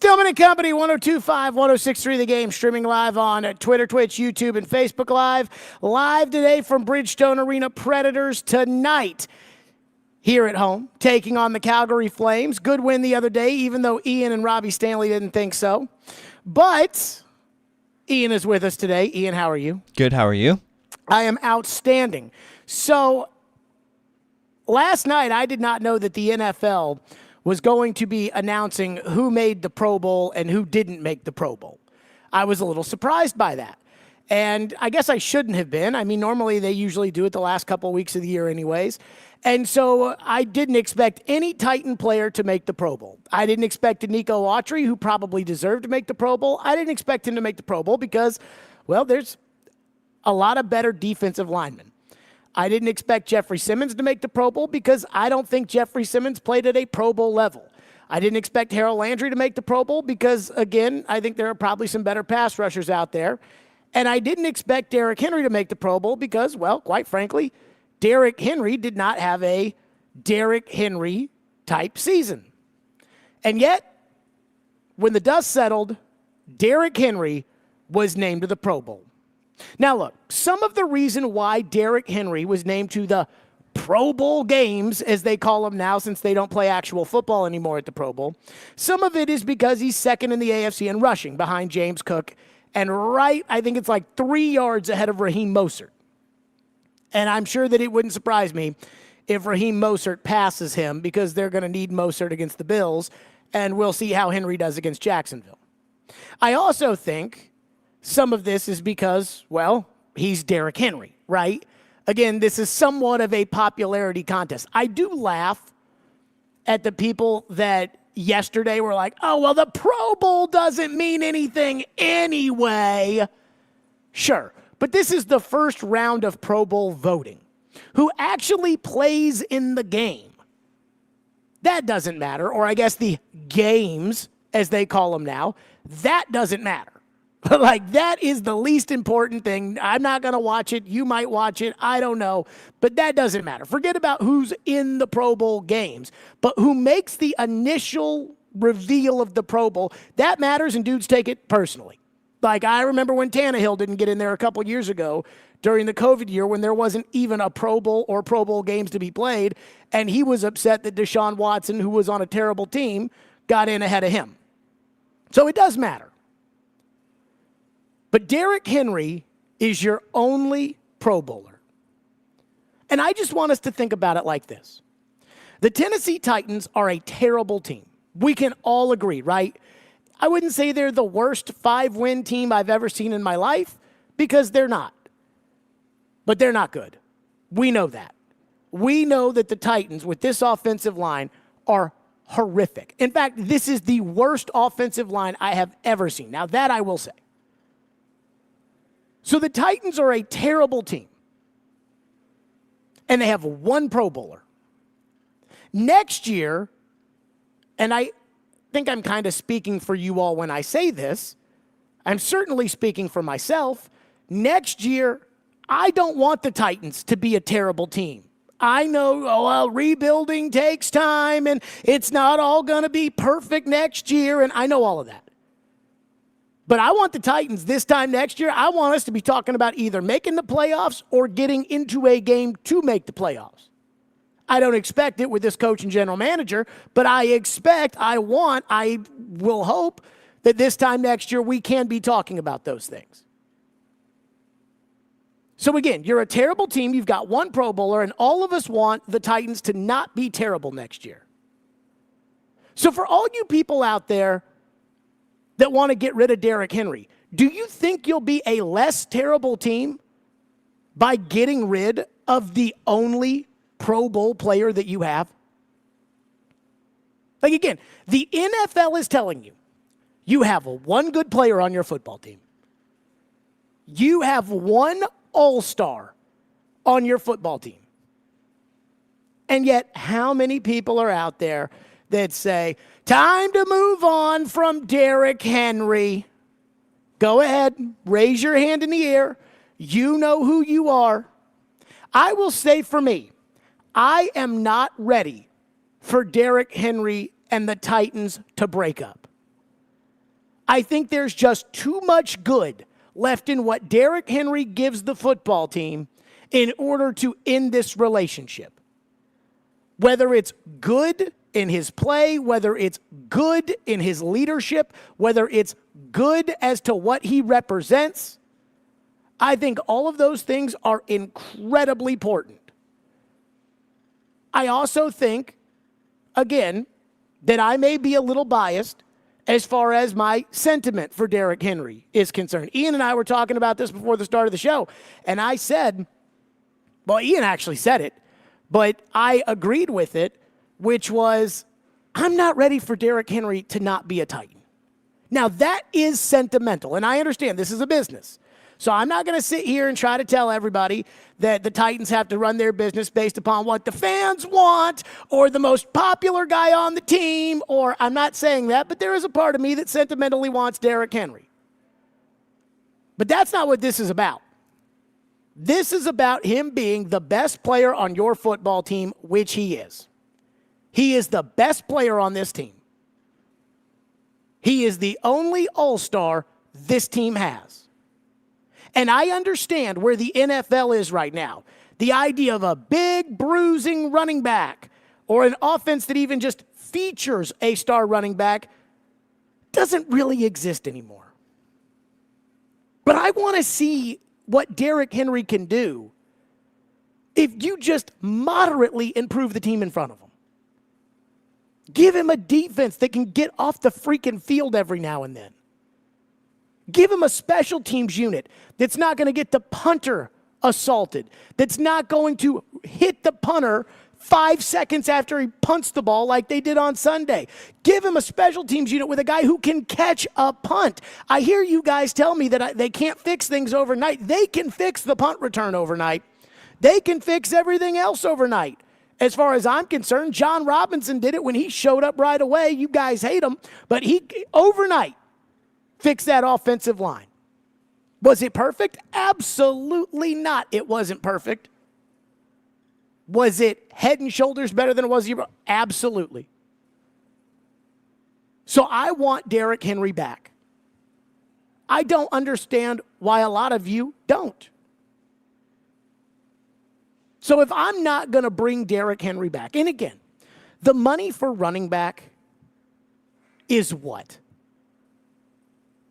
Stillman and Company, 102.5, 106.3 The Game, streaming live on Twitter, Twitch, YouTube, and Facebook Live. Live today from Bridgestone Arena. Predators tonight here at home, taking on the Calgary Flames. Good win the other day, even though Ian and Robbie Stanley didn't think so. But Ian is with us today. Ian, how are you? Good, how are you? I am outstanding. So last night, I did not know that the NFL was going to be announcing who made the Pro Bowl and who didn't make the Pro Bowl. I was a little surprised by that. And I guess I shouldn't have been. I mean, normally they usually do it the last couple of weeks of the year anyways. And so I didn't expect any Titan player to make the Pro Bowl. I didn't expect Nico Autry, who probably deserved to make the Pro Bowl. I didn't expect him to make the Pro Bowl because, well, there's a lot of better defensive linemen. I didn't expect Jeffrey Simmons to make the Pro Bowl because I don't think Jeffrey Simmons played at a Pro Bowl level. I didn't expect Harold Landry to make the Pro Bowl because, again, I think there are probably some better pass rushers out there. And I didn't expect Derrick Henry to make the Pro Bowl because, well, quite frankly, Derrick Henry did not have a Derrick Henry type season. And yet, when the dust settled, Derrick Henry was named to the Pro Bowl. Now, look, some of the reason why Derrick Henry was named to the Pro Bowl games, as they call them now since they don't play actual football anymore at the Pro Bowl, some of it is because he's second in the AFC in rushing behind James Cook and I think it's like 3 yards ahead of Raheem Mostert. And I'm sure that it wouldn't surprise me if Raheem Mostert passes him because they're going to need Mostert against the Bills, and we'll see how Henry does against Jacksonville. I also think some of this is because, well, he's Derrick Henry, right? Again, this is somewhat of a popularity contest. I do laugh at the people that yesterday were like, oh, well, the Pro Bowl doesn't mean anything anyway. Sure, but this is the first round of Pro Bowl voting. Who actually plays in the game? That doesn't matter, or I guess the games, as they call them now, that doesn't matter. Like, that is the least important thing. I'm not going to watch it. You might watch it. I don't know. But that doesn't matter. Forget about who's in the Pro Bowl games. But who makes the initial reveal of the Pro Bowl, that matters, and dudes take it personally. Like, I remember when Tannehill didn't get in there a couple years ago during the COVID year when there wasn't even a Pro Bowl or Pro Bowl games to be played, and he was upset that Deshaun Watson, who was on a terrible team, got in ahead of him. So it does matter. But Derrick Henry is your only Pro Bowler. And I just want us to think about it like this. The Tennessee Titans are a terrible team. We can all agree, right? I wouldn't say they're the worst 5-win team I've ever seen in my life because they're not. But they're not good. We know that. We know that the Titans with this offensive line are horrific. In fact, this is the worst offensive line I have ever seen. Now, that I will say. So the Titans are a terrible team. And they have one Pro Bowler. Next year, and I think I'm kind of speaking for you all when I say this, I'm certainly speaking for myself. Next year, I don't want the Titans to be a terrible team. I know, well, rebuilding takes time, and it's not all going to be perfect next year, and I know all of that. But I want the Titans this time next year, I want us to be talking about either making the playoffs or getting into a game to make the playoffs. I don't expect it with this coach and general manager, but I will hope that this time next year we can be talking about those things. So again, you're a terrible team, you've got one Pro Bowler, and all of us want the Titans to not be terrible next year. So for all you people out there that want to get rid of Derrick Henry, do you think you'll be a less terrible team by getting rid of the only Pro Bowl player that you have? Like, again, the NFL is telling you, you have one good player on your football team. You have one all-star on your football team. And yet, how many people are out there that say, time to move on from Derrick Henry? Go ahead, raise your hand in the air. You know who you are. I will say for me, I am not ready for Derrick Henry and the Titans to break up. I think there's just too much good left in what Derrick Henry gives the football team in order to end this relationship. Whether it's good in his play, whether it's good in his leadership, whether it's good as to what he represents, I think all of those things are incredibly important. I also think, again, that I may be a little biased as far as my sentiment for Derrick Henry is concerned. Ian and I were talking about this before the start of the show, and I said, well, Ian actually said it, but I agreed with it, which was, I'm not ready for Derrick Henry to not be a Titan. Now, that is sentimental, and I understand this is a business. So I'm not going to sit here and try to tell everybody that the Titans have to run their business based upon what the fans want or the most popular guy on the team, or I'm not saying that, but there is a part of me that sentimentally wants Derrick Henry. But that's not what this is about. This is about him being the best player on your football team, which he is. He is the best player on this team. He is the only all-star this team has. And I understand where the NFL is right now. The idea of a big, bruising running back or an offense that even just features a star running back doesn't really exist anymore. But I want to see what Derrick Henry can do if you just moderately improve the team in front of him. Give him a defense that can get off the freaking field every now and then. Give him a special teams unit that's not going to get the punter assaulted, that's not going to hit the punter 5 seconds after he punts the ball like they did on Sunday. Give him a special teams unit with a guy who can catch a punt. I hear you guys tell me that they can't fix things overnight. They can fix the punt return overnight. They can fix everything else overnight. As far as I'm concerned, John Robinson did it when he showed up right away. You guys hate him, but he overnight fix that offensive line. Was it perfect? Absolutely not. It wasn't perfect. Was it head and shoulders better than it was? Absolutely. So I want Derrick Henry back. I don't understand why a lot of you don't. So if I'm not going to bring Derrick Henry back, and again, the money for running back is what?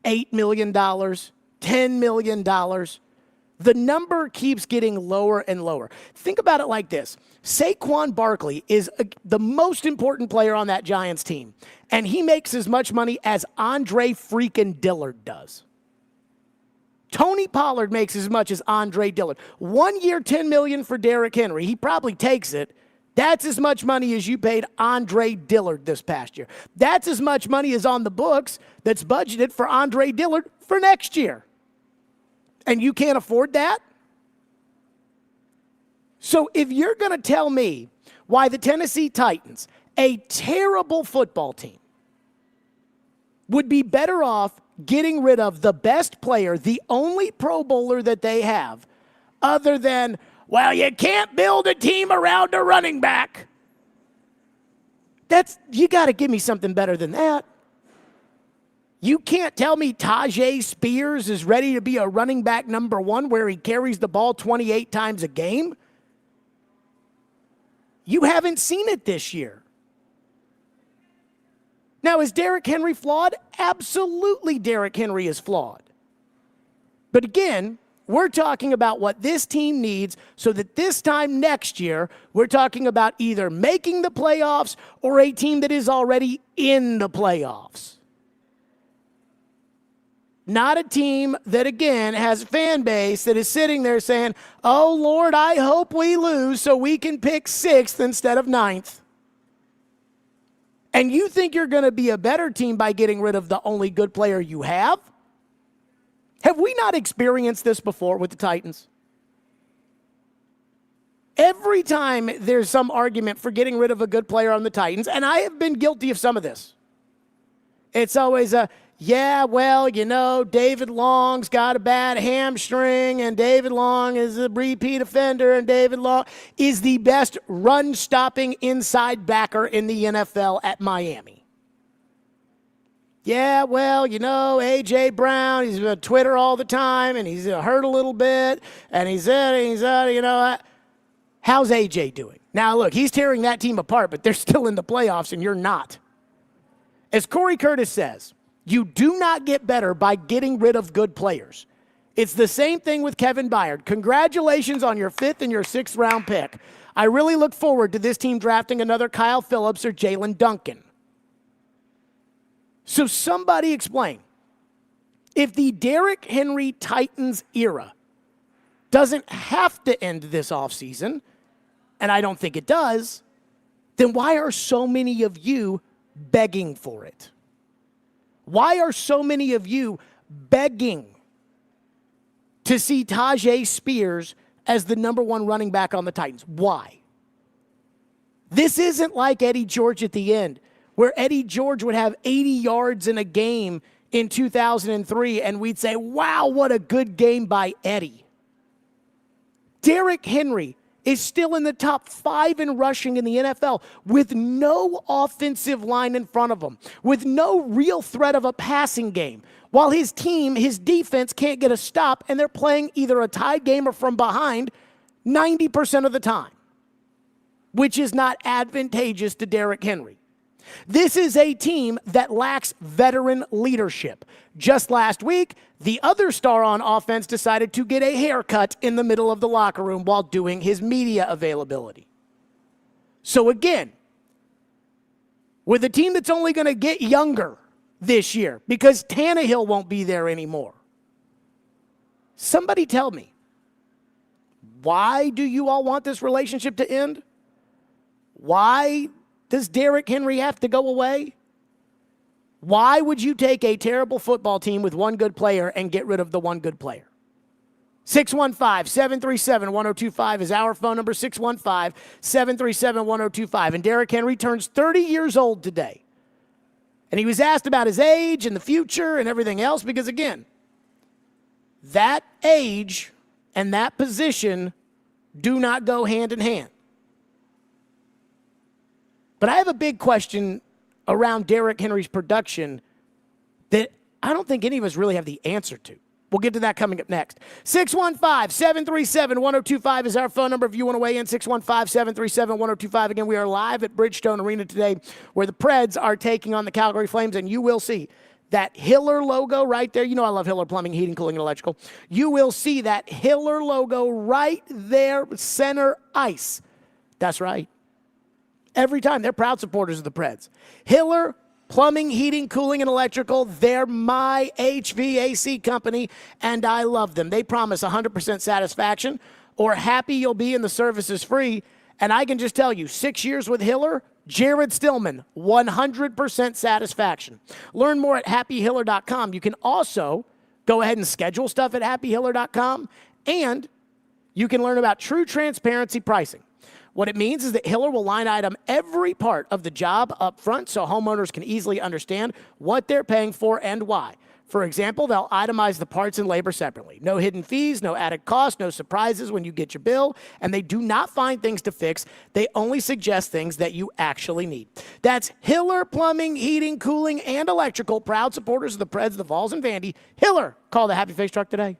$8 million, $10 million. The number keeps getting lower and lower. Think about it like this. Saquon Barkley is the most important player on that Giants team, and he makes as much money as Andre freaking Dillard does. Tony Pollard makes as much as Andre Dillard. 1 year, $10 million for Derrick Henry. He probably takes it. That's as much money as you paid Andre Dillard this past year. That's as much money as on the books that's budgeted for Andre Dillard for next year. And you can't afford that? So if you're going to tell me why the Tennessee Titans, a terrible football team, would be better off getting rid of the best player, the only Pro Bowler that they have, other than, well, you can't build a team around a running back. You got to give me something better than that. You can't tell me Tajay Spears is ready to be a running back number one where he carries the ball 28 times a game. You haven't seen it this year. Now, is Derrick Henry flawed? Absolutely, Derrick Henry is flawed. But again, we're talking about what this team needs so that this time next year, we're talking about either making the playoffs or a team that is already in the playoffs. Not a team that, again, has a fan base that is sitting there saying, oh, Lord, I hope we lose so we can pick 6th instead of 9th. And you think you're going to be a better team by getting rid of the only good player you have? Have we not experienced this before with the Titans? Every time there's some argument for getting rid of a good player on the Titans, and I have been guilty of some of this, it's always yeah, well, David Long's got a bad hamstring, and David Long is a repeat offender, and David Long is the best run-stopping inside backer in the NFL at Miami. Yeah, well, A.J. Brown, he's on Twitter all the time, and he's hurt a little bit, and he's how's A.J. doing? Now, look, he's tearing that team apart, but they're still in the playoffs, and you're not. As Corey Curtis says, you do not get better by getting rid of good players. It's the same thing with Kevin Byard. Congratulations on your 5th and your 6th round pick. I really look forward to this team drafting another Kyle Phillips or Jalen Duncan. So somebody explain. If the Derrick Henry Titans era doesn't have to end this offseason, and I don't think it does, then why are so many of you begging for it? Why are so many of you begging to see Tajay Spears as the number 1 running back on the Titans? Why? This isn't like Eddie George at the end, where Eddie George would have 80 yards in a game in 2003, and we'd say, wow, what a good game by Eddie. Derrick Henry is still in the top 5 in rushing in the NFL with no offensive line in front of him, with no real threat of a passing game, while his team, his defense, can't get a stop, and they're playing either a tied game or from behind 90% of the time, which is not advantageous to Derrick Henry. This is a team that lacks veteran leadership. Just last week, the other star on offense decided to get a haircut in the middle of the locker room while doing his media availability. So again, with a team that's only going to get younger this year because Tannehill won't be there anymore, somebody tell me, why do you all want this relationship to end? Why does Derrick Henry have to go away? Why would you take a terrible football team with one good player and get rid of the one good player? 615-737-1025 is our phone number, 615-737-1025. And Derrick Henry turns 30 years old today. And he was asked about his age and the future and everything else because, again, that age and that position do not go hand in hand. But I have a big question around Derrick Henry's production that I don't think any of us really have the answer to. We'll get to that coming up next. 615-737-1025 is our phone number if you want to weigh in, 615-737-1025. Again, we are live at Bridgestone Arena today where the Preds are taking on the Calgary Flames, and you will see that Hiller logo right there. You know I love Hiller Plumbing, Heating, Cooling, and Electrical. You will see that Hiller logo right there, center ice. That's right. Every time. They're proud supporters of the Preds. Hiller, Plumbing, Heating, Cooling, and Electrical, they're my HVAC company, and I love them. They promise 100% satisfaction or happy you'll be and the service is free. And I can just tell you, 6 years with Hiller, Jared Stillman, 100% satisfaction. Learn more at happyhiller.com. You can also go ahead and schedule stuff at happyhiller.com, and you can learn about true transparency pricing. What it means is that Hiller will line item every part of the job up front so homeowners can easily understand what they're paying for and why. For example, they'll itemize the parts and labor separately. No hidden fees, no added costs, no surprises when you get your bill, and they do not find things to fix. They only suggest things that you actually need. That's Hiller Plumbing, Heating, Cooling, and Electrical, proud supporters of the Preds, the Vols, and Vandy. Hiller, call the Happy Face Truck today.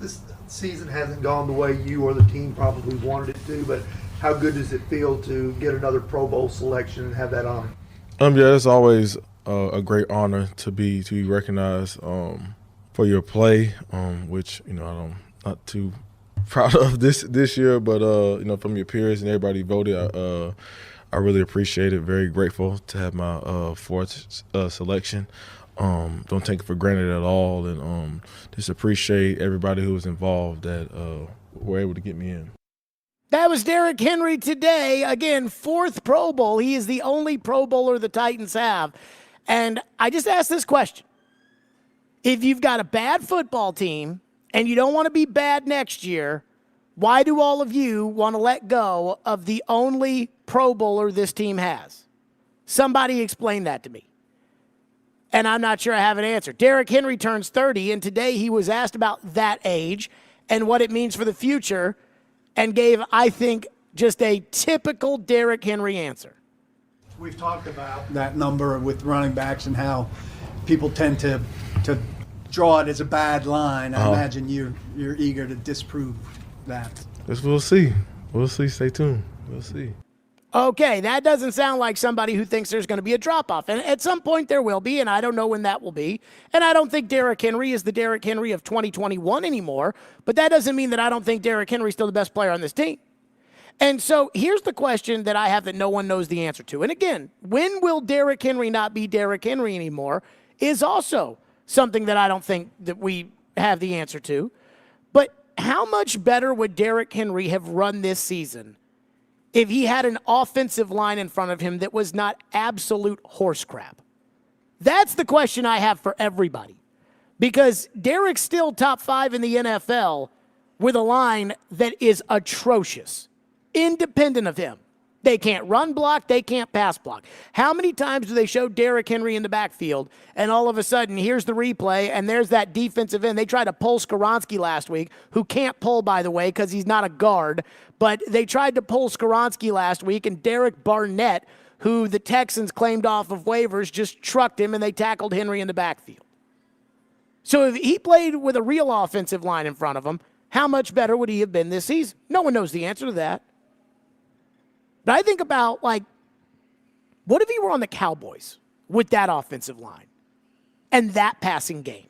this season hasn't gone the way you or the team probably wanted it to, but how good does it feel to get another Pro Bowl selection and have that honor? Yeah, it's always a great honor to be recognized for your play, which I'm not too proud of this year, but from your peers and everybody voted, I really appreciate it. Very grateful to have my fourth selection. Don't take it for granted at all, and just appreciate everybody who was involved that were able to get me in. That was Derrick Henry today. Again, fourth Pro Bowl. He is the only Pro Bowler the Titans have. And I just asked this question. If you've got a bad football team and you don't want to be bad next year, why do all of you want to let go of the only Pro Bowler this team has? Somebody explain that to me. And I'm not sure I have an answer. Derrick Henry turns 30, and today he was asked about that age and what it means for the future, and gave, I think, just a typical Derrick Henry answer. We've talked about that number with running backs and how people tend to draw it as a bad line. I imagine you're eager to disprove that. Yes, we'll see. We'll see. Stay tuned. We'll see. Okay, that doesn't sound like somebody who thinks there's going to be a drop-off. And at some point there will be, and I don't know when that will be. And I don't think Derrick Henry is the Derrick Henry of 2021 anymore, but that doesn't mean that I don't think Derrick Henry is still the best player on this team. And so here's the question that I have that no one knows the answer to. And again, when will Derrick Henry not be Derrick Henry anymore is also something that I don't think that we have the answer to. But how much better would Derrick Henry have run this season if he had an offensive line in front of him that was not absolute horse crap? That's the question I have for everybody. Because Derrick's still top 5 in the NFL with a line that is atrocious, independent of him. They can't run block, they can't pass block. How many times do they show Derrick Henry in the backfield, and all of a sudden, here's the replay, and there's that defensive end. They tried to pull Skoronski last week, who can't pull, by the way, because he's not a guard. But they tried to pull Skoronski last week, and Derek Barnett, who the Texans claimed off of waivers, just trucked him, and they tackled Henry in the backfield. So if he played with a real offensive line in front of him, how much better would he have been this season? No one knows the answer to that. But I think about, what if he were on the Cowboys with that offensive line and that passing game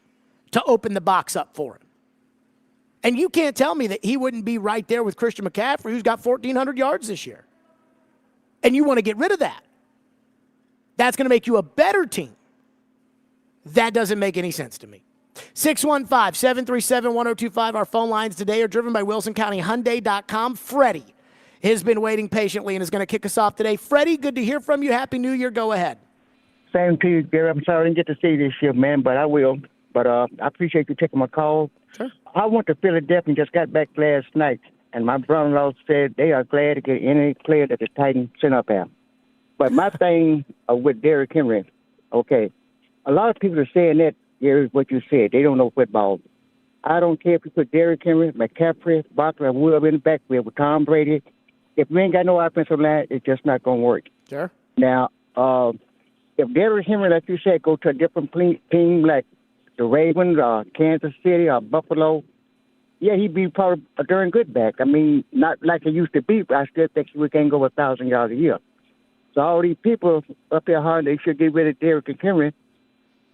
to open the box up for him? And you can't tell me that he wouldn't be right there with Christian McCaffrey, who's got 1,400 yards this year. And you want to get rid of that. That's going to make you a better team. That doesn't make any sense to me. 615-737-1025. Our phone lines today are driven by WilsonCountyHyundai.com. Freddie has been waiting patiently and is going to kick us off today. Freddie, good to hear from you. Happy New Year. Go ahead. Same to you, Gary. I'm sorry I didn't get to see you this year, man, but I will. But I appreciate you taking my call. Sure. I went to Philadelphia and just got back last night, and my brother-in-law said they are glad to get any player that the Titans sent up there. But my thing with Derrick Henry, okay, a lot of people are saying that, Gary, what you said. They don't know football. I don't care if you put Derrick Henry, McCaffrey, Barkley, or whoever in the backfield with Tom Brady. If we ain't got no offensive line, it's just not going to work. Sure. Now, if Derrick Henry, like you said, go to a different team like the Ravens or Kansas City or Buffalo, yeah, he'd be probably a darn good back. I mean, not like he used to be, but I still think he can go 1,000 yards a year. So all these people up there hard, they should get rid of Derrick Henry.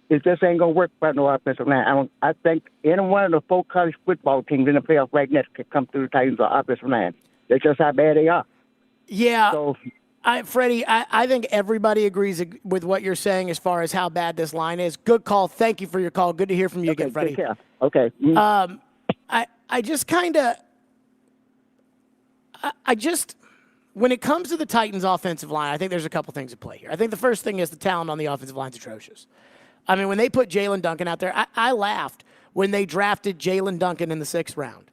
It just ain't going to work without no offensive line. I think any one of the 4 college football teams in the playoff right now could come through the Titans or offensive line. That's just how bad they are. Yeah. So, Freddie, I think everybody agrees with what you're saying as far as how bad this line is. Good call. Thank you for your call. Good to hear from you again, Freddie. Take care. Okay. Mm-hmm. I just kind of when it comes to the Titans' offensive line, I think there's a couple things at play here. I think the first thing is the talent on the offensive line is atrocious. I mean, when they put Jalen Duncan out there, I laughed when they drafted Jalen Duncan in the 6th round.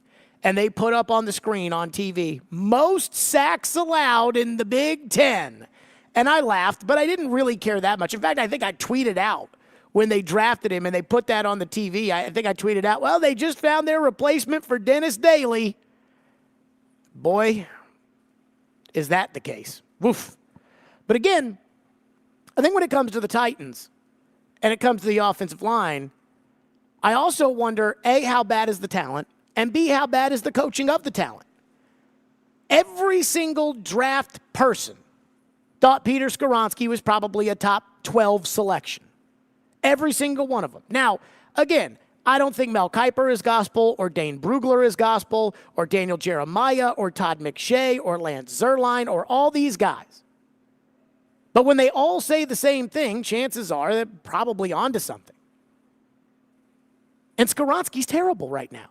And they put up on the screen on TV, most sacks allowed in the Big Ten. And I laughed, but I didn't really care that much. In fact, I think I tweeted out when they drafted him and they put that on the TV. I think I tweeted out, well, they just found their replacement for Dennis Daly. Boy, is that the case. Woof. But again, I think when it comes to the Titans and it comes to the offensive line, I also wonder, A, how bad is the talent? And B, how bad is the coaching of the talent? Every single draft person thought Peter Skoronski was probably a top 12 selection. Every single one of them. Now, again, I don't think Mel Kiper is gospel, or Dane Brugler is gospel, or Daniel Jeremiah, or Todd McShay, or Lance Zierlein, or all these guys. But when they all say the same thing, chances are they're probably onto something. And Skoronski's terrible right now.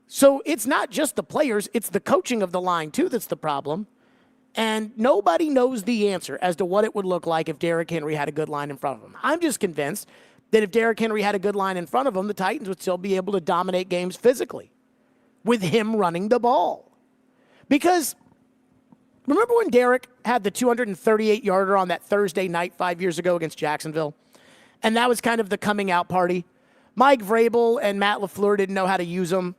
So it's not just the players, it's the coaching of the line, too, that's the problem. And nobody knows the answer as to what it would look like if Derrick Henry had a good line in front of him. I'm just convinced that if Derrick Henry had a good line in front of him, the Titans would still be able to dominate games physically with him running the ball. Because remember when Derrick had the 238-yarder on that Thursday night 5 years ago against Jacksonville? And that was kind of the coming out party. Mike Vrabel and Matt LaFleur didn't know how to use him,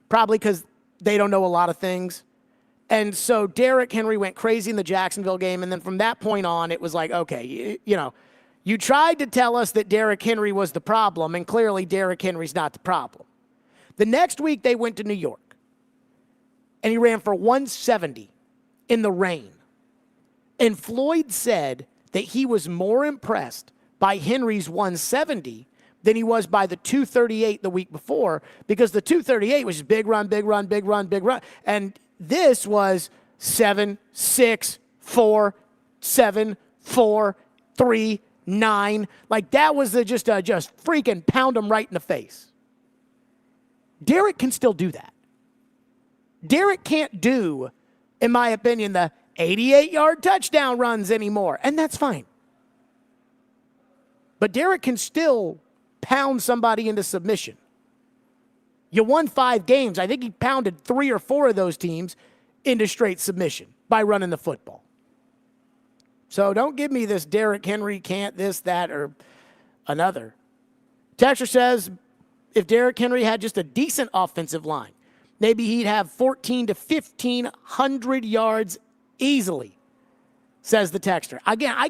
probably because they don't know a lot of things. And so Derrick Henry went crazy in the Jacksonville game, and then from that point on, it was like, okay, you tried to tell us that Derrick Henry was the problem, and clearly Derrick Henry's not the problem. The next week, they went to New York, and he ran for 170 in the rain. And Floyd said that he was more impressed by Henry's 170 than he was by the 238 the week before, because the 238 was just big run, big run, big run, big run. And this was 7, 6, 4, 7, 4, 3, 9. Like that was just freaking pound him right in the face. Derrick can still do that. Derrick can't do, in my opinion, the 88-yard touchdown runs anymore, and that's fine. But Derrick can still pound somebody into submission. You won 5 games. I think he pounded 3 or 4 of those teams into straight submission by running the football. So don't give me this Derrick Henry can't this, that, or another. Texter says if Derrick Henry had just a decent offensive line, maybe he'd have 1,400 to 1,500 yards easily, says the texter. Again, I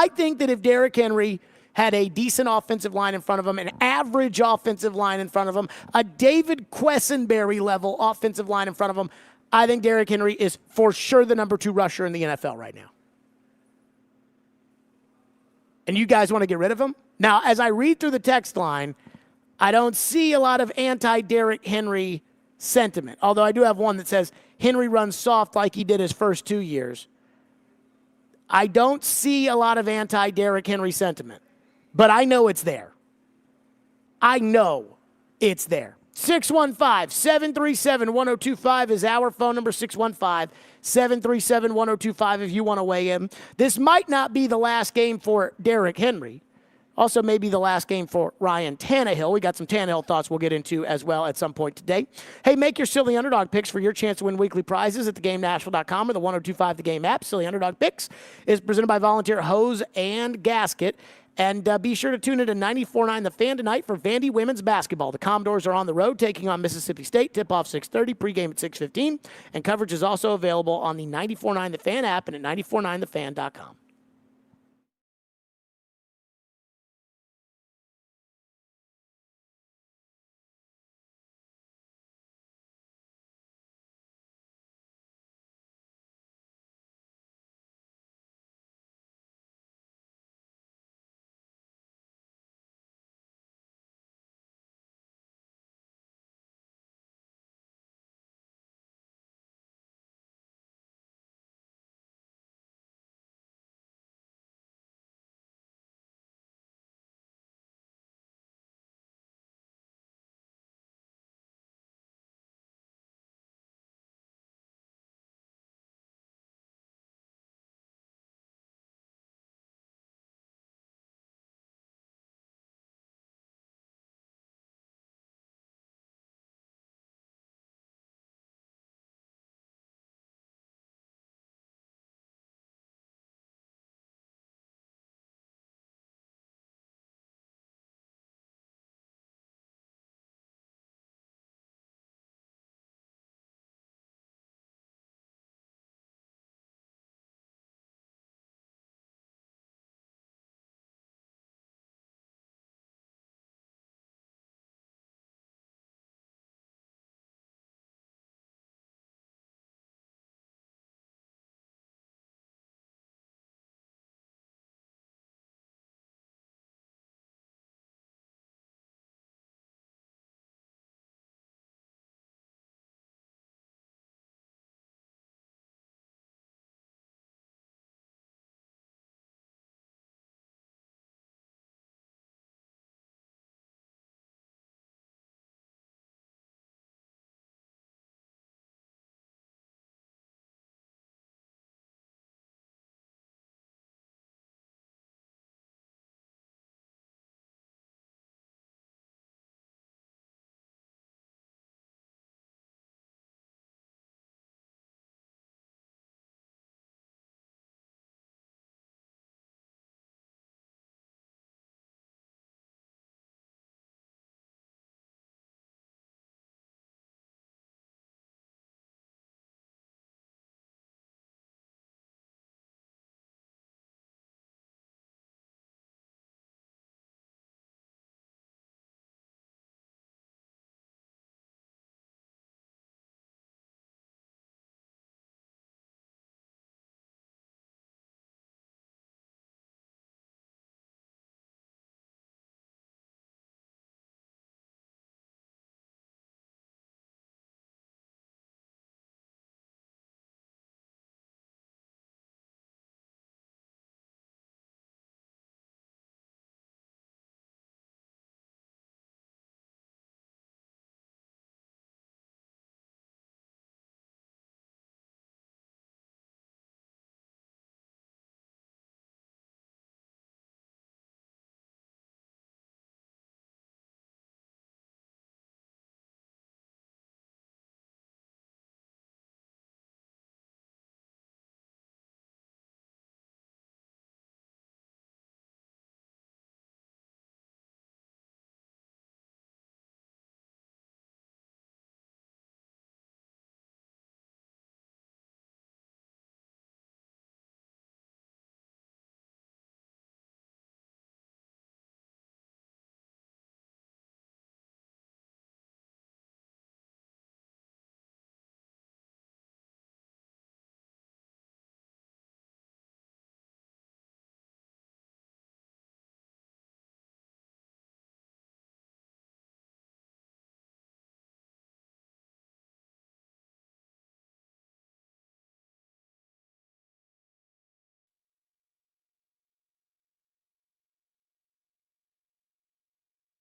think that if Derrick Henry had a decent offensive line in front of him, an average offensive line in front of him, a David Quessenberry level offensive line in front of him, I think Derrick Henry is for sure the number 2 rusher in the NFL right now. And you guys want to get rid of him? Now, as I read through the text line, I don't see a lot of anti-Derrick Henry sentiment, although I do have one that says Henry runs soft like he did his first 2 years. I don't see a lot of anti-Derrick Henry sentiment, but I know it's there. I know it's there. 615-737-1025 is our phone number, 615-737-1025 if you want to weigh in. This might not be the last game for Derrick Henry. Also, maybe the last game for Ryan Tannehill. We got some Tannehill thoughts we'll get into as well at some point today. Hey, make your Silly Underdog picks for your chance to win weekly prizes at theGameNashville.com or the 1025 The Game app. Silly Underdog Picks is presented by Volunteer Hose and Gasket. And be sure to tune in to 94.9 The Fan tonight for Vandy women's basketball. The Commodores are on the road taking on Mississippi State. Tip-off 6:30, pregame at 6:15. And coverage is also available on the 94.9 The Fan app and at 949thefan.com.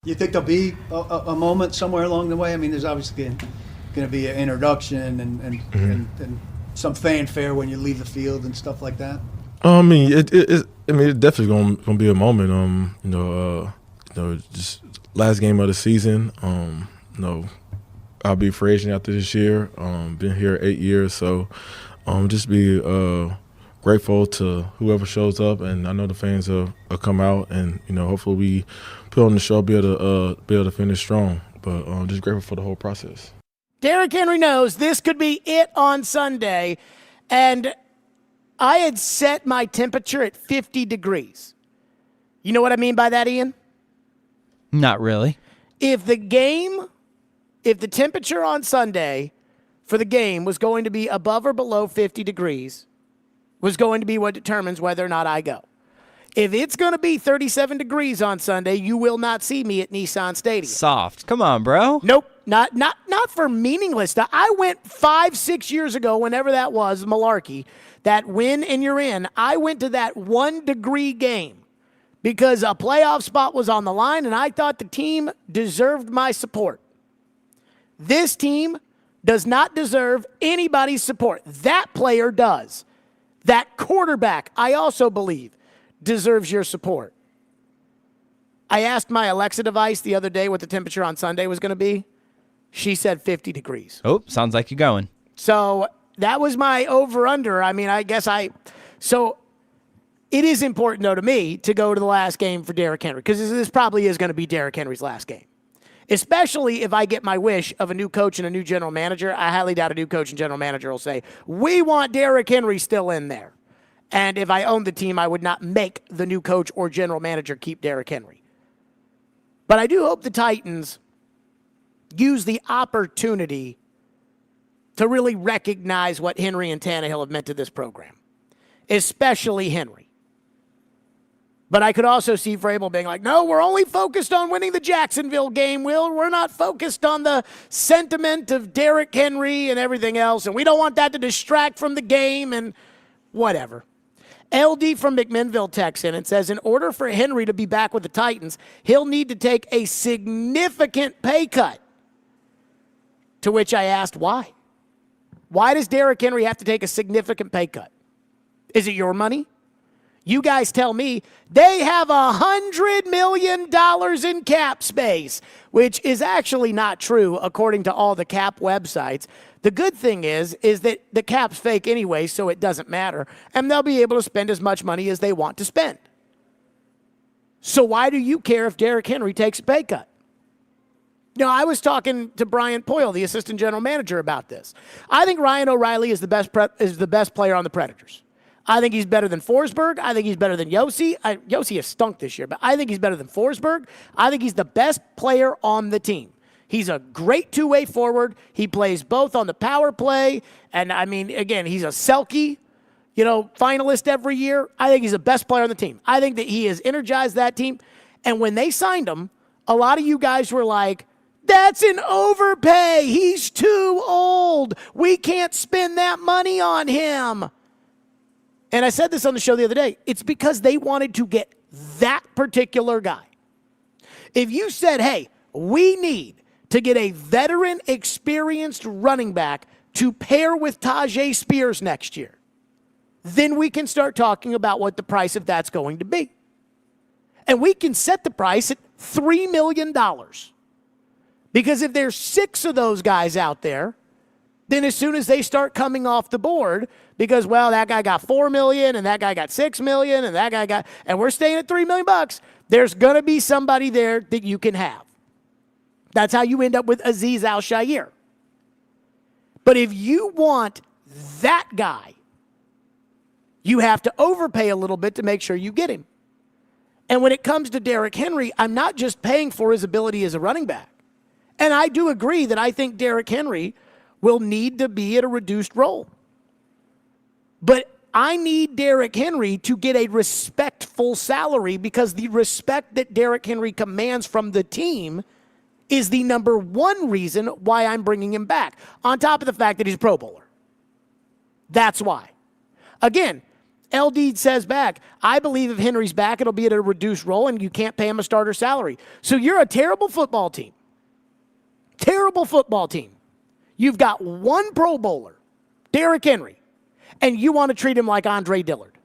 You think there'll be a moment somewhere along the way? I mean, there's obviously going to be an introduction and some fanfare when you leave the field and stuff like that. I mean, it's definitely gonna be a moment. Just last game of the season. I'll be a free agent after this year. Been here 8 years, so just be grateful to whoever shows up, and I know the fans will come out, and hopefully we put on the show, be able to finish strong. But just grateful for the whole process. Derrick Henry knows this could be it on Sunday, and I had set my temperature at 50 degrees. You know what I mean by that, Ian? Not really. If the temperature on Sunday for the game was going to be above or below 50 degrees, was going to be what determines whether or not I go. If it's going to be 37 degrees on Sunday, you will not see me at Nissan Stadium. Soft. Come on, bro. Nope. Not for meaningless stuff. I went 5-6 years ago, whenever that was, malarkey, that win and you're in. I went to that 1 degree game because a playoff spot was on the line, and I thought the team deserved my support. This team does not deserve anybody's support. That player does. That quarterback, I also believe, deserves your support. I asked my Alexa device the other day what the temperature on Sunday was going to be. She said 50 degrees. Oh, sounds like you're going. So that was my over-under. I mean, so it is important, though, to me to go to the last game for Derrick Henry, because this probably is going to be Derrick Henry's last game. Especially if I get my wish of a new coach and a new general manager. I highly doubt a new coach and general manager will say, we want Derrick Henry still in there. And if I owned the team, I would not make the new coach or general manager keep Derrick Henry. But I do hope the Titans use the opportunity to really recognize what Henry and Tannehill have meant to this program, especially Henry. But I could also see Vrabel being like, no, we're only focused on winning the Jacksonville game, Will. We're not focused on the sentiment of Derrick Henry and everything else, and we don't want that to distract from the game and whatever. LD from McMinnville texts in and says, in order for Henry to be back with the Titans, he'll need to take a significant pay cut. To which I asked, why? Why does Derrick Henry have to take a significant pay cut? Is it your money? You guys tell me. They have $100 million in cap space, which is actually not true according to all the cap websites. The good thing is that the cap's fake anyway, so it doesn't matter, and they'll be able to spend as much money as they want to spend. So why do you care if Derrick Henry takes a pay cut? Now, I was talking to Brian Poyle, the assistant general manager, about this. I think Ryan O'Reilly is the best player on the Predators. I think he's better than Forsberg. I think he's better than Yossi. Yossi has stunk this year, but I think he's better than Forsberg. I think he's the best player on the team. He's a great two-way forward. He plays both on the power play, and I mean, again, he's a Selke, finalist every year. I think he's the best player on the team. I think that he has energized that team, and when they signed him, a lot of you guys were like, that's an overpay. He's too old. We can't spend that money on him. And I said this on the show the other day. It's because they wanted to get that particular guy. If you said, hey, we need to get a veteran, experienced running back to pair with Tajay Spears next year, then we can start talking about what the price of that's going to be. And we can set the price at $3 million. Because if there's 6 of those guys out there, then as soon as they start coming off the board, because, well, that guy got $4 million and that guy got $6 million and that guy got, and we're staying at $3 million, there's going to be somebody there that you can have. That's how you end up with Azeez Al-Shaair. But if you want that guy, you have to overpay a little bit to make sure you get him. And when it comes to Derrick Henry, I'm not just paying for his ability as a running back. And I do agree that I think Derrick Henry will need to be at a reduced role. But I need Derrick Henry to get a respectful salary, because the respect that Derrick Henry commands from the team is the number one reason why I'm bringing him back, on top of the fact that he's a Pro Bowler. That's why. Again, LD says back, I believe if Henry's back, it'll be at a reduced role and you can't pay him a starter salary. So you're a terrible football team. Terrible football team. You've got one Pro Bowler, Derrick Henry, and you want to treat him like Andre Dillard.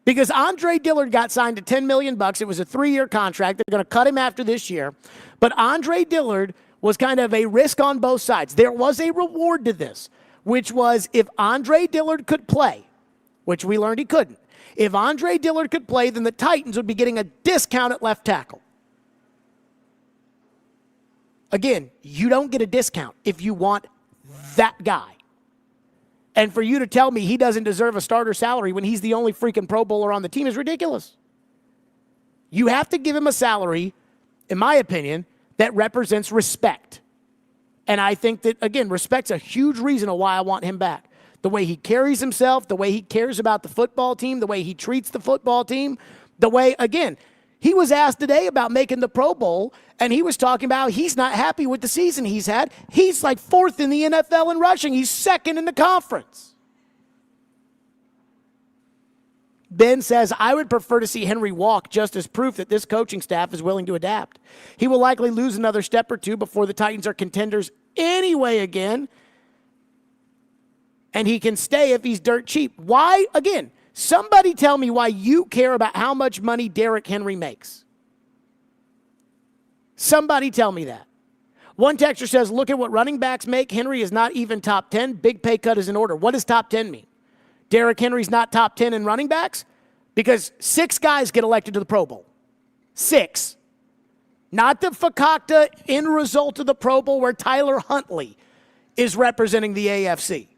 Because Andre Dillard got signed to $10 million. It was a 3-year contract. They're going to cut him after this year. But Andre Dillard was kind of a risk on both sides. There was a reward to this, which was if Andre Dillard could play, which we learned he couldn't. If Andre Dillard could play, then the Titans would be getting a discount at left tackle. Again, you don't get a discount if you want that guy. And for you to tell me he doesn't deserve a starter salary when he's the only freaking Pro Bowler on the team is ridiculous. You have to give him a salary, in my opinion, that represents respect. And I think that, again, respect's a huge reason of why I want him back. The way he carries himself, the way he cares about the football team, the way he treats the football team, the way, again, he was asked today about making the Pro Bowl, and he was talking about he's not happy with the season he's had. He's like 4th in the NFL in rushing. He's 2nd in the conference. Ben says, I would prefer to see Henry walk just as proof that this coaching staff is willing to adapt. He will likely lose another step or two before the Titans are contenders anyway again, and he can stay if he's dirt cheap. Why? Again, somebody tell me why you care about how much money Derrick Henry makes. Somebody tell me that. One texter says, look at what running backs make. Henry is not even top 10. Big pay cut is in order. What does top 10 mean? Derrick Henry's not top 10 in running backs? Because 6 guys get elected to the Pro Bowl. 6. Not the fakakta end result of the Pro Bowl where Tyler Huntley is representing the AFC.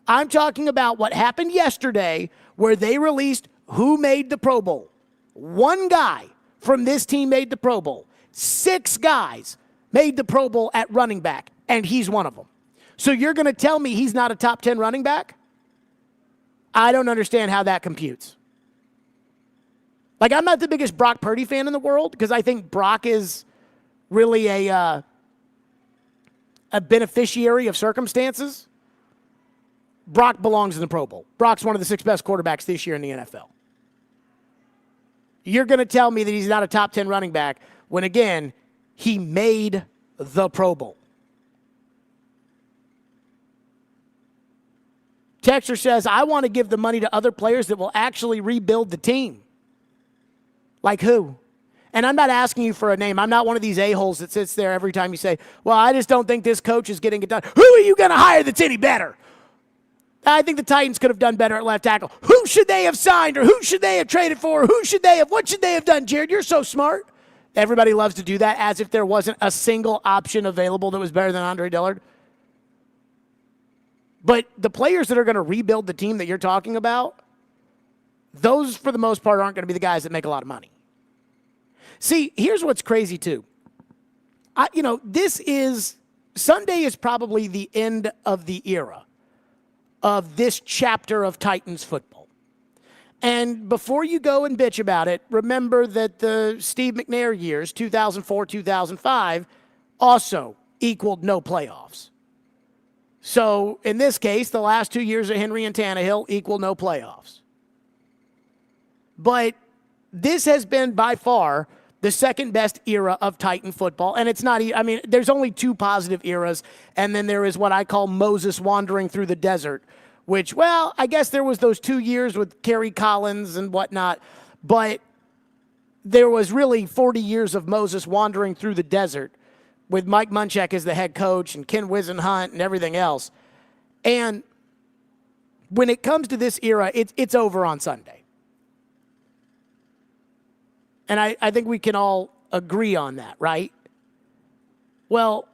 I'm talking about what happened yesterday where they released who made the Pro Bowl. 1 guy from this team made the Pro Bowl. 6 guys made the Pro Bowl at running back, and he's one of them. So you're going to tell me he's not a top 10 running back? I don't understand how that computes. Like, I'm not the biggest Brock Purdy fan in the world because I think Brock is really a beneficiary of circumstances. Brock belongs in the Pro Bowl. Brock's one of the 6 best quarterbacks this year in the NFL. You're going to tell me that he's not a top 10 running back when, again, he made the Pro Bowl. Texter says, I want to give the money to other players that will actually rebuild the team. Like who? And I'm not asking you for a name. I'm not one of these a-holes that sits there every time you say, well, I just don't think this coach is getting it done. Who are you going to hire that's any better? I think the Titans could have done better at left tackle. Who should they have signed or who should they have traded for? What should they have done? Jared, you're so smart. Everybody loves to do that as if there wasn't a single option available that was better than Andre Dillard. But the players that are going to rebuild the team that you're talking about, those for the most part aren't going to be the guys that make a lot of money. See, here's what's crazy too. Sunday is probably the end of the era of this chapter of Titans football. And before you go and bitch about it, remember that the Steve McNair years, 2004, 2005, also equaled no playoffs. So in this case, the last 2 years of Henry and Tannehill equal no playoffs. But this has been by far the second best era of Titan football. And it's not, there's only 2 positive eras. And then there is what I call Moses wandering through the desert, which, well, I guess there was those 2 years with Kerry Collins and whatnot. But there was really 40 years of Moses wandering through the desert with Mike Munchak as the head coach and Ken Wisenhunt and everything else. And when it comes to this era, it's over on Sunday. And I think we can all agree on that, right? Well,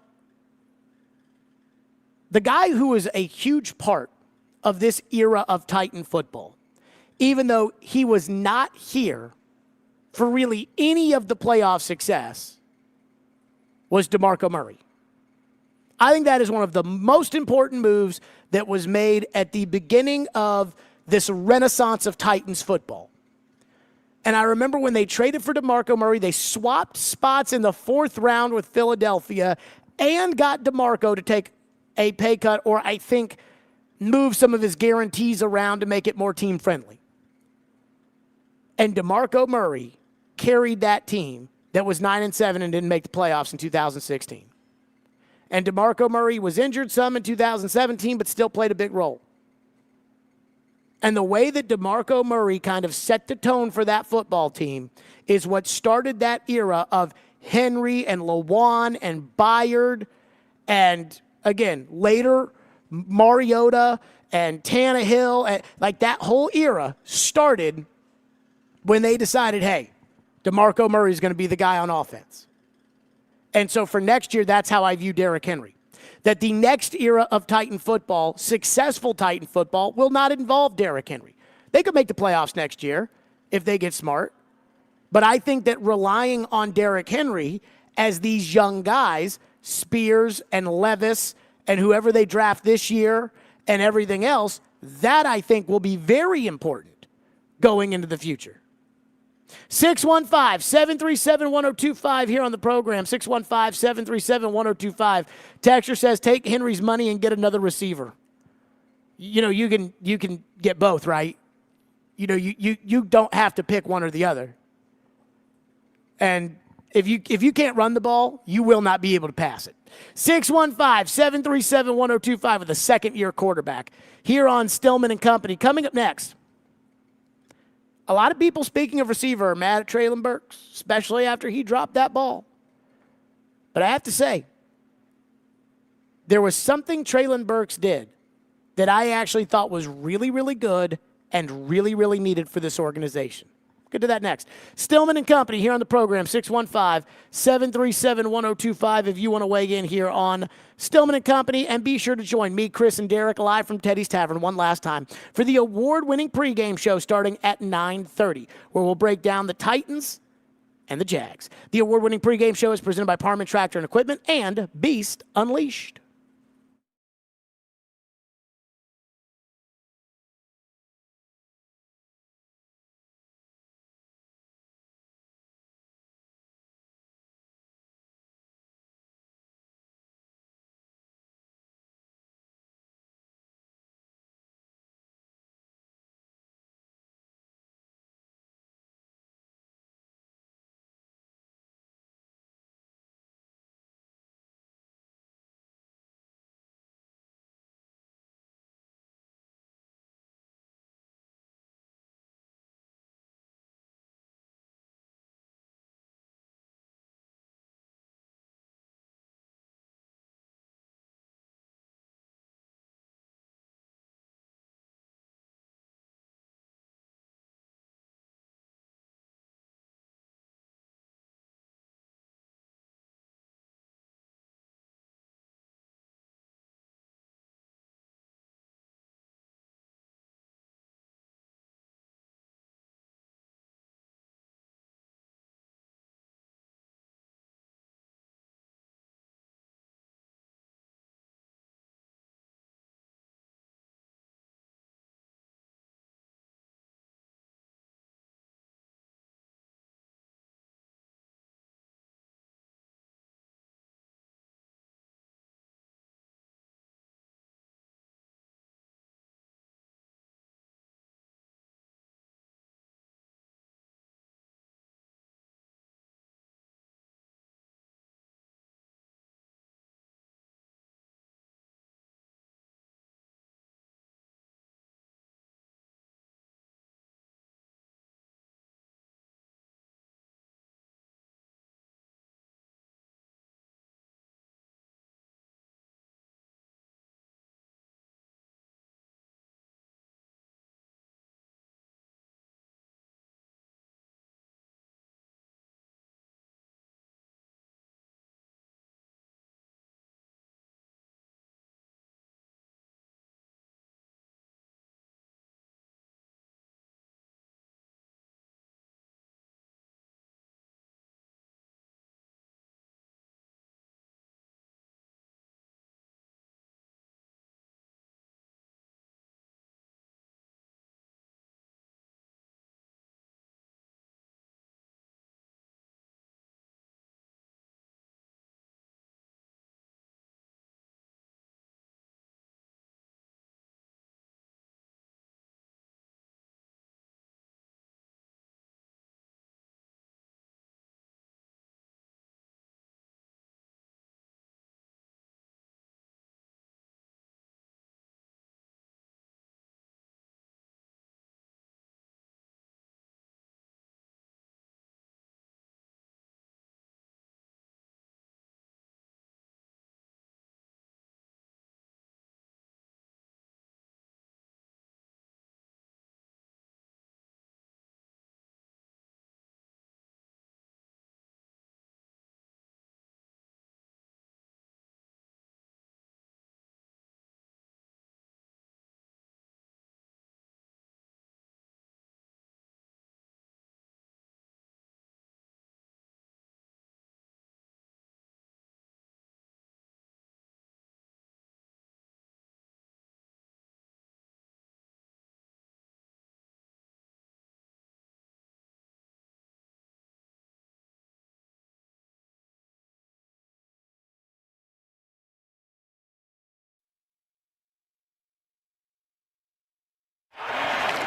the guy who was a huge part of this era of Titan football, even though he was not here for really any of the playoff success, was DeMarco Murray. I think that is one of the most important moves that was made at the beginning of this renaissance of Titans football. And I remember when they traded for DeMarco Murray, they swapped spots in the 4th round with Philadelphia and got DeMarco to take a pay cut or I think move some of his guarantees around to make it more team friendly. And DeMarco Murray carried that team that was 9-7 and didn't make the playoffs in 2016. And DeMarco Murray was injured some in 2017, but still played a big role. And the way that DeMarco Murray kind of set the tone for that football team is what started that era of Henry and Lewan and Byard and, again, later Mariota and Tannehill. And, like, that whole era started when they decided, hey, DeMarco Murray is going to be the guy on offense. And so for next year, that's how I view Derrick Henry. That the next era of Titan football, successful Titan football, will not involve Derrick Henry. They could make the playoffs next year if they get smart. But I think that relying on Derrick Henry as these young guys, Spears and Levis and whoever they draft this year and everything else, that I think will be very important going into the future. 615-737-1025 here on the program. 615-737-1025. Texture says, take Henry's money and get another receiver. You know, you can get both, right? You know, you don't have to pick one or the other. And if you can't run the ball, you will not be able to pass it. 615-737-1025 with a second-year quarterback here on Stillman and Company. Coming up next, a lot of people, speaking of receiver, are mad at Traylon Burks, especially after he dropped that ball. But I have to say, there was something Traylon Burks did that I actually thought was really, really good and really, really needed for this organization. Get to that next. Stillman and Company here on the program, 615-737-1025 if you want to weigh in here on Stillman and Company. And be sure to join me, Chris, and Derek live from Teddy's Tavern one last time for the award-winning pregame show starting at 9:30, where we'll break down the Titans and the Jags. The award-winning pregame show is presented by Parman Tractor and Equipment and Beast Unleashed.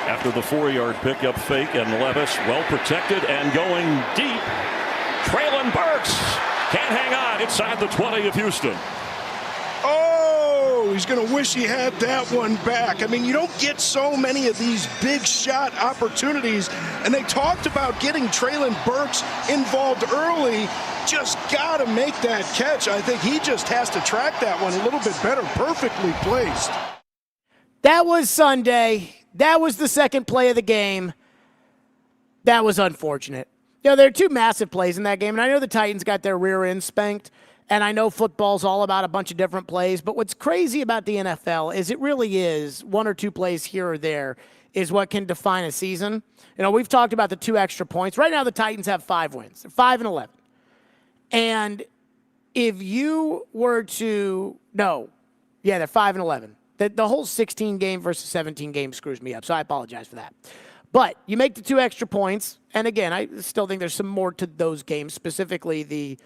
after the 4-yard pickup fake, and Levis well protected and going deep. Traylon Burks can't hang on inside the 20 of Houston. Oh, he's going to wish he had that one back. I mean, you don't get so many of these big shot opportunities, and they talked about getting Traylon Burks involved early. Just got to make that catch. I think he just has to track that one a little bit better. Perfectly placed. That was Sunday. That was the second play of the game. That was unfortunate. You know, there are two massive plays in that game, and I know the Titans got their rear end spanked, and I know football's all about a bunch of different plays, but what's crazy about the NFL is it really is one or two plays here or there is what can define a season. You know, we've talked about the 2 extra points. Right now the Titans have 5 wins. They're 5-11. And if you were to they're 5-11. The whole 16 game versus 17 game screws me up, so I apologize for that. But you make the 2 extra points, and again, I still think there's some more to those games, specifically the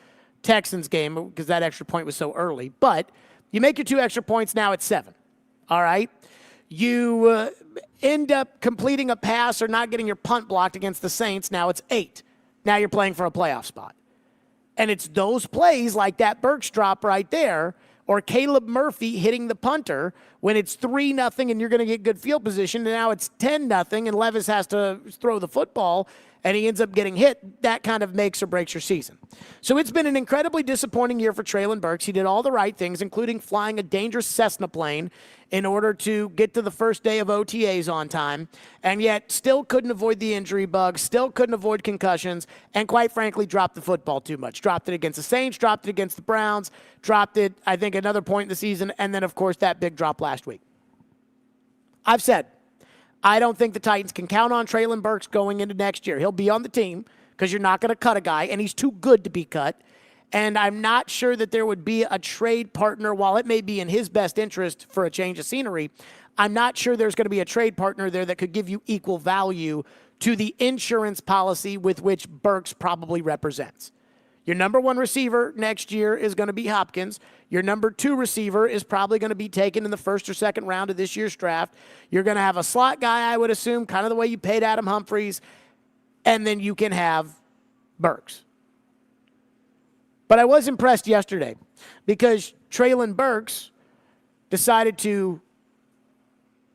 Texans game, because that extra point was so early. But you make your 2 extra points, now it's 7. All right? You end up completing a pass or not getting your punt blocked against the Saints, now it's 8. Now you're playing for a playoff spot. And it's those plays like that Burks drop right there, or Caleb Murphy hitting the punter when it's 3-0 and you're going to get good field position, and now it's 10-0 and Levis has to throw the football and he ends up getting hit. That kind of makes or breaks your season. So it's been an incredibly disappointing year for Traylon Burks. He did all the right things, including flying a dangerous Cessna plane in order to get to the first day of OTAs on time, and yet still couldn't avoid the injury bug, still couldn't avoid concussions, and quite frankly dropped the football too much. Dropped it against the Saints, dropped it against the Browns, dropped it, I think, another point in the season, and then, of course, that big drop last week. I've said, I don't think the Titans can count on Traylon Burks going into next year. He'll be on the team because you're not going to cut a guy, and he's too good to be cut. And I'm not sure that there would be a trade partner, while it may be in his best interest for a change of scenery. I'm not sure there's going to be a trade partner there that could give you equal value to the insurance policy with which Burks probably represents. Your number 1 receiver next year is going to be Hopkins. Your number 2 receiver is probably going to be taken in the first or second round of this year's draft. You're going to have a slot guy, I would assume, kind of the way you paid Adam Humphries, and then you can have Burks. But I was impressed yesterday because Traylon Burks decided to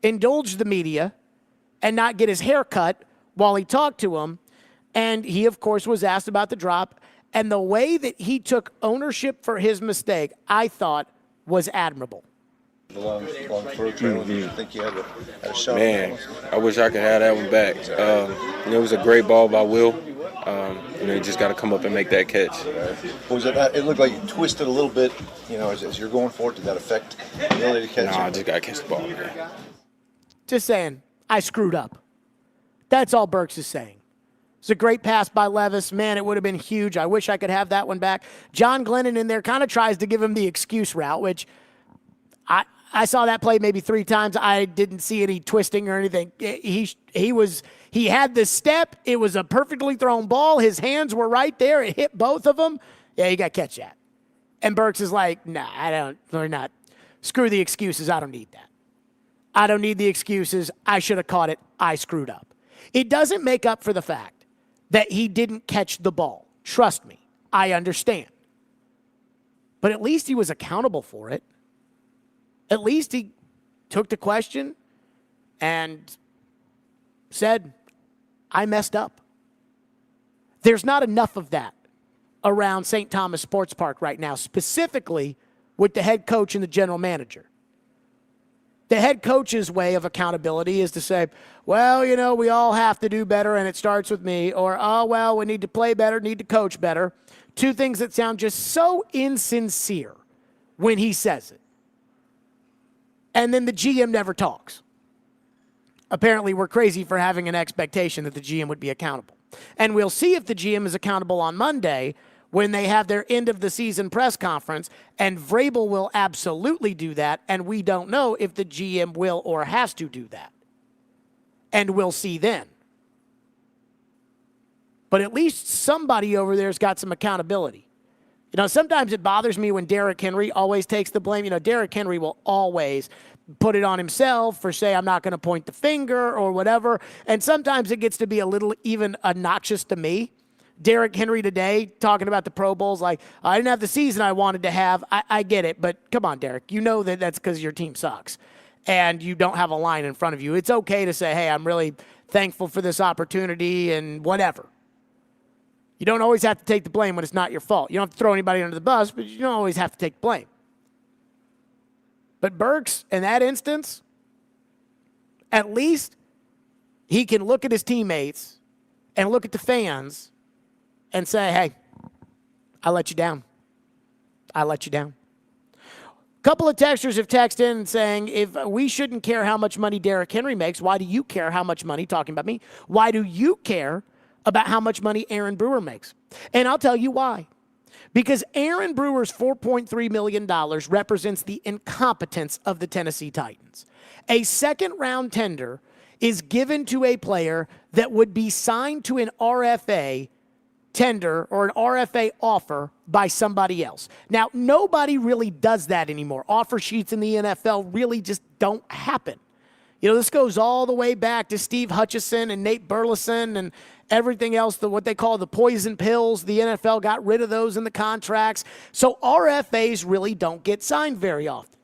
indulge the media and not get his hair cut while he talked to him. And he, of course, was asked about the drop. And the way that he took ownership for his mistake, I thought, was admirable. The long throw trailer. You think you had a shot? Man, I wish I could have that one back. It was a great ball by Will. You just got to come up and make that catch. Was it looked like you twisted a little bit, as you're going for it. Did that affect the ability to catch it? No, I just got to catch the ball. Man. Just saying, I screwed up. That's all Burks is saying. It's a great pass by Levis. Man, it would have been huge. I wish I could have that one back. John Glennon in there kind of tries to give him the excuse route, which I saw that play maybe 3 times. I didn't see any twisting or anything. He had the step. It was a perfectly thrown ball. His hands were right there. It hit both of them. Yeah, you got to catch that. And Burks is like, nah, we're not. Screw the excuses. I don't need that. I don't need the excuses. I should have caught it. I screwed up. It doesn't make up for the fact that he didn't catch the ball. Trust me, I understand. But at least he was accountable for it. At least he took the question and said, I messed up. There's not enough of that around St. Thomas Sports Park right now, specifically with the head coach and the general manager. The head coach's way of accountability is to say, well, we all have to do better and it starts with me. Or, oh, well, we need to play better, need to coach better. 2 things that sound just so insincere when he says it. And then the GM never talks. Apparently, we're crazy for having an expectation that the GM would be accountable. And we'll see if the GM is accountable on Monday when they have their end-of-the-season press conference, and Vrabel will absolutely do that, and we don't know if the GM will or has to do that. And we'll see then. But at least somebody over there's got some accountability. Sometimes it bothers me when Derrick Henry always takes the blame. Derrick Henry will always put it on himself for say, I'm not going to point the finger or whatever. And sometimes it gets to be a little even obnoxious to me. Derrick Henry today talking about the Pro Bowls, like, I didn't have the season I wanted to have. I get it, but come on, Derrick. You know that's because your team sucks and you don't have a line in front of you. It's okay to say, hey, I'm really thankful for this opportunity and whatever. You don't always have to take the blame when it's not your fault. You don't have to throw anybody under the bus, but you don't always have to take blame. But Burks, in that instance, at least he can look at his teammates and look at the fans and say, hey, I let you down. I let you down. A couple of texters have texted in saying, if we shouldn't care how much money Derrick Henry makes, why do you care how much money, talking about me, why do you care about how much money Aaron Brewer makes? And I'll tell you why. Because Aaron Brewer's $4.3 million represents the incompetence of the Tennessee Titans. A second-round tender is given to a player that would be signed to an RFA tender or an RFA offer by somebody else. Now, nobody really does that anymore. Offer sheets in the NFL really just don't happen. You know, this goes all the way back to Steve Hutchison and Nate Burleson and everything else, what they call the poison pills. The NFL got rid of those in the contracts. So RFAs really don't get signed very often.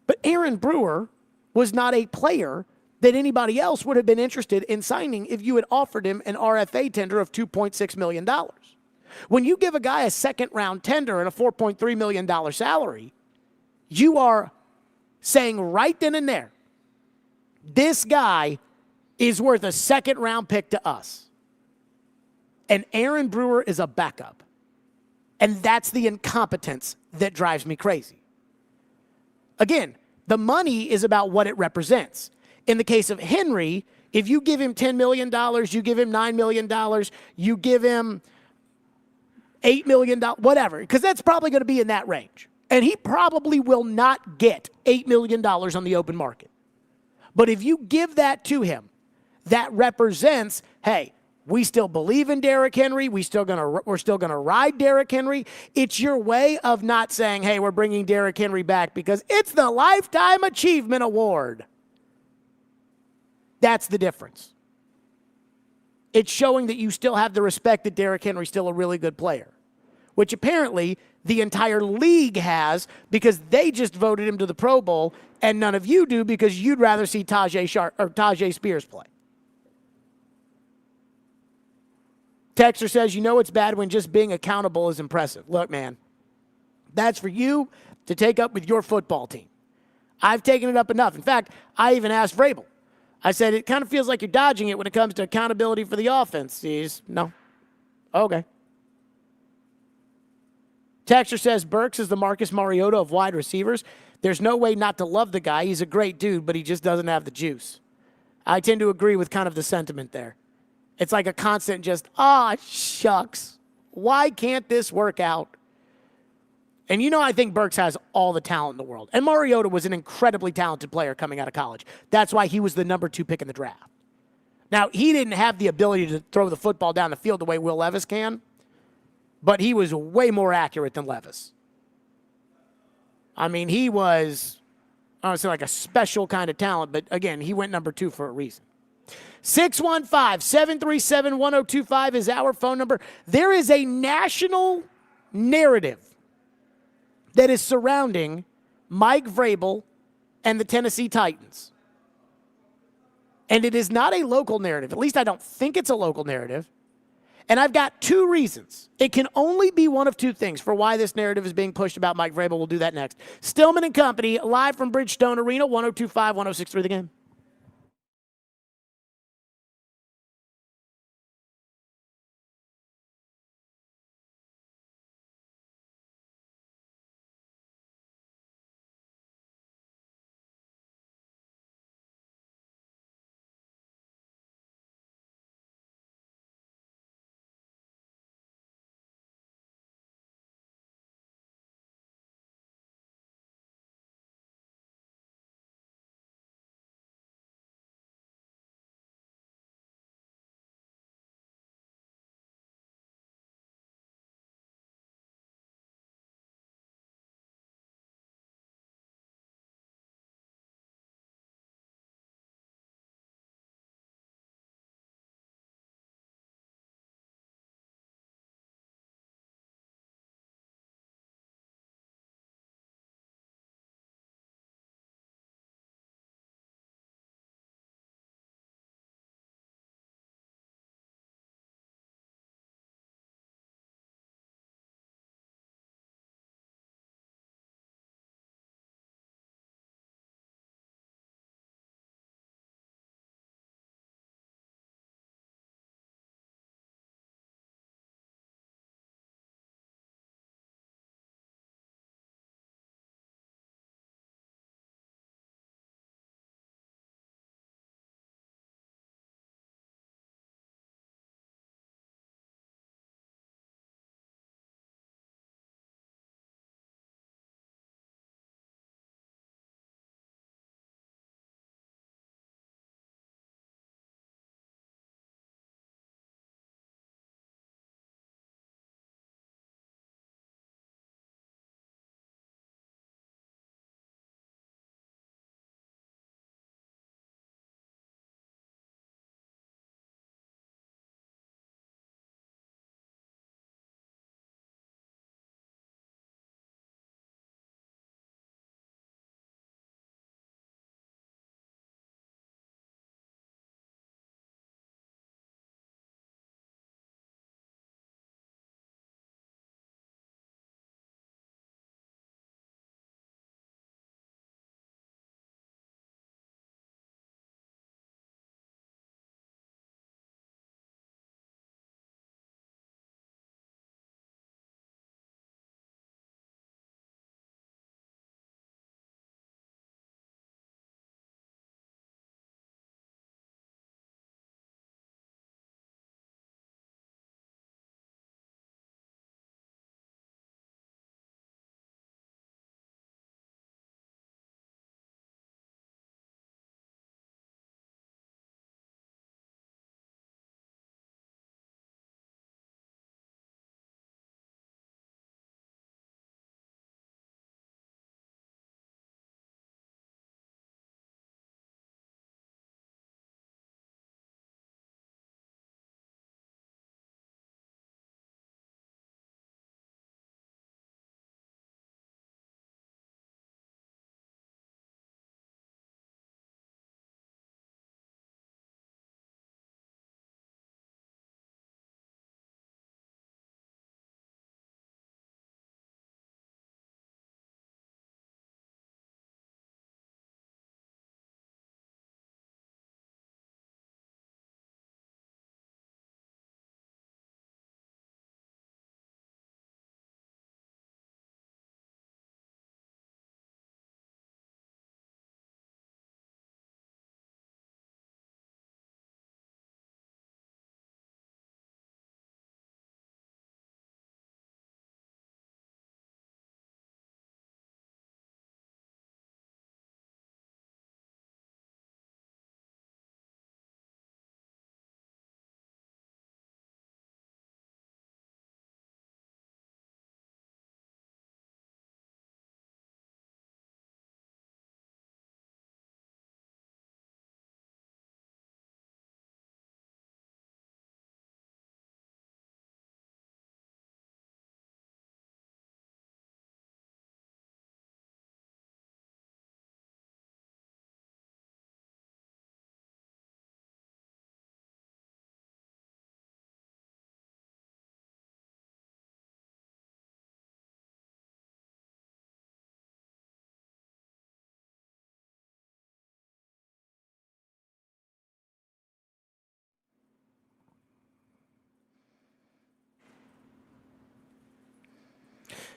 But Aaron Brewer was not a player that anybody else would have been interested in signing if you had offered him an RFA tender of $2.6 million. When you give a guy a second-round tender and a $4.3 million salary, you are saying right then and there, this guy is worth a second-round pick to us. And Aaron Brewer is a backup. And that's the incompetence that drives me crazy. Again, the money is about what it represents. In the case of Henry, if you give him $10 million, you give him $9 million, you give him $8 million, whatever, because that's probably going to be in that range. And he probably will not get $8 million on the open market. But if you give that to him, that represents, hey, we still believe in Derrick Henry. We're still gonna ride Derrick Henry. It's your way of not saying, hey, we're bringing Derrick Henry back because it's the Lifetime Achievement Award. That's the difference. It's showing that you still have the respect that Derrick Henry's still a really good player, which apparently the entire league has because they just voted him to the Pro Bowl and none of you do because you'd rather see Tajay Spears play. Texter says, you know it's bad when just being accountable is impressive. Look, man, that's for you to take up with your football team. I've taken it up enough. In fact, I even asked Vrabel. I said, it kind of feels like you're dodging it when it comes to accountability for the offense. He's, no. Okay. Texter says, Burks is the Marcus Mariota of wide receivers. There's no way not to love the guy. He's a great dude, but he just doesn't have the juice. I tend to agree with kind of the sentiment there. It's like a constant just, shucks. Why can't this work out? And you know I think Burks has all the talent in the world. And Mariota was an incredibly talented player coming out of college. That's why he was the number 2 pick in the draft. Now, he didn't have the ability to throw the football down the field the way Will Levis can, but he was way more accurate than Levis. I mean, he was, I don't say like a special kind of talent, but again, he went number 2 for a reason. 615-737-1025 is our phone number. There is a national narrative that is surrounding Mike Vrabel and the Tennessee Titans. And it is not a local narrative. At least I don't think it's a local narrative. And I've got 2 reasons. It can only be one of 2 things for why this narrative is being pushed about Mike Vrabel. We'll do that next. Stillman and Company, live from Bridgestone Arena, 102.5, 106.3 The Game.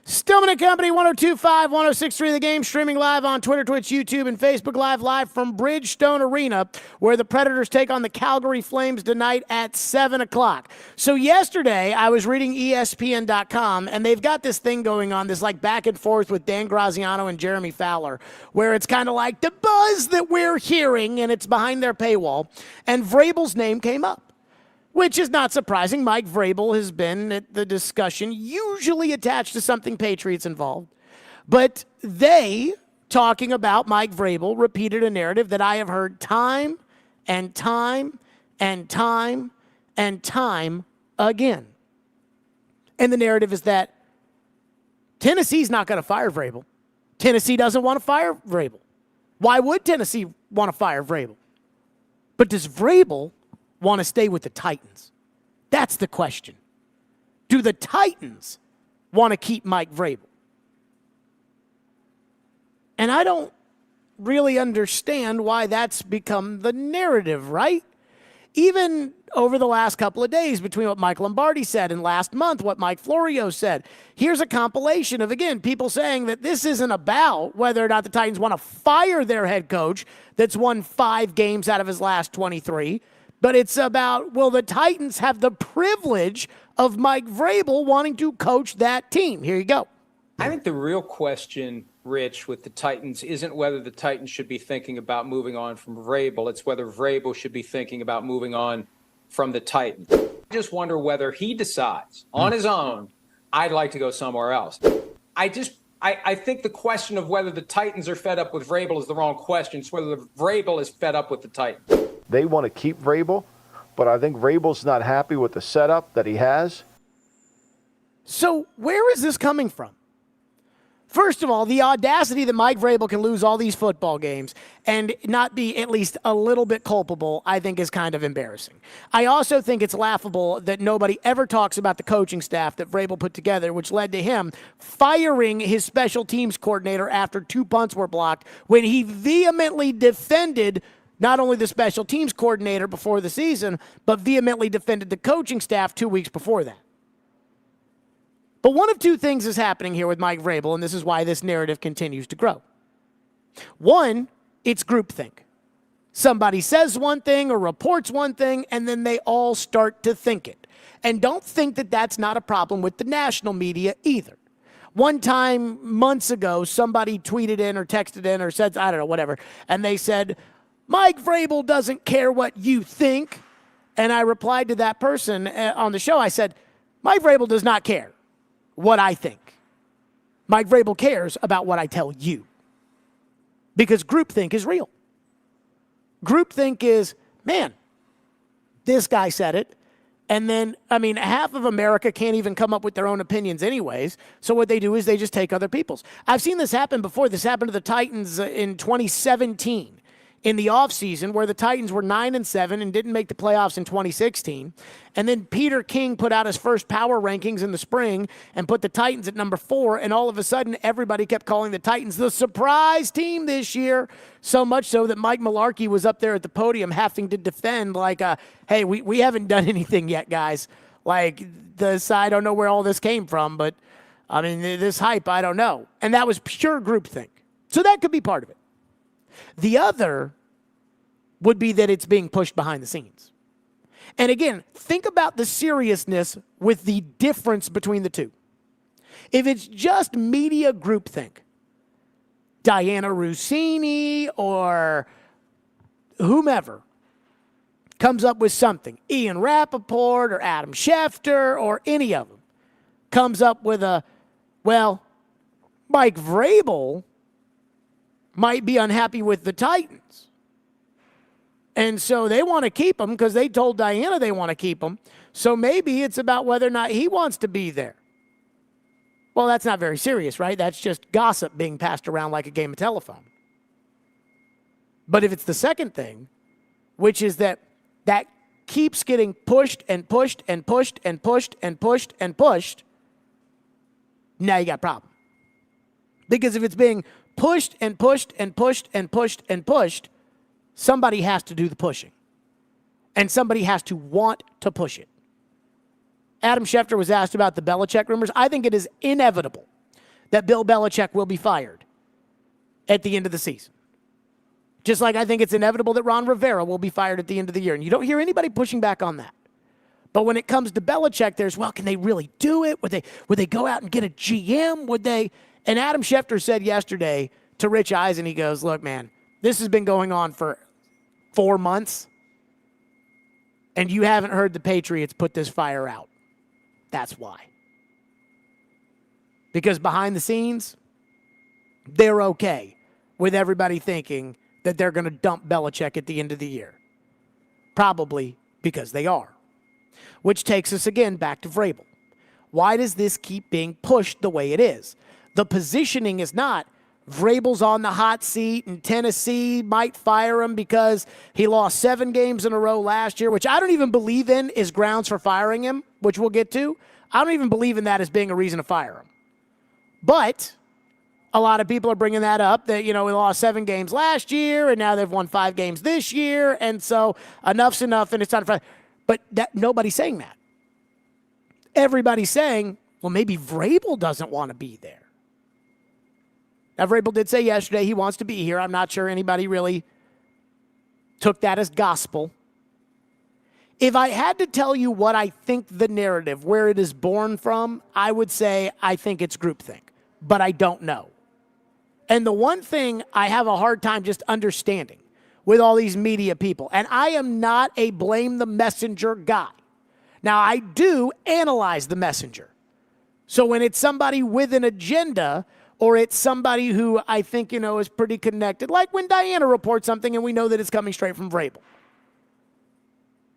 Stillman and Company, 102.5, 106.3 The Game, streaming live on Twitter, Twitch, YouTube, and Facebook live from Bridgestone Arena, where the Predators take on the Calgary Flames tonight at 7 o'clock. So yesterday, I was reading ESPN.com, and they've got this thing going on, this like back and forth with Dan Graziano and Jeremy Fowler, where it's kind of like the buzz that we're hearing, and it's behind their paywall, and Vrabel's name came up. Which is not surprising. Mike Vrabel has been at the discussion, usually attached to something Patriots involved. But they, talking about Mike Vrabel, repeated a narrative that I have heard time and time and time and time again. And the narrative is that Tennessee's not going to fire Vrabel. Tennessee doesn't want to fire Vrabel. Why would Tennessee want to fire Vrabel? But does Vrabel want to stay with the Titans? That's the question. Do the Titans want to keep Mike Vrabel? And I don't really understand why that's become the narrative, right? Even over the last couple of days, between what Mike Lombardi said and last month what Mike Florio said, here's a compilation of, again, people saying that this isn't about whether or not the Titans want to fire their head coach that's won 5 games out of his last 23, but it's about, will the Titans have the privilege of Mike Vrabel wanting to coach that team? Here you go. I think the real question, Rich, with the Titans isn't whether the Titans should be thinking about moving on from Vrabel. It's whether Vrabel should be thinking about moving on from the Titans. I just wonder whether he decides on his own, I'd like to go somewhere else. I think the question of whether the Titans are fed up with Vrabel is the wrong question. It's whether Vrabel is fed up with the Titans. They want to keep Vrabel, but I think Vrabel's not happy with the setup that he has. So where is this coming from? First of all, the audacity that Mike Vrabel can lose all these football games and not be at least a little bit culpable, I think is kind of embarrassing. I also think it's laughable that nobody ever talks about the coaching staff that Vrabel put together, which led to him firing his special teams coordinator after 2 punts were blocked when he vehemently defended not only the special teams coordinator before the season, but vehemently defended the coaching staff 2 weeks before that. But one of two things is happening here with Mike Vrabel, and this is why this narrative continues to grow. One, it's groupthink. Somebody says one thing or reports one thing, and then they all start to think it. And don't think that that's not a problem with the national media either. One time, months ago, somebody tweeted in or texted in or said, I don't know, whatever, and they said, Mike Vrabel doesn't care what you think. And I replied to that person on the show. I said, Mike Vrabel does not care what I think. Mike Vrabel cares about what I tell you. Because groupthink is real. Groupthink is, man, this guy said it. And then, half of America can't even come up with their own opinions anyways. So what they do is they just take other people's. I've seen this happen before. This happened to the Titans in 2017. In the offseason, where the Titans were 9-7 and didn't make the playoffs in 2016. And then Peter King put out his first power rankings in the spring and put the Titans at number 4. And all of a sudden, everybody kept calling the Titans the surprise team this year. So much so that Mike Mularkey was up there at the podium having to defend like, hey, we haven't done anything yet, guys. Like, I don't know where all this came from, but, this hype, I don't know. And that was pure groupthink. So that could be part of it. The other would be that it's being pushed behind the scenes. And again, think about the seriousness with the difference between the two. If it's just media groupthink, Diana Rossini or whomever comes up with something, Ian Rappaport or Adam Schefter or any of them comes up with Mike Vrabel might be unhappy with the Titans. And so they want to keep him because they told Diana they want to keep him. So maybe it's about whether or not he wants to be there. Well, that's not very serious, right? That's just gossip being passed around like a game of telephone. But if it's the second thing, which is that keeps getting pushed and pushed and pushed and pushed and pushed and pushed, now you got a problem. Because if it's being pushed and pushed and pushed and pushed and pushed, somebody has to do the pushing. And somebody has to want to push it. Adam Schefter was asked about the Belichick rumors. I think it is inevitable that Bill Belichick will be fired at the end of the season. Just like I think it's inevitable that Ron Rivera will be fired at the end of the year. And you don't hear anybody pushing back on that. But when it comes to Belichick, there's, well, can they really do it? Would they go out and get a GM? Would they? And Adam Schefter said yesterday to Rich Eisen, he goes, look, man, this has been going on for 4 months, and you haven't heard the Patriots put this fire out. That's why. Because behind the scenes, they're okay with everybody thinking that they're going to dump Belichick at the end of the year. Probably because they are. Which takes us again back to Vrabel. Why does this keep being pushed the way it is? The positioning is not Vrabel's on the hot seat and Tennessee might fire him because he lost 7 games in a row last year, which I don't even believe in is grounds for firing him, which we'll get to. I don't even believe in that as being a reason to fire him. But a lot of people are bringing that up, that, we lost 7 games last year and now they've won 5 games this year, and so enough's enough and it's time to fire. But nobody's saying that. Everybody's saying, well, maybe Vrabel doesn't want to be there. Now, Vrabel did say yesterday he wants to be here. I'm not sure anybody really took that as gospel. If I had to tell you what I think the narrative, where it is born from, I would say I think it's groupthink, but I don't know. And the one thing I have a hard time just understanding with all these media people, and I am not a blame the messenger guy. Now, I do analyze the messenger. So when it's somebody with an agenda, or it's somebody who I think, is pretty connected, like when Diana reports something and we know that it's coming straight from Vrabel.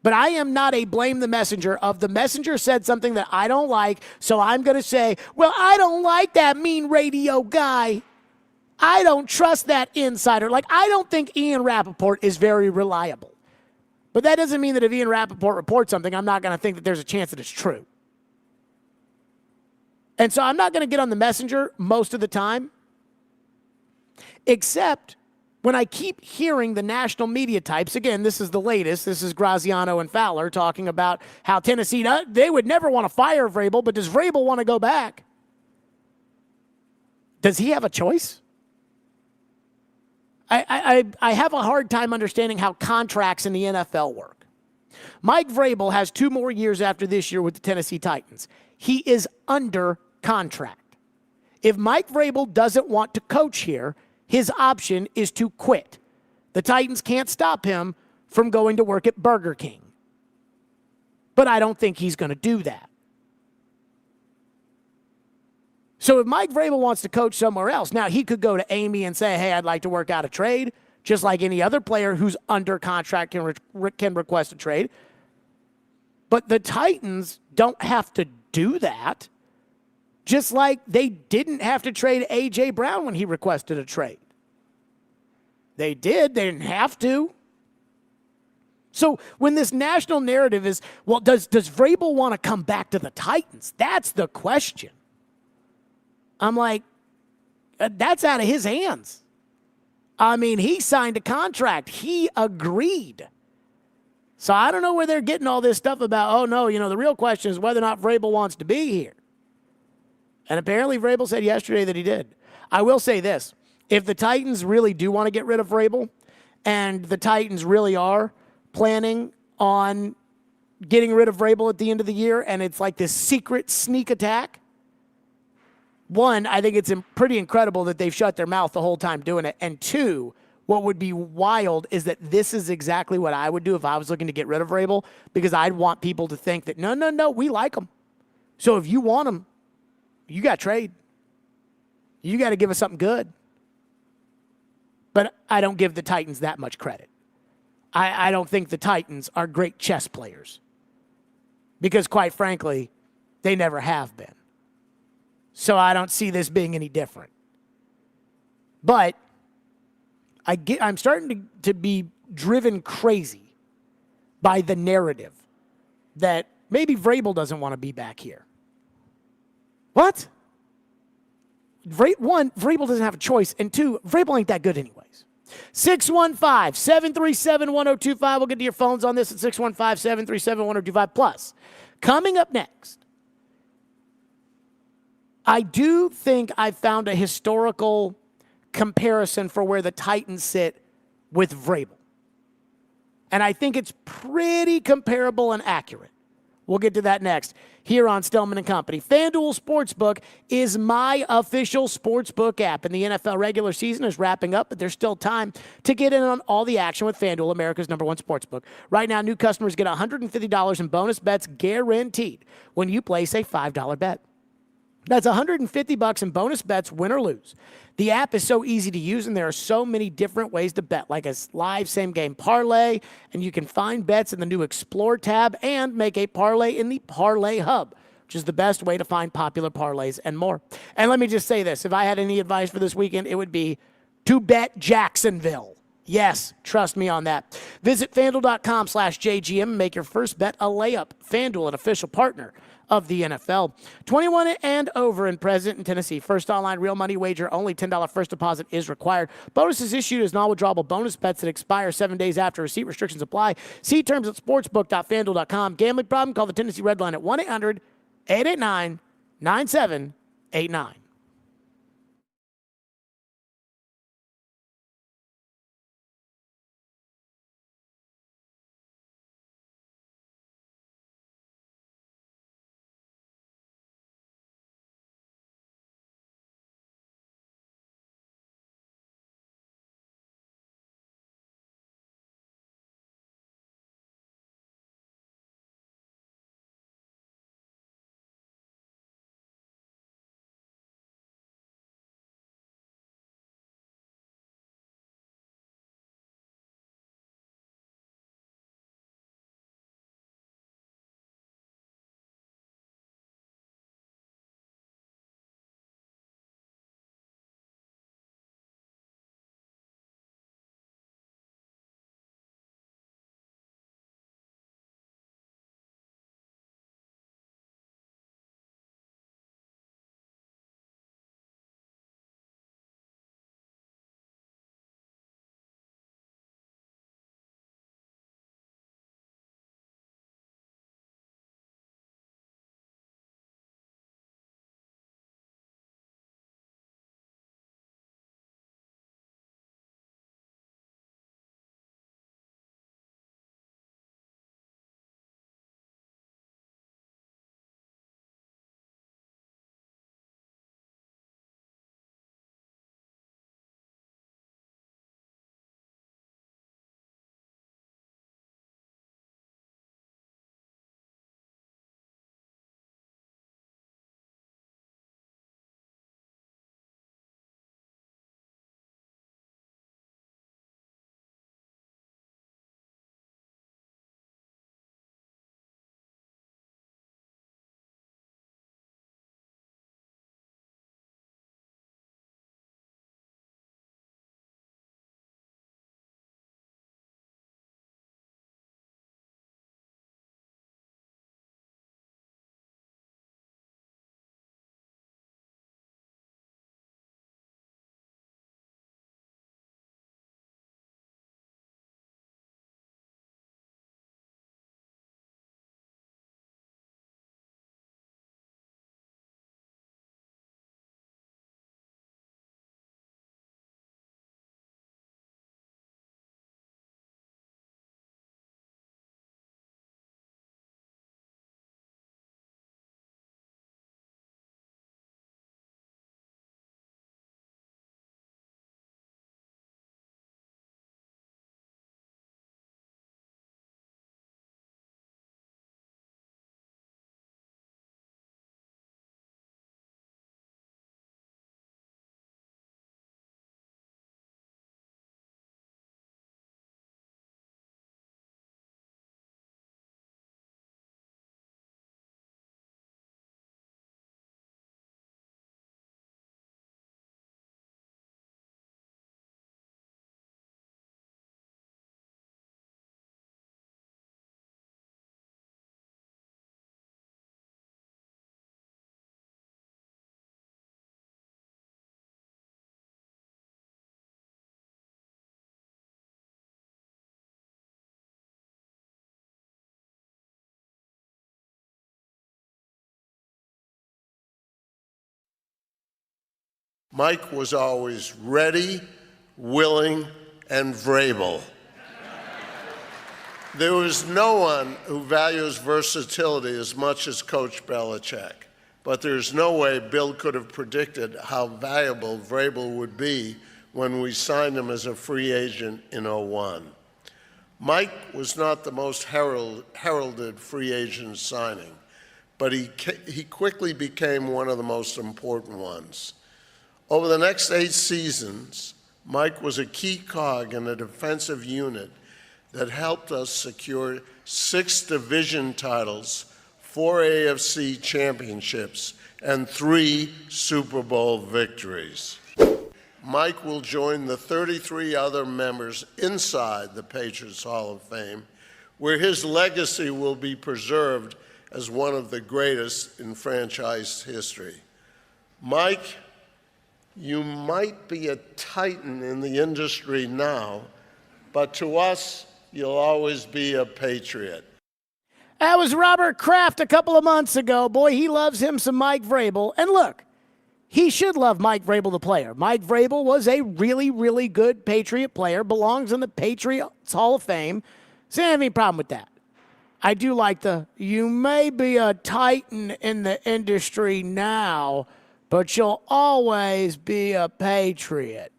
But I am not a blame the messenger of the messenger said something that I don't like, so I'm going to say, well, I don't like that mean radio guy. I don't trust that insider. Like, I don't think Ian Rappaport is very reliable. But that doesn't mean that if Ian Rappaport reports something, I'm not going to think that there's a chance that it's true. And so I'm not going to get on the messenger most of the time, except when I keep hearing the national media types. Again, this is the latest. This is Graziano and Fowler talking about how Tennessee, they would never want to fire Vrabel, but does Vrabel want to go back? Does he have a choice? I have a hard time understanding how contracts in the NFL work. Mike Vrabel has 2 more years after this year with the Tennessee Titans. He is under contract. If Mike Vrabel doesn't want to coach here, his option is to quit. The Titans can't stop him from going to work at Burger King. But I don't think he's going to do that. So if Mike Vrabel wants to coach somewhere else, now he could go to Amy and say, hey, I'd like to work out a trade, just like any other player who's under contract can request a trade. But the Titans don't have to do that, just like they didn't have to trade A.J. Brown when he requested a trade. They did. They didn't have to. So when this national narrative is, well, does Vrabel want to come back to the Titans? That's the question. I'm like, that's out of his hands. I mean, he signed a contract. He agreed. So I don't know where they're getting all this stuff about, oh, no, the real question is whether or not Vrabel wants to be here. And apparently Vrabel said yesterday that he did. I will say this. If the Titans really do want to get rid of Vrabel, and the Titans really are planning on getting rid of Vrabel at the end of the year, and it's like this secret sneak attack, one, I think it's pretty incredible that they've shut their mouth the whole time doing it. And 2, what would be wild is that this is exactly what I would do if I was looking to get rid of Vrabel, because I'd want people to think that, no, we like him. So if you want him, you got to trade. You got to give us something good. But I don't give the Titans that much credit. I don't think the Titans are great chess players, because quite frankly, they never have been. So I don't see this being any different. But I'm starting to be driven crazy by the narrative that maybe Vrabel doesn't want to be back here. What? One, Vrabel doesn't have a choice. And 2, Vrabel ain't that good anyways. 615-737-1025. We'll get to your phones on this at 615-737-1025. Plus, coming up next, I do think I found a historical comparison for where the Titans sit with Vrabel. And I think it's pretty comparable and accurate. We'll get to that next here on Stillman and Company. FanDuel Sportsbook is my official sportsbook app, and the NFL regular season is wrapping up, but there's still time to get in on all the action with FanDuel, America's #1 sportsbook. Right now, new customers get $150 in bonus bets guaranteed when you place a $5 bet. That's $150 in bonus bets, win or lose. The app is so easy to use, and there are so many different ways to bet, like a live same-game parlay, and you can find bets in the new Explore tab and make a parlay in the Parlay Hub, which is the best way to find popular parlays and more. And let me just say this. If I had any advice for this weekend, it would be to bet Jacksonville. Yes, trust me on that. Visit FanDuel.com/JGM and make your first bet a layup. FanDuel, an official partner of the NFL. 21 and over and present in Tennessee. First online real money wager, only $10 first deposit is required. Bonuses issued as non-withdrawable bonus bets that expire 7 days after receipt. Restrictions apply. See terms at sportsbook.fanduel.com. Gambling problem? Call the Tennessee Red Line at 1-800-889-9789. Mike was always ready, willing, and Vrabel. There was no one who values versatility as much as Coach Belichick, but there's no way Bill could have predicted how valuable Vrabel would be when we signed him as a free agent in '01. Mike was not the most heralded free agent signing, but he quickly became one of the most important ones. Over the next 8 seasons, Mike was a key cog in a defensive unit that helped us secure 6 division titles, 4 AFC championships, and 3 Super Bowl victories. Mike will join the 33 other members inside the Patriots Hall of Fame, where his legacy will be preserved as one of the greatest in franchise history. Mike, you might be a titan in the industry now, but to us, you'll always be a Patriot. That was Robert Kraft a couple of months ago. Boy, he loves him some Mike Vrabel. And look, he should love Mike Vrabel, the player. Mike Vrabel was a really, really good Patriot player, belongs in the Patriots Hall of Fame. So I don't have any problem with that. I do like you may be a titan in the industry now, but you'll always be a Patriot.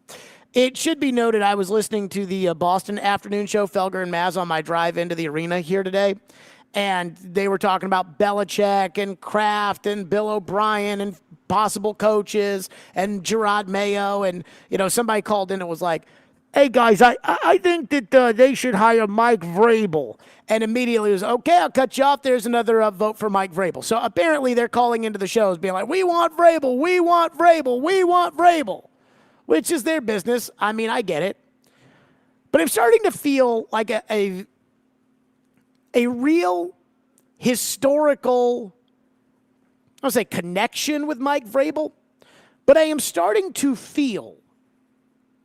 It should be noted I was listening to the Boston afternoon show, Felger and Maz, on my drive into the arena here today, and they were talking about Belichick and Kraft and Bill O'Brien and possible coaches and Gerard Mayo, and somebody called in and was like, "Hey guys, I think that they should hire Mike Vrabel." And immediately it was, "Okay, I'll cut you off. There's another vote for Mike Vrabel." So apparently they're calling into the shows being like, "We want Vrabel, we want Vrabel, we want Vrabel," which is their business. I mean, I get it. But I'm starting to feel like a real historical, I'll say, connection with Mike Vrabel. But I am starting to feel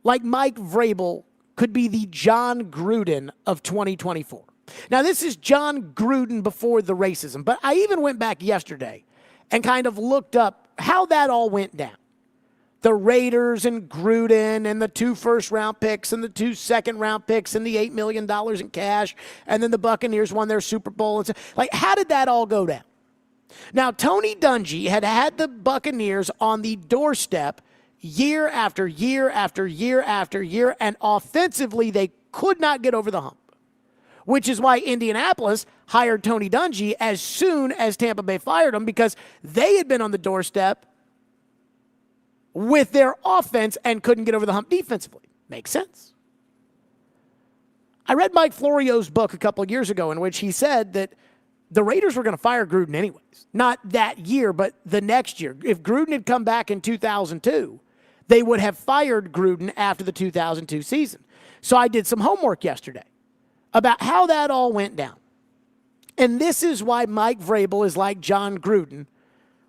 like Mike Vrabel could be the John Gruden of 2024. Now, this is John Gruden before the racism, but I even went back yesterday and kind of looked up how that all went down. The Raiders and Gruden and the 2 first-round picks and the 2 second-round picks and the $8 million in cash, and then the Buccaneers won their Super Bowl. And so, how did that all go down? Now, Tony Dungy had the Buccaneers on the doorstep year after year after year after year, and offensively they could not get over the hump, which is why Indianapolis hired Tony Dungy as soon as Tampa Bay fired him, because they had been on the doorstep with their offense and couldn't get over the hump defensively. Makes sense. I read Mike Florio's book a couple of years ago in which he said that the Raiders were going to fire Gruden anyways. Not that year, but the next year. If Gruden had come back in 2002, they would have fired Gruden after the 2002 season. So I did some homework yesterday about how that all went down. And this is why Mike Vrabel is like John Gruden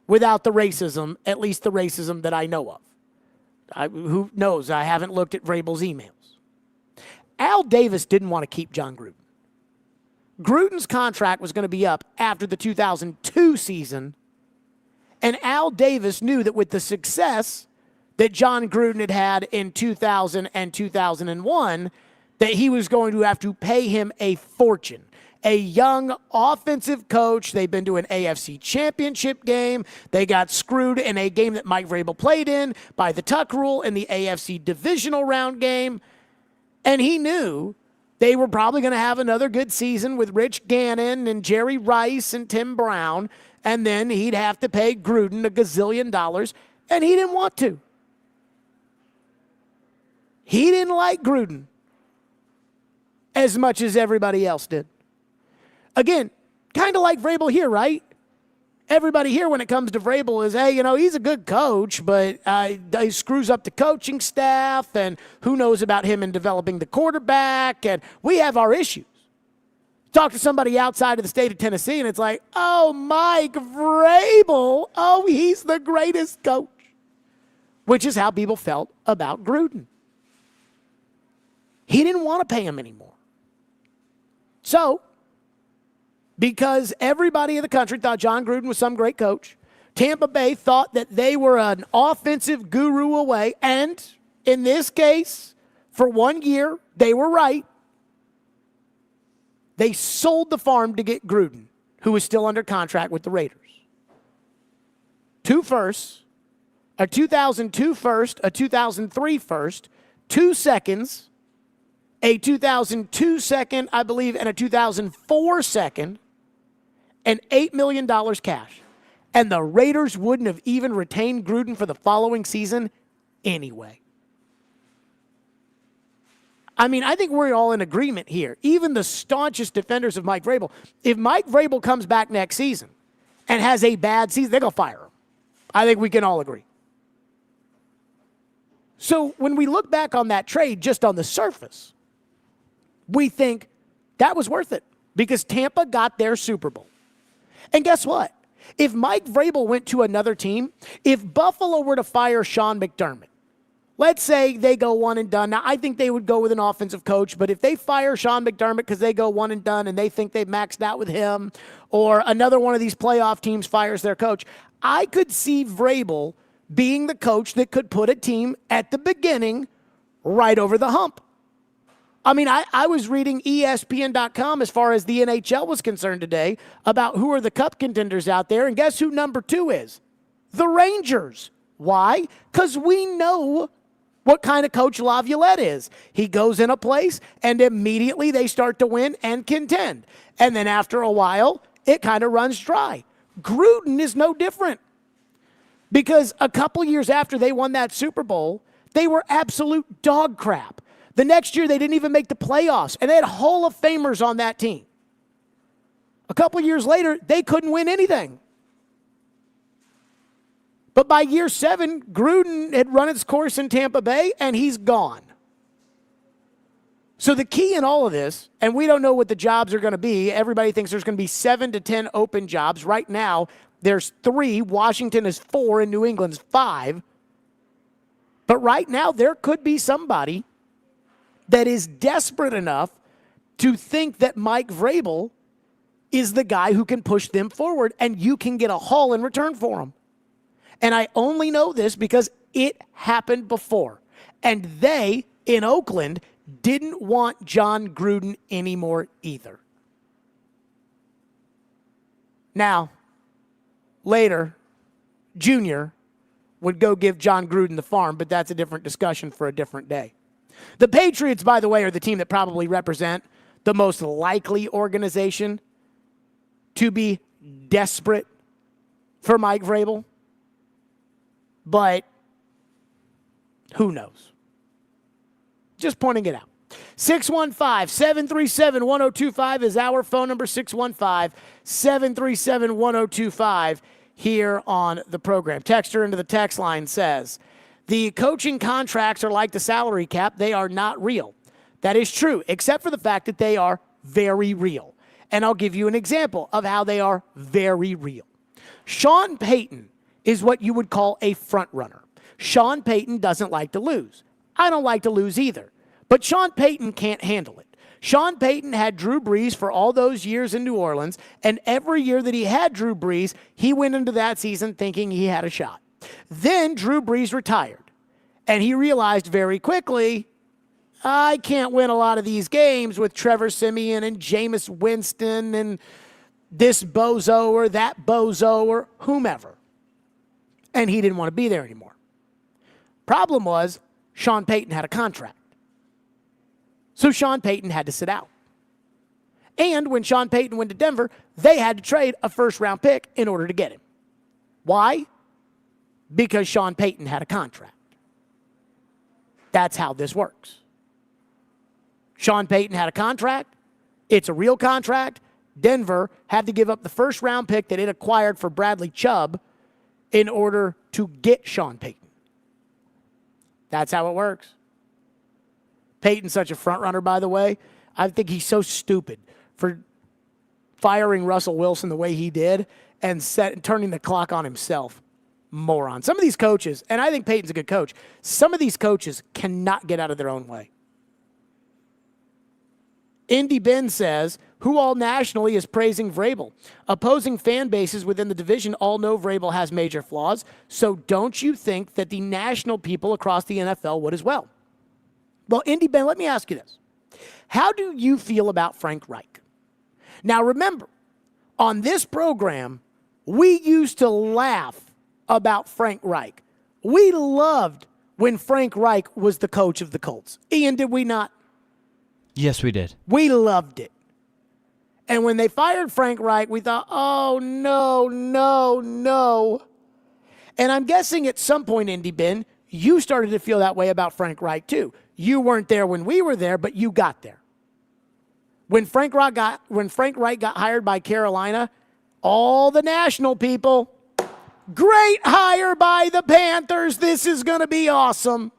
without the racism, at least the racism that I know of. Who knows? I haven't looked at Vrabel's emails. Al Davis didn't want to keep John Gruden. Gruden's contract was going to be up after the 2002 season, and Al Davis knew that with the success that John Gruden had in 2000 and 2001, that he was going to have to pay him a fortune. A young offensive coach. They've been to an AFC championship game. They got screwed in a game that Mike Vrabel played in by the Tuck rule in the AFC divisional round game. And he knew they were probably going to have another good season with Rich Gannon and Jerry Rice and Tim Brown. And then he'd have to pay Gruden $1 gazillion. And he didn't want to. He didn't like Gruden as much as everybody else did. Again, kind of like Vrabel here, right? Everybody here, when it comes to Vrabel, is, hey, he's a good coach, but he screws up the coaching staff, and who knows about him in developing the quarterback, and we have our issues. Talk to somebody outside of the state of Tennessee, and it's like, oh, Mike Vrabel, oh, he's the greatest coach, which is how people felt about Gruden. He didn't want to pay him anymore. So, because everybody in the country thought John Gruden was some great coach, Tampa Bay thought that they were an offensive guru away, and in this case, for 1 year, they were right. They sold the farm to get Gruden, who was still under contract with the Raiders. 2 firsts, a 2002 first, a 2003 first, 2 seconds, a 2002 second, I believe, and a 2004 second, and $8 million cash. And the Raiders wouldn't have even retained Gruden for the following season anyway. I mean, I think we're all in agreement here. Even the staunchest defenders of Mike Vrabel, if Mike Vrabel comes back next season and has a bad season, they're going to fire him. I think we can all agree. So when we look back on that trade just on the surface, we think that was worth it because Tampa got their Super Bowl. And guess what? If Mike Vrabel went to another team, if Buffalo were to fire Sean McDermott, let's say they go one and done. Now, I think they would go with an offensive coach, but if they fire Sean McDermott because they go one and done and they think they've maxed out with him, or another one of these playoff teams fires their coach, I could see Vrabel being the coach that could put a team at the beginning right over the hump. I mean, I was reading ESPN.com as far as the NHL was concerned today about who are the cup contenders out there, and guess who number 2 is? The Rangers. Why? Because we know what kind of coach Laviolette is. He goes in a place, and immediately they start to win and contend. And then after a while, it kind of runs dry. Gruden is no different. Because a couple years after they won that Super Bowl, they were absolute dog crap. The next year, they didn't even make the playoffs, and they had Hall of Famers on that team. A couple years later, they couldn't win anything. But by year 7, Gruden had run its course in Tampa Bay, and he's gone. So the key in all of this, and we don't know what the jobs are going to be. Everybody thinks there's going to be 7 to 10 open jobs. Right now, there's 3. Washington is 4, and New England's 5. But right now, there could be somebody that is desperate enough to think that Mike Vrabel is the guy who can push them forward, and you can get a haul in return for him. And I only know this because it happened before. And they, in Oakland, didn't want John Gruden anymore either. Now, later, Junior would go give John Gruden the farm, but that's a different discussion for a different day. The Patriots, by the way, are the team that probably represent the most likely organization to be desperate for Mike Vrabel. But who knows? Just pointing it out. 615-737-1025 is our phone number, 615-737-1025 here on the program. Texter into the text line says, the coaching contracts are like the salary cap. They are not real. That is true, except for the fact that they are very real. And I'll give you an example of how they are very real. Sean Payton is what you would call a front runner. Sean Payton doesn't like to lose. I don't like to lose either. But Sean Payton can't handle it. Sean Payton had Drew Brees for all those years in New Orleans, and every year that he had Drew Brees, he went into that season thinking he had a shot. Then Drew Brees retired, and he realized very quickly, I can't win a lot of these games with Trevor Siemian and Jameis Winston and this bozo or that bozo or whomever. And he didn't want to be there anymore. Problem was, Sean Payton had a contract. So Sean Payton had to sit out. And when Sean Payton went to Denver, they had to trade a first-round pick in order to get him. Why? Because Sean Payton had a contract. That's how this works. Sean Payton had a contract. It's a real contract. Denver had to give up the first-round pick that it acquired for Bradley Chubb in order to get Sean Payton. That's how it works. Payton's such a front runner, by the way. I think he's so stupid for firing Russell Wilson the way he did and turning the clock on himself. Moron. Some of these coaches, and I think Payton's a good coach, some of these coaches cannot get out of their own way. Indy Ben says, Who all nationally is praising Vrabel? Opposing fan bases within the division all know Vrabel has major flaws, so don't you think that the national people across the NFL would as well? Well, Indy Ben, let me ask you this. How do you feel about Frank Reich? Now, remember, on this program, we used to laugh about Frank Reich. We loved when Frank Reich was the coach of the Colts. Ian, did we not? Yes, we did. We loved it. And when they fired Frank Reich, we thought, oh, no, no, no. And I'm guessing at some point, Indy Ben, you started to feel that way about Frank Reich too. You weren't there when we were there, but you got there. When Frank Reich got hired by Carolina, all the national people, great hire by the Panthers. This is going to be awesome.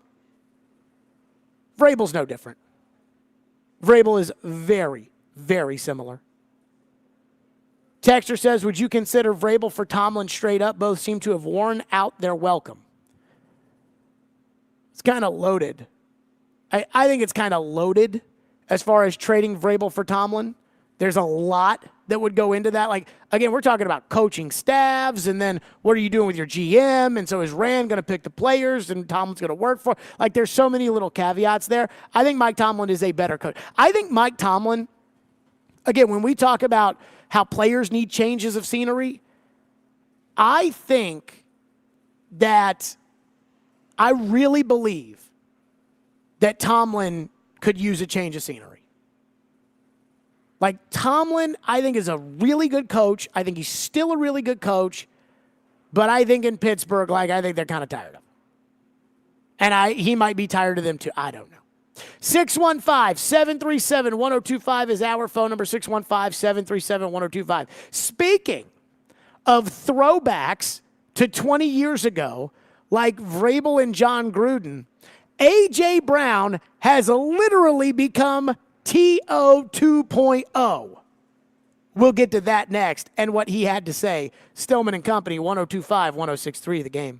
Vrabel's no different. Vrabel is very, very similar. Texter says, would you consider Vrabel for Tomlin straight up? Both seem to have worn out their welcome. It's kind of loaded. I think it's kind of loaded as far as trading Vrabel for Tomlin. There's a lot that would go into that. Like, again, we're talking about coaching staffs, and then what are you doing with your GM? And so is Rand going to pick the players, and Tomlin's going to work for? Like, there's so many little caveats there. I think Mike Tomlin is a better coach. I think Mike Tomlin, again, when we talk about how players need changes of scenery, I think that I really believe that Tomlin could use a change of scenery. Like, Tomlin, I think, is a really good coach. I think he's still a really good coach. But I think in Pittsburgh, I think they're kind of tired of him. And he might be tired of them too. I don't know. 615-737-1025 is our phone number, 615-737-1025. Speaking of throwbacks to 20 years ago, like Vrabel and John Gruden, A.J. Brown has literally become T.O. 2.0. We'll get to that next and what he had to say. Stillman and Company, 102.5, 106.3 The Game.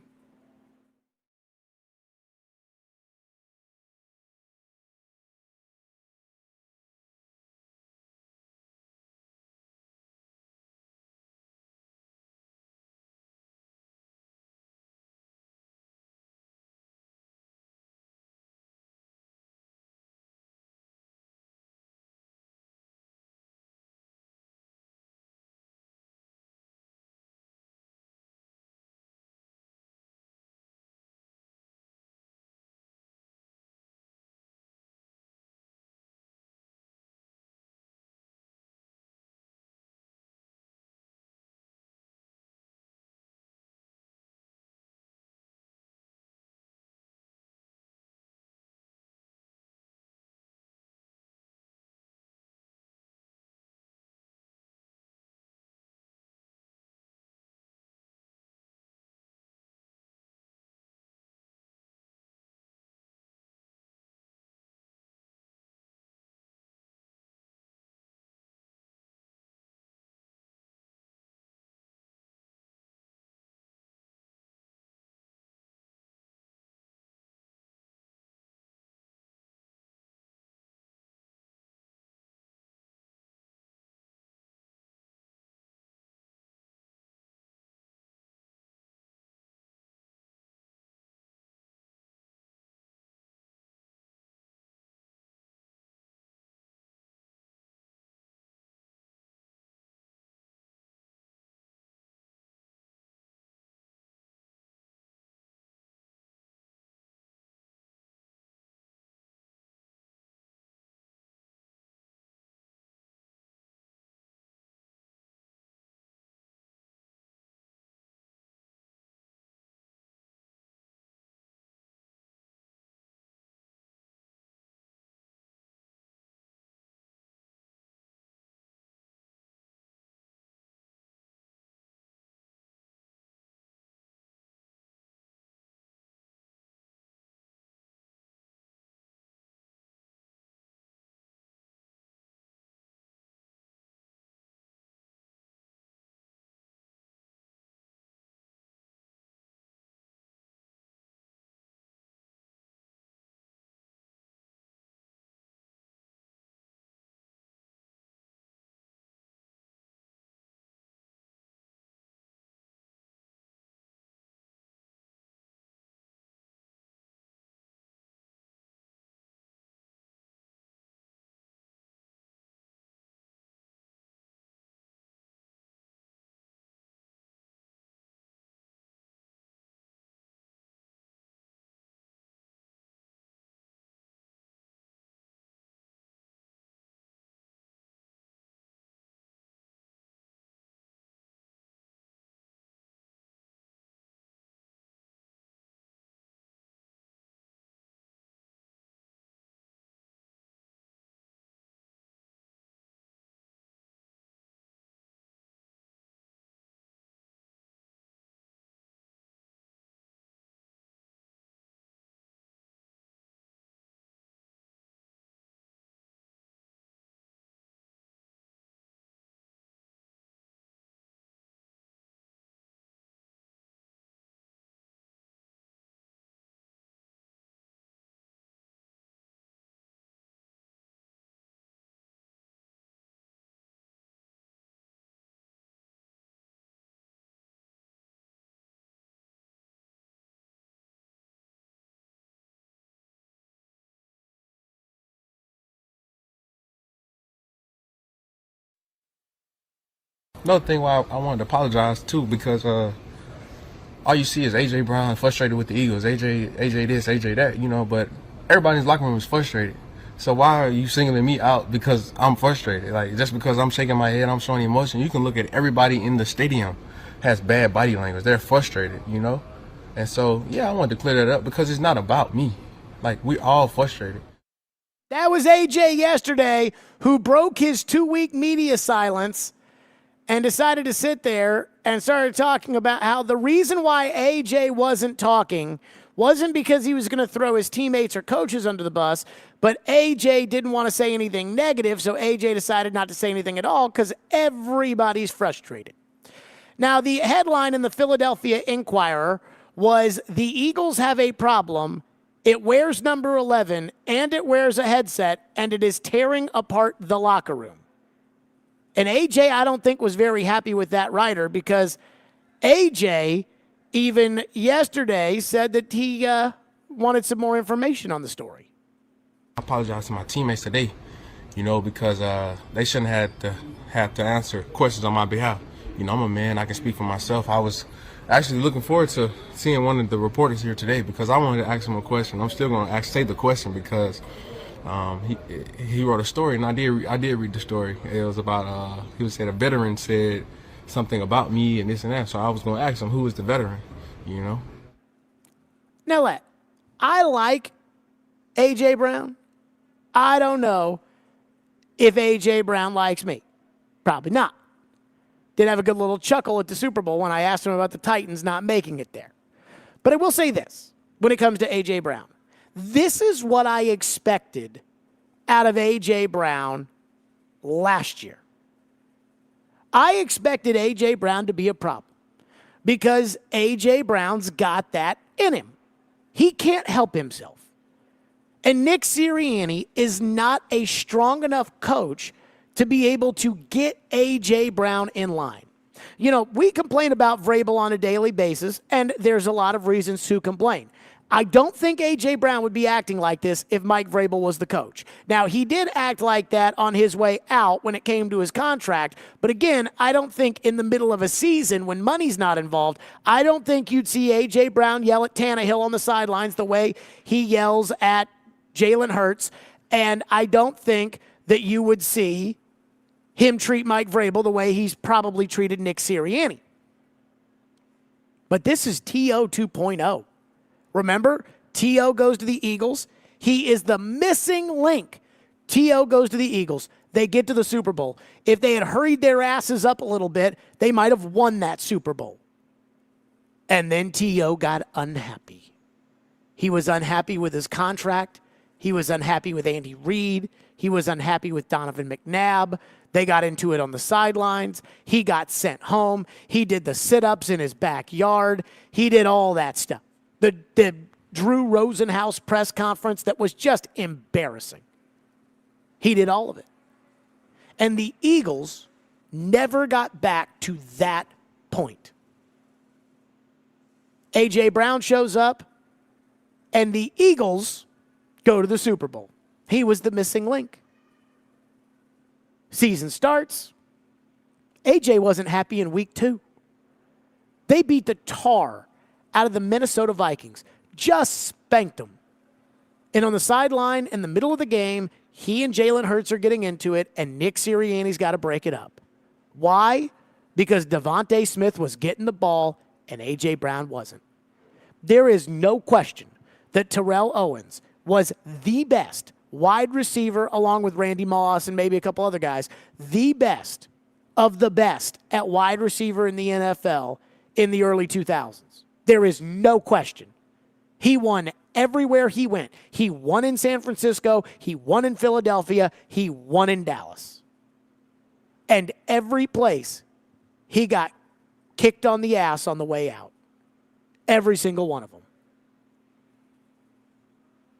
another thing why I wanted to apologize too, because all you see is AJ Brown frustrated with the Eagles, AJ this, AJ that, but everybody in his locker room is frustrated. So why are you singling me out because I'm frustrated? Like, just because I'm shaking my head, I'm showing emotion. You can look at everybody in the stadium has bad body language. They're frustrated, And so, I wanted to clear that up because it's not about me. Like, we all frustrated. That was AJ yesterday, who broke his 2-week media silence and decided to sit there and started talking about how the reason why AJ wasn't talking wasn't because he was going to throw his teammates or coaches under the bus, but AJ didn't want to say anything negative, so AJ decided not to say anything at all because everybody's frustrated. Now, the headline in the Philadelphia Inquirer was, "The Eagles have a problem. It wears number 11, and it wears a headset, and it is tearing apart the locker room." And AJ, I don't think, was very happy with that writer, because AJ even yesterday said that he wanted some more information on the story. I apologize to my teammates today, because they shouldn't have to answer questions on my behalf. I'm a man. I can speak for myself. I was actually looking forward to seeing one of the reporters here today because I wanted to ask him a question. I'm still going to say the question because he wrote a story, and I did read the story. It was about he said a veteran said something about me and this and that. So I was going to ask him, who is the veteran? Now, I like A.J. Brown. I don't know if A.J. Brown likes me. Probably not. Did have a good little chuckle at the Super Bowl when I asked him about the Titans not making it there. But I will say this when it comes to A.J. Brown. This is what I expected out of A.J. Brown last year. I expected A.J. Brown to be a problem because A.J. Brown's got that in him. He can't help himself. And Nick Sirianni is not a strong enough coach to be able to get A.J. Brown in line. We complain about Vrabel on a daily basis, and there's a lot of reasons to complain. I don't think A.J. Brown would be acting like this if Mike Vrabel was the coach. Now, he did act like that on his way out when it came to his contract, but again, I don't think in the middle of a season when money's not involved, I don't think you'd see A.J. Brown yell at Tannehill on the sidelines the way he yells at Jalen Hurts, and I don't think that you would see him treat Mike Vrabel the way he's probably treated Nick Sirianni. But this is T.O. 2.0. Remember, T.O. goes to the Eagles. He is the missing link. T.O. goes to the Eagles. They get to the Super Bowl. If they had hurried their asses up a little bit, they might have won that Super Bowl. And then T.O. got unhappy. He was unhappy with his contract. He was unhappy with Andy Reid. He was unhappy with Donovan McNabb. They got into it on the sidelines. He got sent home. He did the sit-ups in his backyard. He did all that stuff. The Drew Rosenhaus press conference that was just embarrassing. He did all of it. And the Eagles never got back to that point. A.J. Brown shows up, and the Eagles go to the Super Bowl. He was the missing link. Season starts. A.J. wasn't happy in week 2. They beat the tar out of the Minnesota Vikings. Just spanked them. And on the sideline in the middle of the game, he and Jalen Hurts are getting into it, and Nick Sirianni's got to break it up. Why? Because Devontae Smith was getting the ball and A.J. Brown wasn't. There is no question that Terrell Owens was the best wide receiver, along with Randy Moss and maybe a couple other guys, the best of the best at wide receiver in the NFL in the early 2000s. There is no question. He won everywhere he went. He won in San Francisco. He won in Philadelphia. He won in Dallas. And every place he got kicked on the ass on the way out. Every single one of them.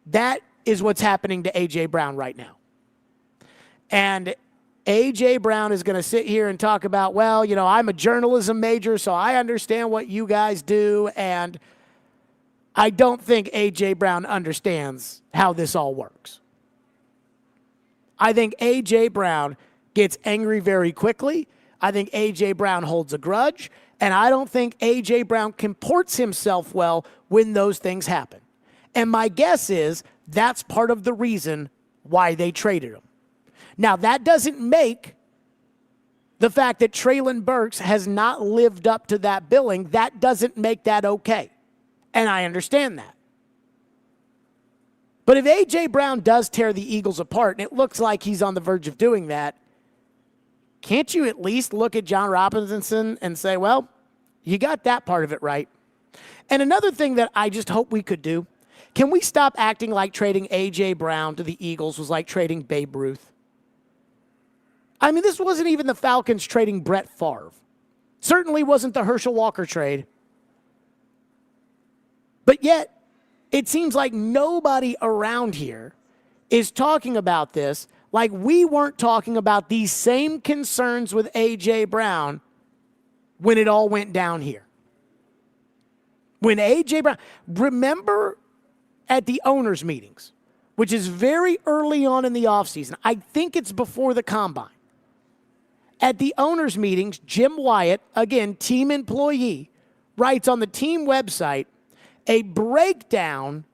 That is what's happening to A.J. Brown right now. And A.J. Brown is going to sit here and talk about, well, I'm a journalism major, so I understand what you guys do. And I don't think A.J. Brown understands how this all works. I think A.J. Brown gets angry very quickly. I think A.J. Brown holds a grudge, and I don't think A.J. Brown comports himself well when those things happen. And my guess is that's part of the reason why they traded him. Now, that doesn't make the fact that Treylon Burks has not lived up to that billing, that doesn't make that okay. And I understand that. But if A.J. Brown does tear the Eagles apart, and it looks like he's on the verge of doing that, can't you at least look at John Robinson and say, well, you got that part of it right? And another thing that I just hope we could do, can we stop acting like trading A.J. Brown to the Eagles was like trading Babe Ruth? I mean, this wasn't even the Falcons trading Brett Favre. Certainly wasn't the Herschel Walker trade. But yet, it seems like nobody around here is talking about this like we weren't talking about these same concerns with A.J. Brown when it all went down here. When A.J. Brown, remember at the owners' meetings, which is very early on in the offseason, I think it's before the combine. At the owners' meetings, Jim Wyatt, again, team employee, writes on the team website a breakdown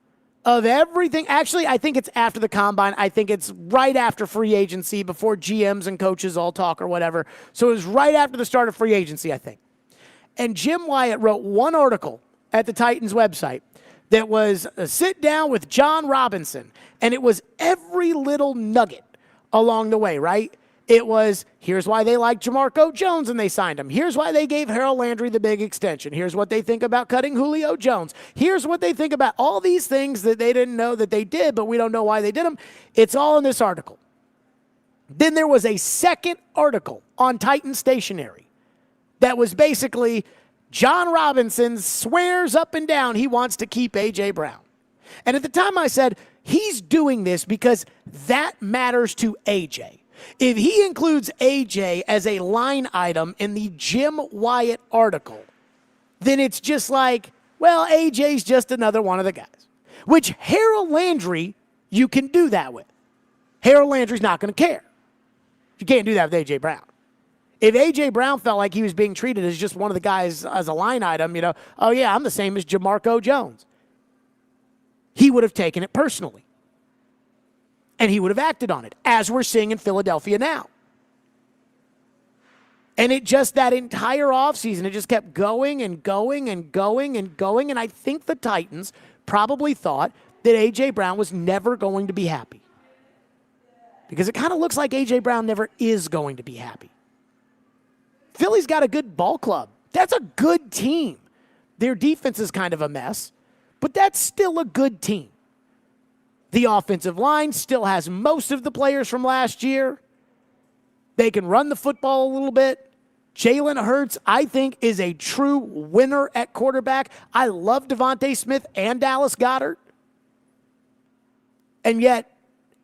of everything. Actually, I think it's after the combine. I think it's right after free agency, before GMs and coaches all talk or whatever. So it was right after the start of free agency, I think. And Jim Wyatt wrote one article at the Titans website that was a sit down with John Robinson. And it was every little nugget along the way, right? It was, here's why they liked Jamarco Jones and they signed him. Here's why they gave Harold Landry the big extension. Here's what they think about cutting Julio Jones. Here's what they think about all these things that they didn't know that they did, but we don't know why they did them. It's all in this article. Then there was a second article on Titan Stationery that was basically John Robinson swears up and down he wants to keep A.J. Brown. And at the time I said, he's doing this because that matters to A.J. If he includes A.J. as a line item in the Jim Wyatt article, then it's just like, well, A.J.'s just another one of the guys. Which Harold Landry, you can do that with. Harold Landry's not going to care. You can't do that with A.J. Brown. If A.J. Brown felt like he was being treated as just one of the guys as a line item, oh yeah, I'm the same as Jamarco Jones, he would have taken it personally. And he would have acted on it, as we're seeing in Philadelphia now. And it just, that entire offseason, it just kept going and going and going and going. And I think the Titans probably thought that A.J. Brown was never going to be happy. Because it kind of looks like A.J. Brown never is going to be happy. Philly's got a good ball club. That's a good team. Their defense is kind of a mess, but that's still a good team. The offensive line still has most of the players from last year. They can run the football a little bit. Jalen Hurts, I think, is a true winner at quarterback. I love Devontae Smith and Dallas Goedert. And yet,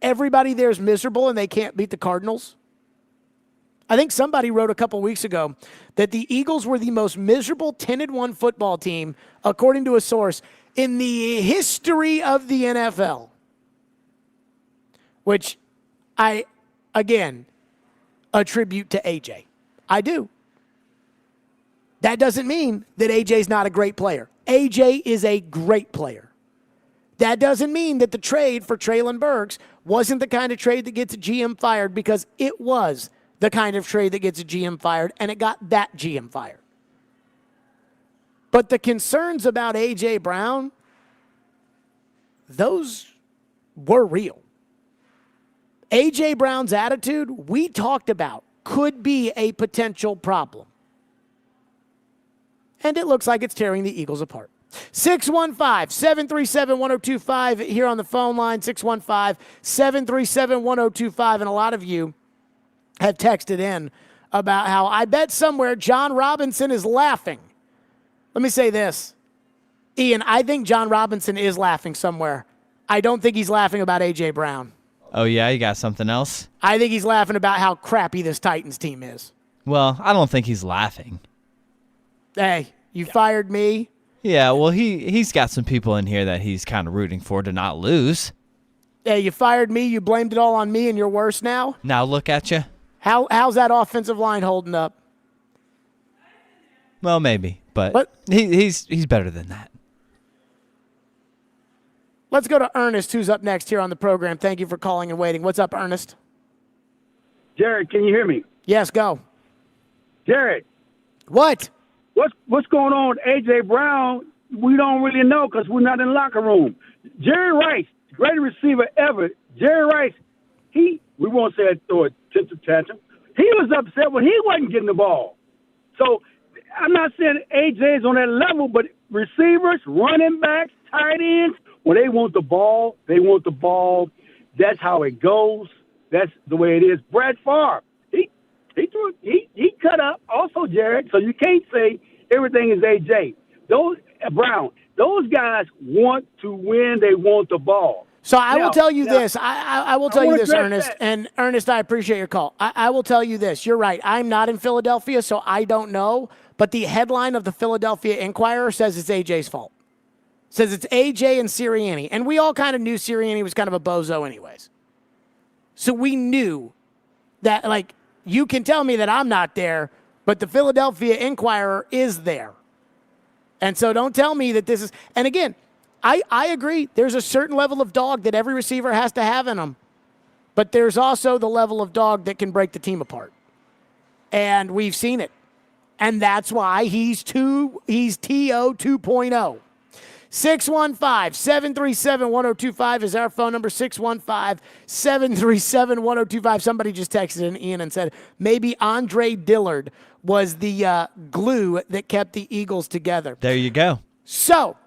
everybody there is miserable and they can't beat the Cardinals. I think somebody wrote a couple weeks ago that the Eagles were the most miserable 10-1 football team, according to a source, in the history of the NFL. Which I, again, attribute to A.J. I do. That doesn't mean that A.J.'s not a great player. A.J. is a great player. That doesn't mean that the trade for Treylon Burks wasn't the kind of trade that gets a GM fired, because it was the kind of trade that gets a GM fired, and it got that GM fired. But the concerns about A.J. Brown, those were real. A.J. Brown's attitude, we talked about, could be a potential problem. And it looks like it's tearing the Eagles apart. 615-737-1025 here on the phone line, 615-737-1025. And a lot of you have texted in about how I bet somewhere John Robinson is laughing. Let me say this. Ian, I think John Robinson is laughing somewhere. I don't think he's laughing about A.J. Brown. Oh, yeah? You got something else? I think he's laughing about how crappy this Titans team is. Well, I don't think he's laughing. Hey, you fired me? Yeah, well, he's got some people in here that he's kind of rooting for to not lose. Hey, you fired me, you blamed it all on me, and you're worse now? Now look at you. How's that offensive line holding up? Well, maybe, but he's better than that. Let's go to Ernest, who's up next here on the program. Thank you for calling and waiting. What's up, Ernest? Jared, can you hear me? Yes, go. Jared. What? What's going on with A.J. Brown? We don't really know because we're not in the locker room. Jerry Rice, greatest receiver ever. Jerry Rice, we won't say throw a tantrum. He was upset when he wasn't getting the ball. So I'm not saying A.J.'s on that level, but receivers, running backs, tight ends, when they want the ball, they want the ball. That's how it goes. That's the way it is. Brad Favre, he cut up also, Jared. So you can't say everything is AJ. Those guys want to win. They want the ball. So I will tell you this. I will tell you this, Ernest. And Ernest, I appreciate your call. I will tell you this. You're right. I'm not in Philadelphia, so I don't know. But the headline of the Philadelphia Inquirer says it's AJ's fault. Says it's AJ and Sirianni. And we all kind of knew Sirianni was kind of a bozo anyways. So we knew that, like, you can tell me that I'm not there, but the Philadelphia Inquirer is there. And so don't tell me that this is, and again, I agree. There's a certain level of dog that every receiver has to have in them. But there's also the level of dog that can break the team apart. And we've seen it. And that's why he's TO 2.0. 615-737-1025 is our phone number, 615-737-1025. Somebody just texted in, Ian, and said maybe Andre Dillard was the glue that kept the Eagles together. There you go. So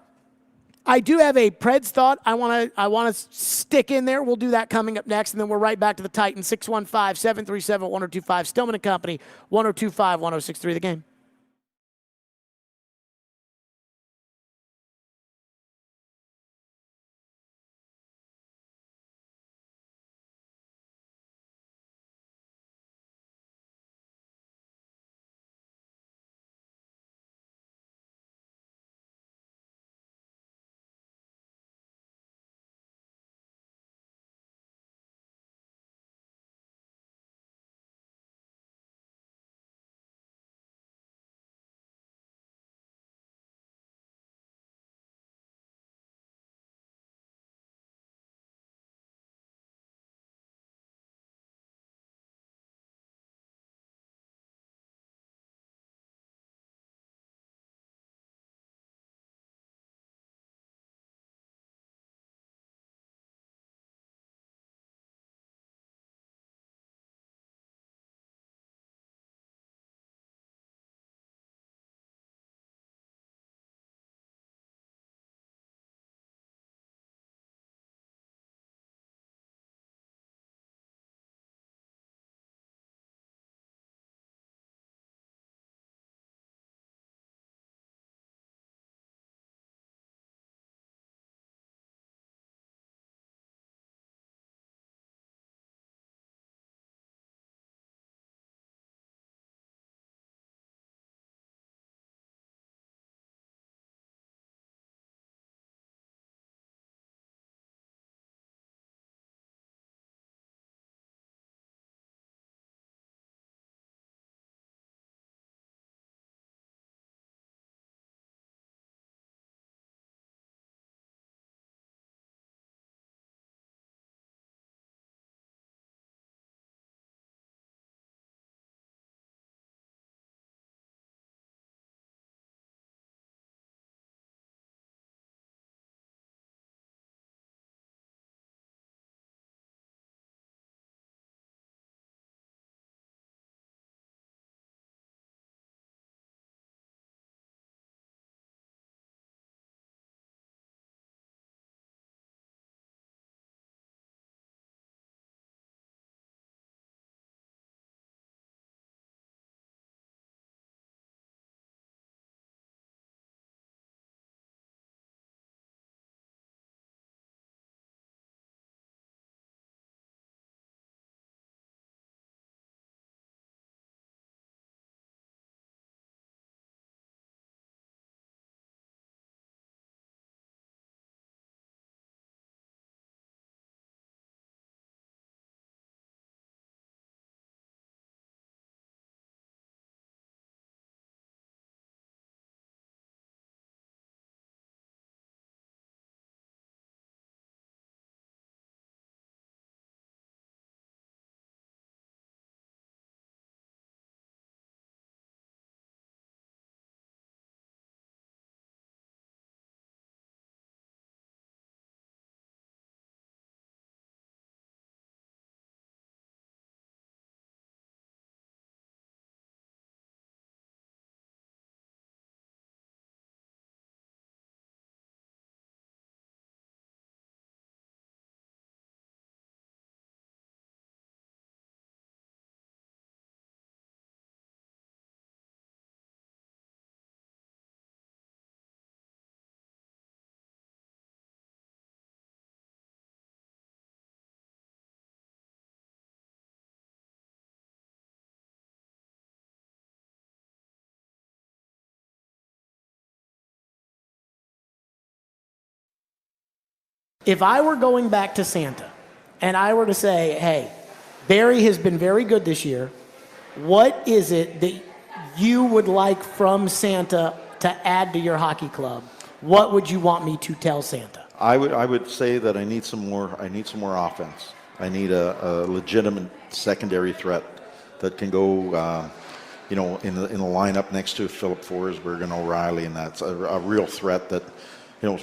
I do have a Preds thought I want to stick in there. We'll do that coming up next, and then we're right back to the Titans, 615-737-1025. Stillman and Company, 102.5-106.3 The Game. If I were going back to Santa and I were to say, hey, Barry has been very good this year, what is it that you would like from Santa to add to your hockey club? What would you want me to tell Santa? I would say that I need some more offense. I need a legitimate secondary threat that can go, in the lineup next to Philip Forsberg and O'Reilly, and that's a real threat that,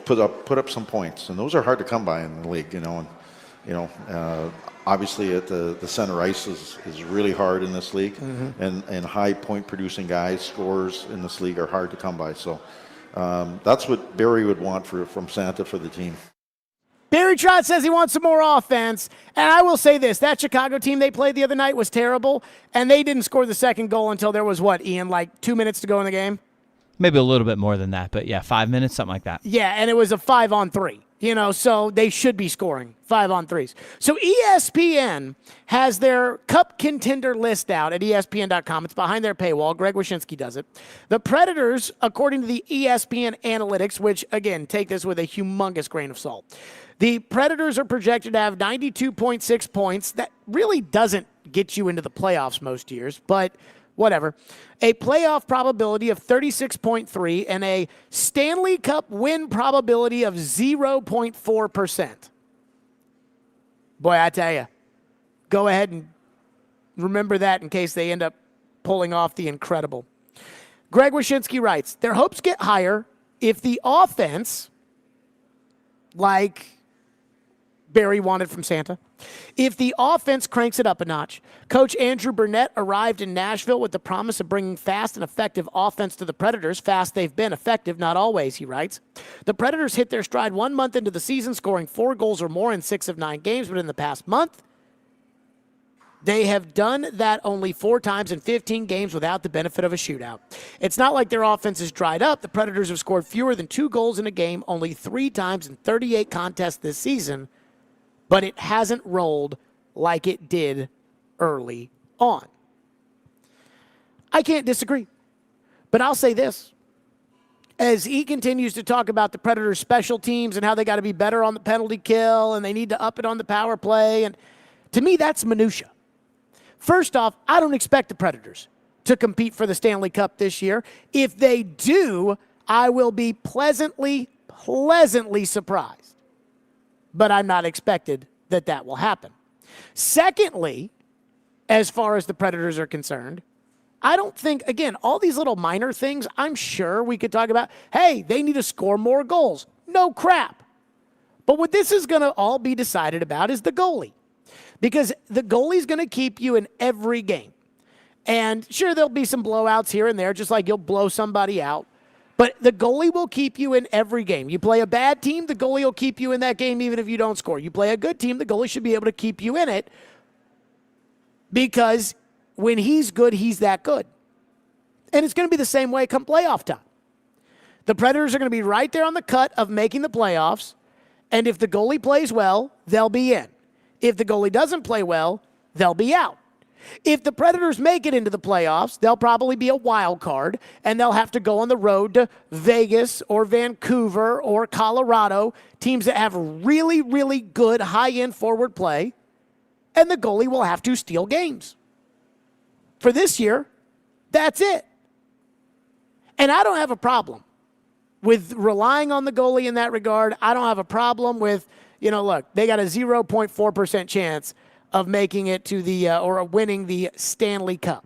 put up some points, and those are hard to come by in the league. Obviously at the center ice is really hard in this league, and high point producing guys, scorers in this league are hard to come by. So that's what Barry would want from Santa for the team. Barry Trotz says he wants some more offense. And I will say this, that Chicago team they played the other night was terrible, and they didn't score the second goal until there was, Ian, like 2 minutes to go in the game? Maybe a little bit more than that, but yeah, 5 minutes, something like that. Yeah, and it was a 5-on-3. So they should be scoring 5-on-3s. So ESPN has their cup contender list out at ESPN.com. It's behind their paywall. Greg Wyshynski does it. The Predators, according to the ESPN analytics, which, again, take this with a humongous grain of salt. The Predators are projected to have 92.6 points. That really doesn't get you into the playoffs most years, but whatever. A playoff probability of 36.3 and a Stanley Cup win probability of 0.4%. Boy, I tell you, go ahead and remember that in case they end up pulling off the incredible. Greg Wyshynski writes, their hopes get higher if the offense, like Barry wanted from Santa, if the offense cranks it up a notch. Coach Andrew Burnett arrived in Nashville with the promise of bringing fast and effective offense to the Predators. Fast they've been, effective not always, he writes. The Predators hit their stride 1 month into the season, scoring 4 goals or more in 6 of 9 games, but in the past month, they have done that only 4 times in 15 games without the benefit of a shootout. It's not like their offense is dried up. The Predators have scored fewer than 2 goals in a game only 3 times in 38 contests this season, but it hasn't rolled like it did early on. I can't disagree, but I'll say this. As he continues to talk about the Predators' special teams and how they got to be better on the penalty kill and they need to up it on the power play, and to me, that's minutia. First off, I don't expect the Predators to compete for the Stanley Cup this year. If they do, I will be pleasantly surprised. But I'm not expected that will happen. Secondly, as far as the Predators are concerned, I don't think, again, all these little minor things, I'm sure we could talk about, hey, they need to score more goals. No crap. But what this is going to all be decided about is the goalie. Because the goalie's going to keep you in every game. And sure, there'll be some blowouts here and there, just like you'll blow somebody out. But the goalie will keep you in every game. You play a bad team, the goalie will keep you in that game even if you don't score. You play a good team, the goalie should be able to keep you in it because when he's good, he's that good. And it's going to be the same way come playoff time. The Predators are going to be right there on the cut of making the playoffs, and if the goalie plays well, they'll be in. If the goalie doesn't play well, they'll be out. If the Predators make it into the playoffs, they'll probably be a wild card, and they'll have to go on the road to Vegas or Vancouver or Colorado, teams that have really, really good high-end forward play, and the goalie will have to steal games. For this year, that's it. And I don't have a problem with relying on the goalie in that regard. I don't have a problem with, look, they got a 0.4% chance of making it to the or winning the Stanley Cup.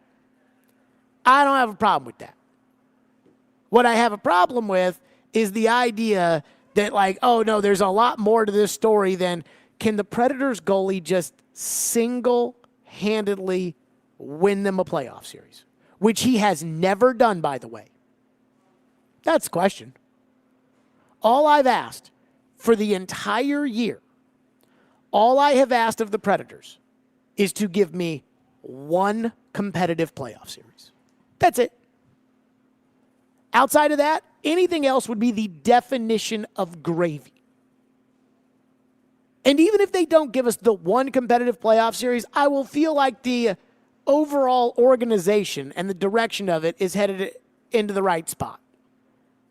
I don't have a problem with that. What I have a problem with is the idea that, like, oh no, there's a lot more to this story than can the Predators goalie just single-handedly win them a playoff series, which he has never done, by the way. That's the question. All I've asked for the entire year, all I have asked of the Predators is to give me one competitive playoff series. That's it. Outside of that, anything else would be the definition of gravy. And even if they don't give us the one competitive playoff series, I will feel like the overall organization and the direction of it is headed into the right spot.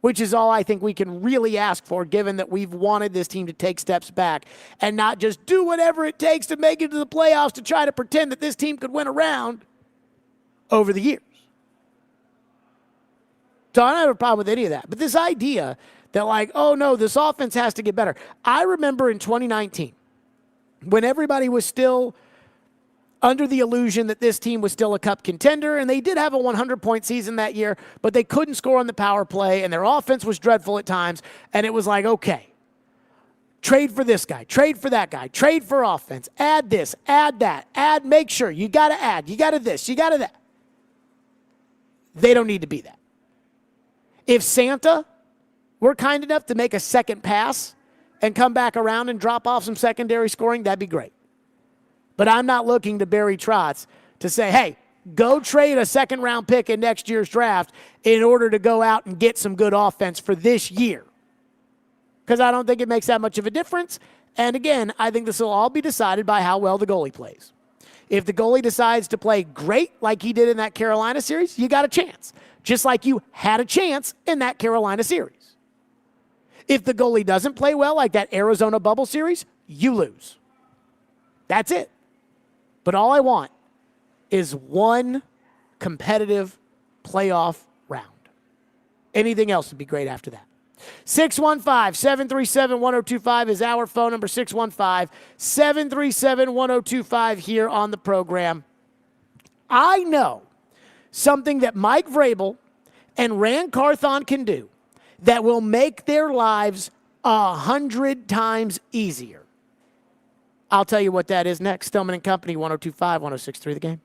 which is all I think we can really ask for, given that we've wanted this team to take steps back and not just do whatever it takes to make it to the playoffs to try to pretend that this team could win a round over the years. So I don't have a problem with any of that. But this idea that, like, oh, no, this offense has to get better. I remember in 2019, when everybody was still under the illusion that this team was still a cup contender, and they did have a 100-point season that year, but they couldn't score on the power play, and their offense was dreadful at times, and it was like, okay, trade for this guy, trade for that guy, trade for offense, add this, add that, make sure, you got to add, you got to this, you got to that. They don't need to be that. If Santa were kind enough to make a second pass and come back around and drop off some secondary scoring, that'd be great. But I'm not looking to Barry Trotz to say, hey, go trade a second-round pick in next year's draft in order to go out and get some good offense for this year. Because I don't think it makes that much of a difference. And again, I think this will all be decided by how well the goalie plays. If the goalie decides to play great like he did in that Carolina series, you got a chance. Just like you had a chance in that Carolina series. If the goalie doesn't play well like that Arizona bubble series, you lose. That's it. But all I want is one competitive playoff round. Anything else would be great after that. 615-737-1025 is our phone number, 615-737-1025 here on the program. I know something that Mike Vrabel and Rand Carthon can do that will make their lives 100 times easier. I'll tell you what that is next. Stillman and Company, 102.5, 106.3 The Game.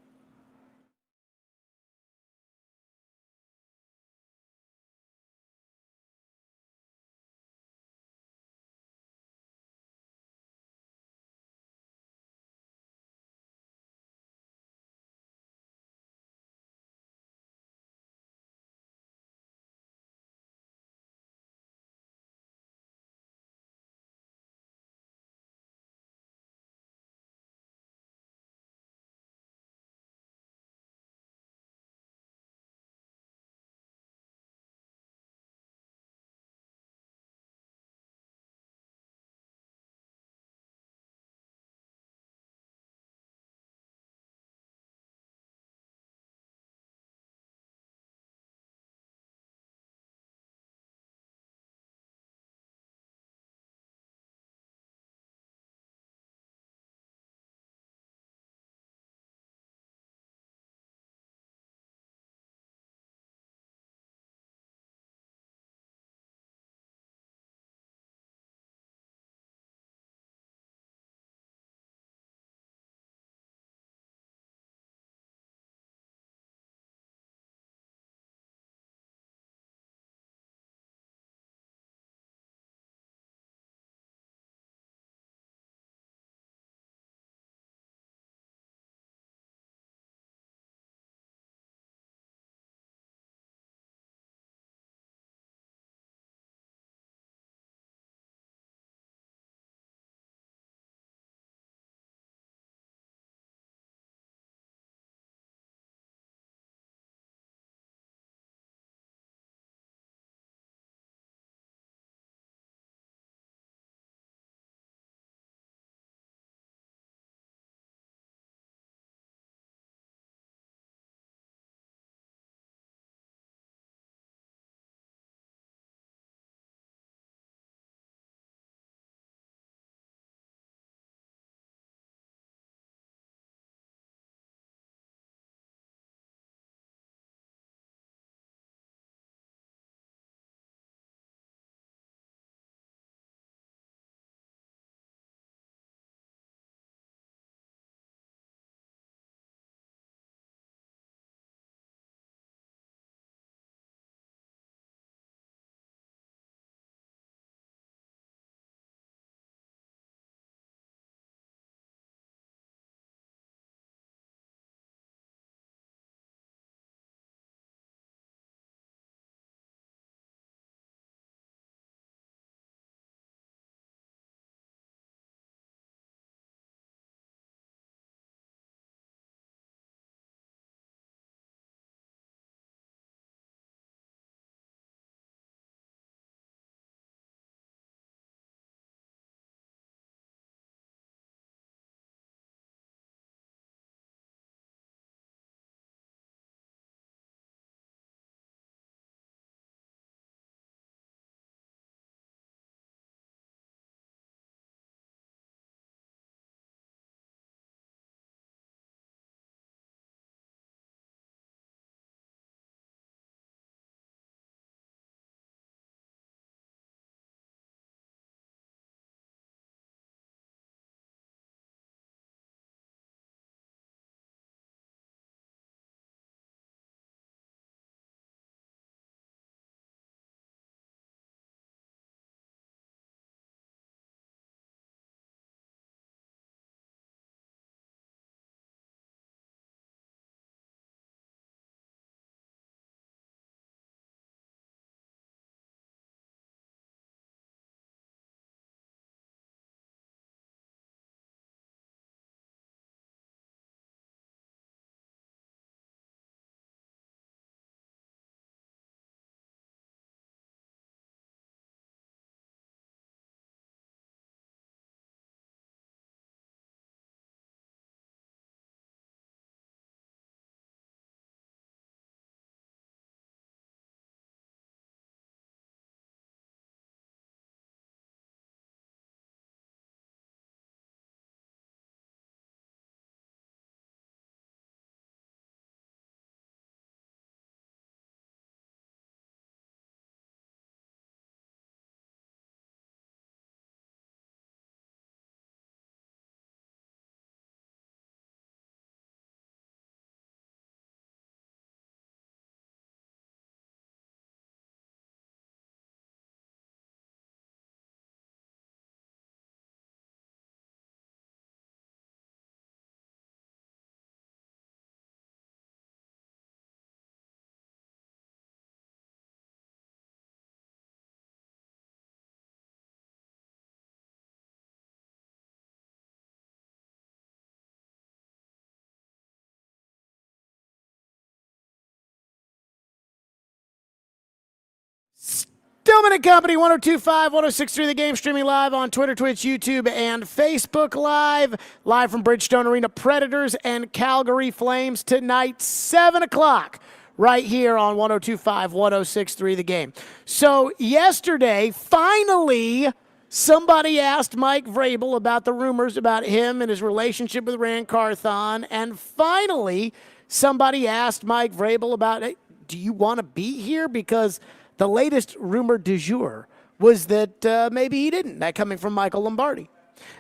Stillman and Company, 102.5, 106.3 The Game, streaming live on Twitter, Twitch, YouTube, and Facebook Live. Live from Bridgestone Arena, Predators and Calgary Flames tonight, 7 o'clock, right here on 102.5, 106.3 The Game. So yesterday, finally, somebody asked Mike Vrabel about the rumors about him and his relationship with Rand Carthon, and finally, somebody asked Mike Vrabel about, hey, do you want to be here? Because the latest rumor du jour was that maybe he didn't, that coming from Michael Lombardi.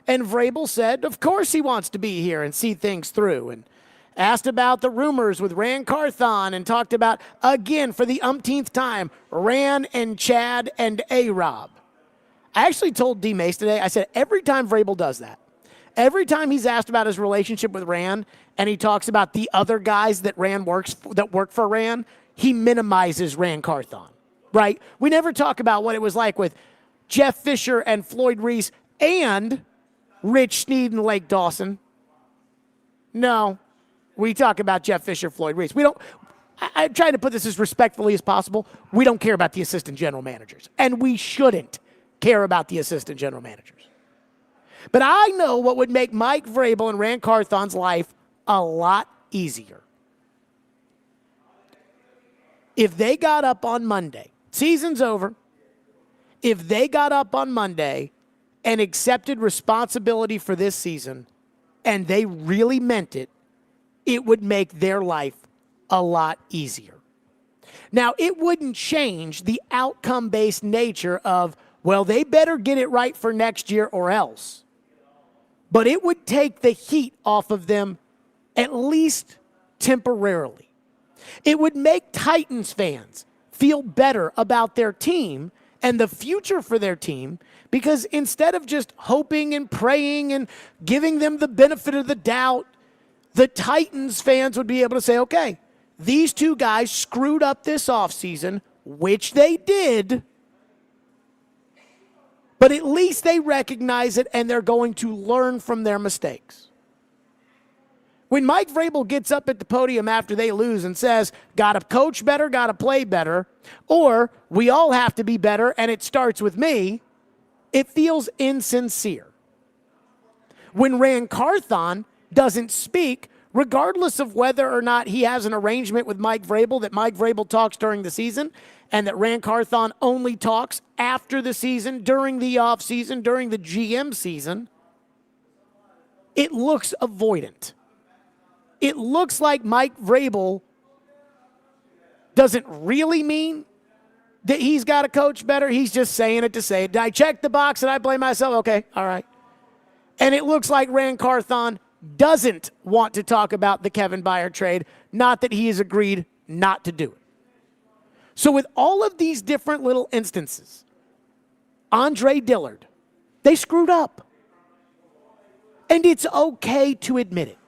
And Vrabel said, of course he wants to be here and see things through, and asked about the rumors with Rand Carthon and talked about, again, for the umpteenth time, Rand and Chad and A-Rob. I actually told D. Mace today, I said, every time Vrabel does that, every time he's asked about his relationship with Rand and he talks about the other guys that work for Rand, he minimizes Rand Carthon, right? We never talk about what it was like with Jeff Fisher and Floyd Reese and Rich Sneed and Lake Dawson. No, we talk about Jeff Fisher, Floyd Reese. We don't. I'm trying to put this as respectfully as possible. We don't care about the assistant general managers, and we shouldn't care about the assistant general managers. But I know what would make Mike Vrabel and Rand Carthon's life a lot easier. If they got up on Monday, season's over, if they got up on Monday and accepted responsibility for this season, and they really meant it, it would make their life a lot easier. Now, it wouldn't change the outcome-based nature of, well, they better get it right for next year or else. But it would take the heat off of them, at least temporarily. It would make Titans fans feel better about their team and the future for their team, because instead of just hoping and praying and giving them the benefit of the doubt, the Titans fans would be able to say, okay, these two guys screwed up this offseason, which they did, but at least they recognize it and they're going to learn from their mistakes. When Mike Vrabel gets up at the podium after they lose and says, got to coach better, got to play better, or we all have to be better and it starts with me, it feels insincere. When Rand Carthon doesn't speak, regardless of whether or not he has an arrangement with Mike Vrabel, that Mike Vrabel talks during the season and that Rand Carthon only talks after the season, during the offseason, during the GM season, it looks avoidant. It looks like Mike Vrabel doesn't really mean that he's got to coach better. He's just saying it to say it. Did I check the box and I blame myself? Okay, all right. And it looks like Rand Carthon doesn't want to talk about the Kevin Byard trade, not that he has agreed not to do it. So with all of these different little instances, Andre Dillard, they screwed up. And it's okay to admit it.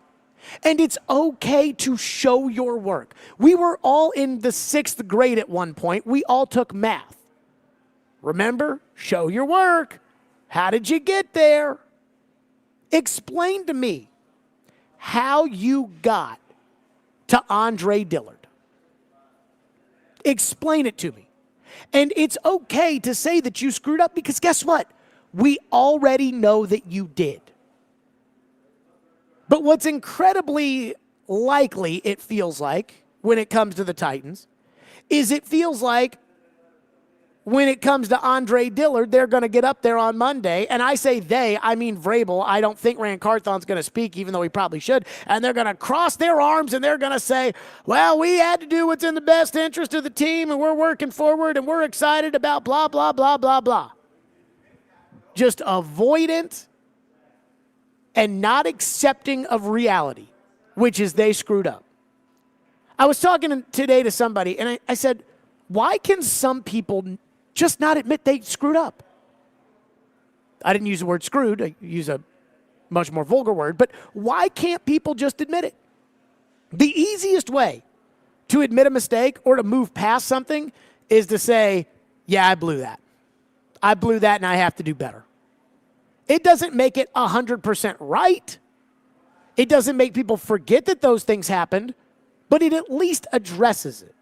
And it's okay to show your work. We were all in the 6th grade at one point. We all took math. Remember? Show your work. How did you get there? Explain to me how you got to Andre Dillard. Explain it to me. And it's okay to say that you screwed up, because guess what? We already know that you did. But what's incredibly likely, it feels like, when it comes to the Titans, is it feels like when it comes to Andre Dillard, they're going to get up there on Monday. And I say they, I mean Vrabel. I don't think Rand Carthon's going to speak, even though he probably should. And they're going to cross their arms and they're going to say, well, we had to do what's in the best interest of the team and we're working forward and we're excited about blah, blah, blah, blah, blah. Just avoidant and not accepting of reality, which is they screwed up. I was talking today to somebody, and I said, why can some people just not admit they screwed up? I didn't use the word screwed. I use a much more vulgar word. But why can't people just admit it? The easiest way to admit a mistake or to move past something is to say, yeah, I blew that. I blew that, and I have to do better. It doesn't make it 100% right. It doesn't make people forget that those things happened, but it at least addresses it.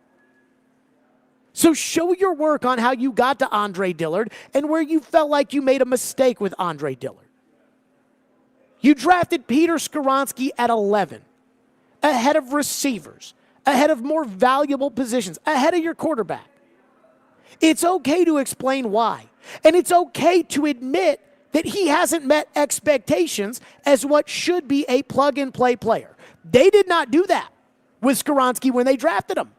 So show your work on how you got to Andre Dillard and where you felt like you made a mistake with Andre Dillard. You drafted Peter Skoronski at 11, ahead of receivers, ahead of more valuable positions, ahead of your quarterback. It's okay to explain why. And it's okay to admit that he hasn't met expectations as what should be a plug-and-play player. They did not do that with Skoronski when they drafted him.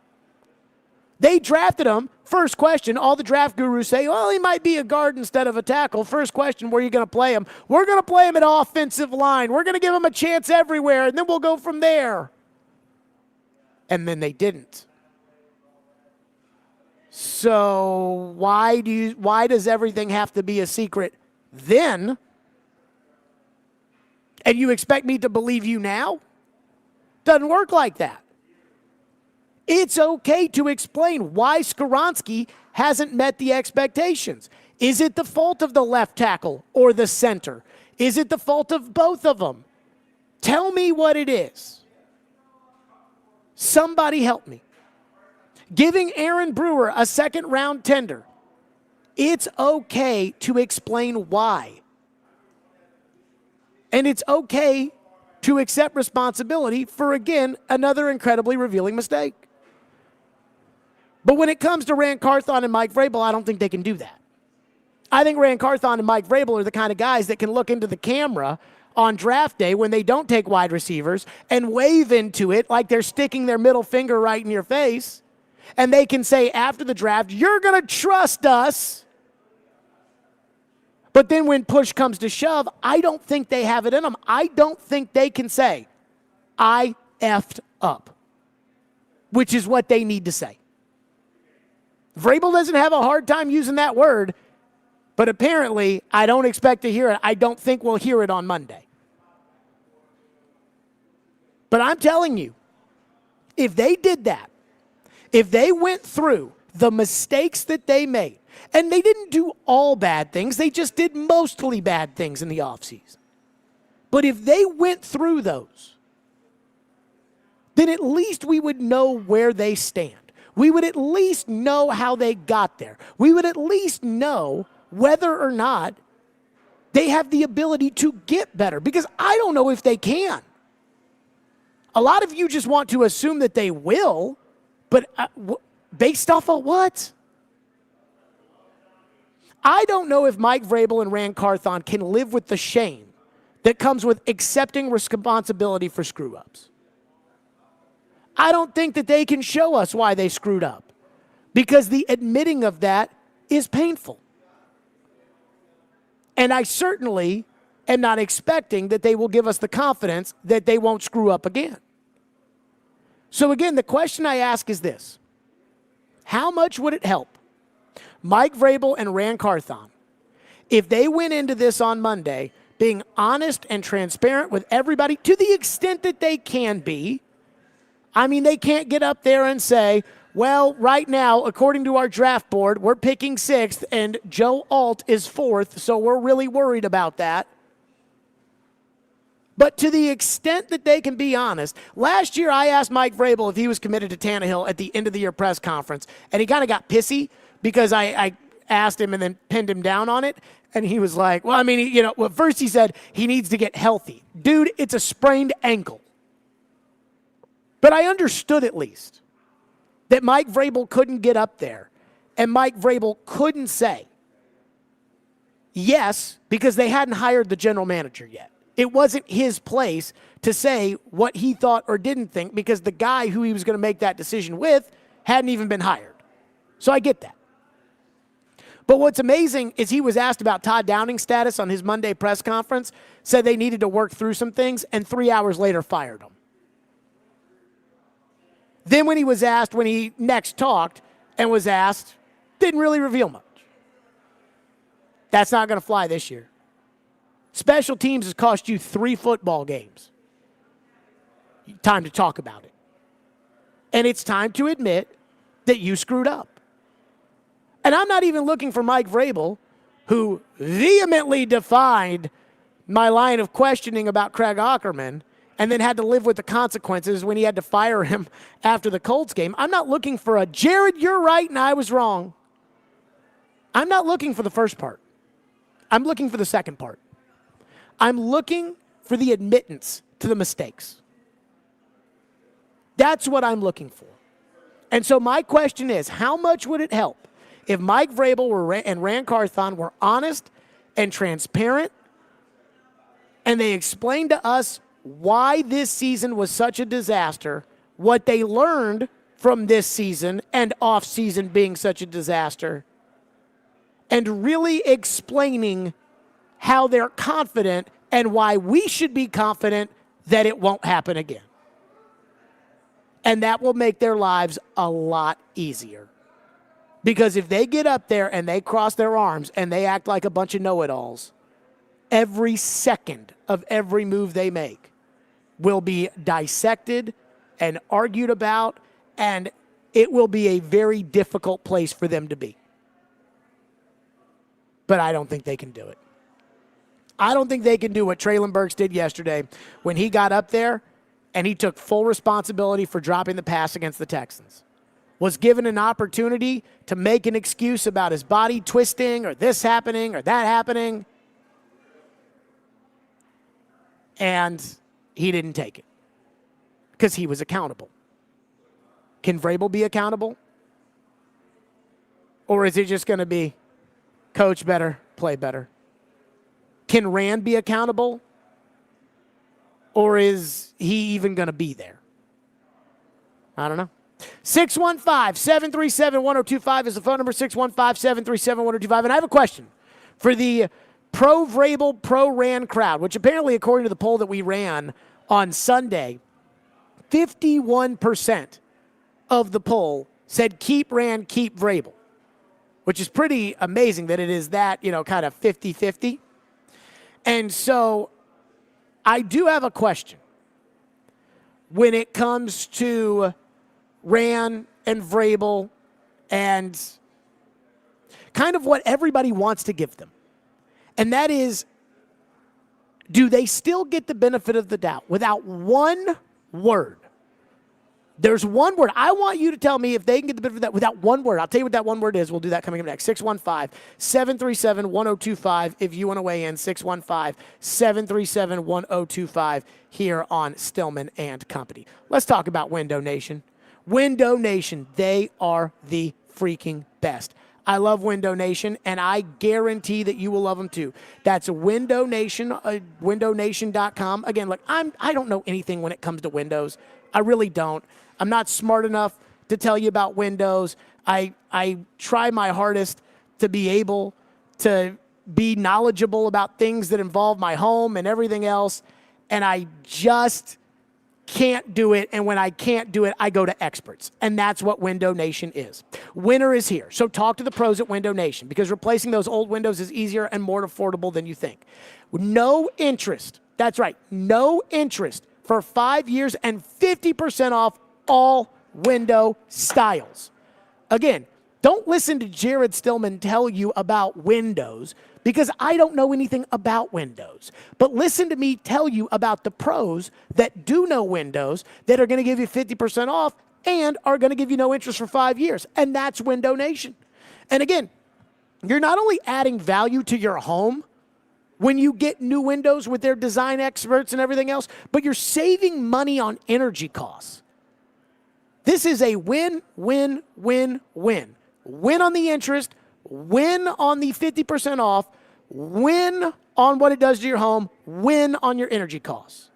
They drafted him. First question, all the draft gurus say, well, he might be a guard instead of a tackle. First question, where are you going to play him? We're going to play him at offensive line. We're going to give him a chance everywhere, and then we'll go from there. And then they didn't. So why does everything have to be a secret then? And you expect me to believe you now? Doesn't work like that. It's okay to explain why Skoronski hasn't met the expectations. Is it the fault of the left tackle or the center? Is it the fault of both of them? Tell me what it is. Somebody help me. Giving Aaron Brewer a second-round tender. It's okay to explain why. And it's okay to accept responsibility for, again, another incredibly revealing mistake. But when it comes to Rand Carthon and Mike Vrabel, I don't think they can do that. I think Rand Carthon and Mike Vrabel are the kind of guys that can look into the camera on draft day when they don't take wide receivers and wave into it like they're sticking their middle finger right in your face. And they can say after the draft, you're going to trust us. But then when push comes to shove, I don't think they have it in them. I don't think they can say, I effed up, which is what they need to say. Vrabel doesn't have a hard time using that word, but apparently I don't expect to hear it. I don't think we'll hear it on Monday. But I'm telling you, if they did that, if they went through the mistakes that they made, and they didn't do all bad things, they just did mostly bad things in the offseason. But if they went through those, then at least we would know where they stand. We would at least know how they got there. We would at least know whether or not they have the ability to get better, because I don't know if they can. A lot of you just want to assume that they will, but based off of what? I don't know if Mike Vrabel and Rand Carthon can live with the shame that comes with accepting responsibility for screw-ups. I don't think that they can show us why they screwed up, because the admitting of that is painful. And I certainly am not expecting that they will give us the confidence that they won't screw up again. So again, the question I ask is this: how much would it help Mike Vrabel and Rand Carthon if they went into this on Monday being honest and transparent with everybody to the extent that they can be? I mean, they can't get up there and say, well, right now, according to our draft board, we're picking 6th and Joe Alt is 4th, so we're really worried about that. But to the extent that they can be honest, last year I asked Mike Vrabel if he was committed to Tannehill at the end of the year press conference, and he kind of got pissy because I asked him and then pinned him down on it. And he was like, well, I mean, first he said he needs to get healthy. Dude, it's a sprained ankle. But I understood at least that Mike Vrabel couldn't get up there and Mike Vrabel couldn't say yes because they hadn't hired the general manager yet. It wasn't his place to say what he thought or didn't think because the guy who he was going to make that decision with hadn't even been hired. So I get that. But what's amazing is he was asked about Todd Downing's status on his Monday press conference, said they needed to work through some things, and 3 hours later fired him. Then when he was asked, when he next talked and was asked, didn't really reveal much. That's not going to fly this year. Special teams has cost you 3 football games. Time to talk about it. And it's time to admit that you screwed up. And I'm not even looking for Mike Vrabel, who vehemently defied my line of questioning about Craig Aukerman and then had to live with the consequences when he had to fire him after the Colts game. I'm not looking for a, Jared, you're right and I was wrong. I'm not looking for the first part. I'm looking for the second part. I'm looking for the admittance to the mistakes. That's what I'm looking for. And so my question is, how much would it help if Mike Vrabel and Rand Carthon were honest and transparent, and they explained to us why this season was such a disaster, what they learned from this season and off-season being such a disaster, and really explaining how they're confident and why we should be confident that it won't happen again. And that will make their lives a lot easier. Because if they get up there and they cross their arms and they act like a bunch of know-it-alls, every second of every move they make will be dissected and argued about, and it will be a very difficult place for them to be. But I don't think they can do it. I don't think they can do what Traylon Burks did yesterday when he got up there and he took full responsibility for dropping the pass against the Texans. Was given an opportunity to make an excuse about his body twisting or this happening or that happening, and he didn't take it because he was accountable. Can Vrabel be accountable? Or is it just going to be coach better, play better? Can Rand be accountable? Or is he even going to be there? I don't know. 615-737-1025 is the phone number, 615-737-1025. And I have a question for the pro-Vrabel, pro-Rand crowd, which apparently, according to the poll that we ran on Sunday, 51% of the poll said keep Rand, keep Vrabel, which is pretty amazing that it is that, kind of 50-50. And so I do have a question when it comes to Rand and Vrabel and kind of what everybody wants to give them. And that is, do they still get the benefit of the doubt without one word? There's one word. I want you to tell me if they can get the benefit of that without one word. I'll tell you what that one word is. We'll do that coming up next. 615-737-1025 if you want to weigh in. 615-737-1025 here on Stillman and Company. Let's talk about Window Nation. Window Nation, they are the freaking best. I love Window Nation, and I guarantee that you will love them too. That's Window Nation, windownation.com. Again, look, I don't know anything when it comes to windows. I really don't. I'm not smart enough to tell you about windows. I try my hardest to be able to be knowledgeable about things that involve my home and everything else, and I just can't do it, and when I can't do it, I go to experts, and that's what Window Nation is. Winter is here, so talk to the pros at Window Nation, because replacing those old windows is easier and more affordable than you think. No interest, that's right, no interest for 5 years and 50% off all window styles. Again, don't listen to Jared Stillman tell you about windows, because I don't know anything about windows. But listen to me tell you about the pros that do know windows that are going to give you 50% off and are going to give you no interest for 5 years. And that's Window Nation. And again, you're not only adding value to your home when you get new windows with their design experts and everything else, but you're saving money on energy costs. This is a win, win, win, win. Win on the interest, win on the 50% off, win on what it does to your home, win on your energy costs.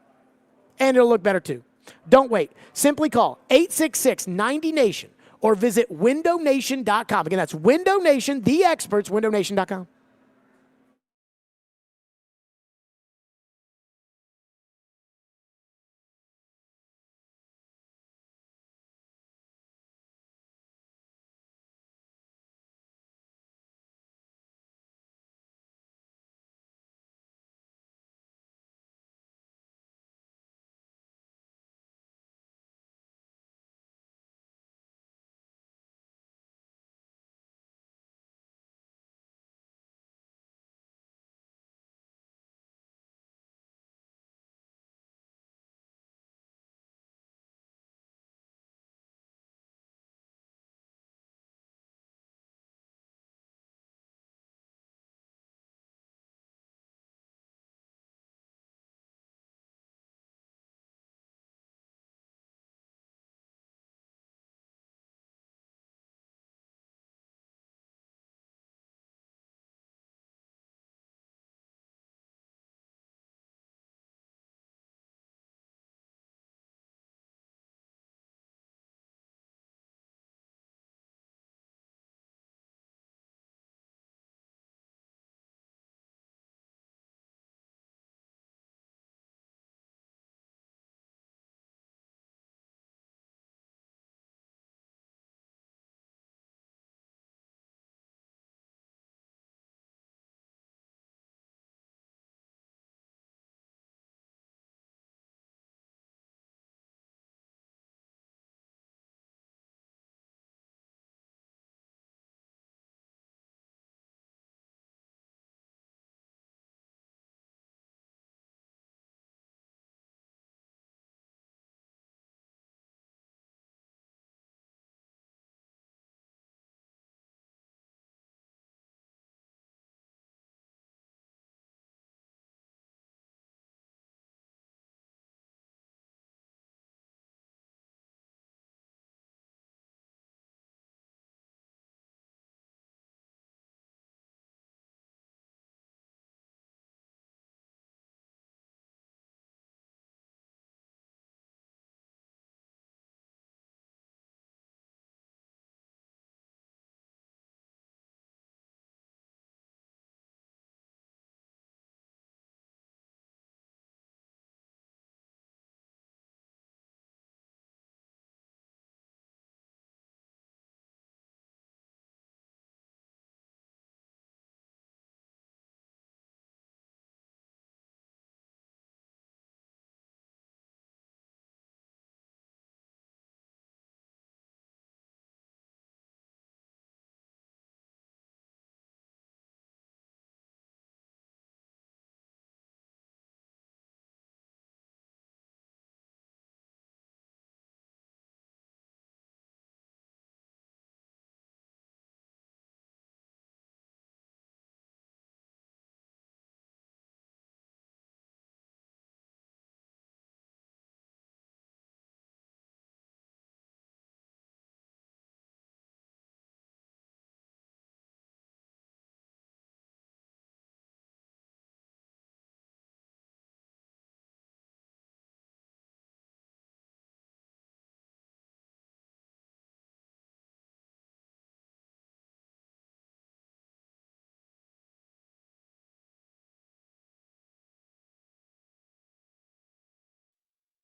And it'll look better too. Don't wait. Simply call 866-90-NATION or visit windownation.com. Again, that's Window Nation, the experts, windownation.com.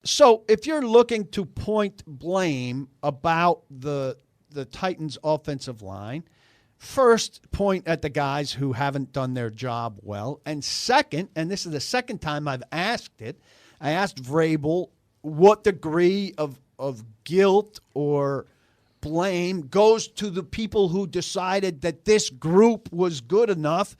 So if you're looking to point blame about the Titans' offensive line, first, point at the guys who haven't done their job well. And second, and this is the second time I've asked it, I asked Vrabel what degree of guilt or blame goes to the people who decided that this group was good enough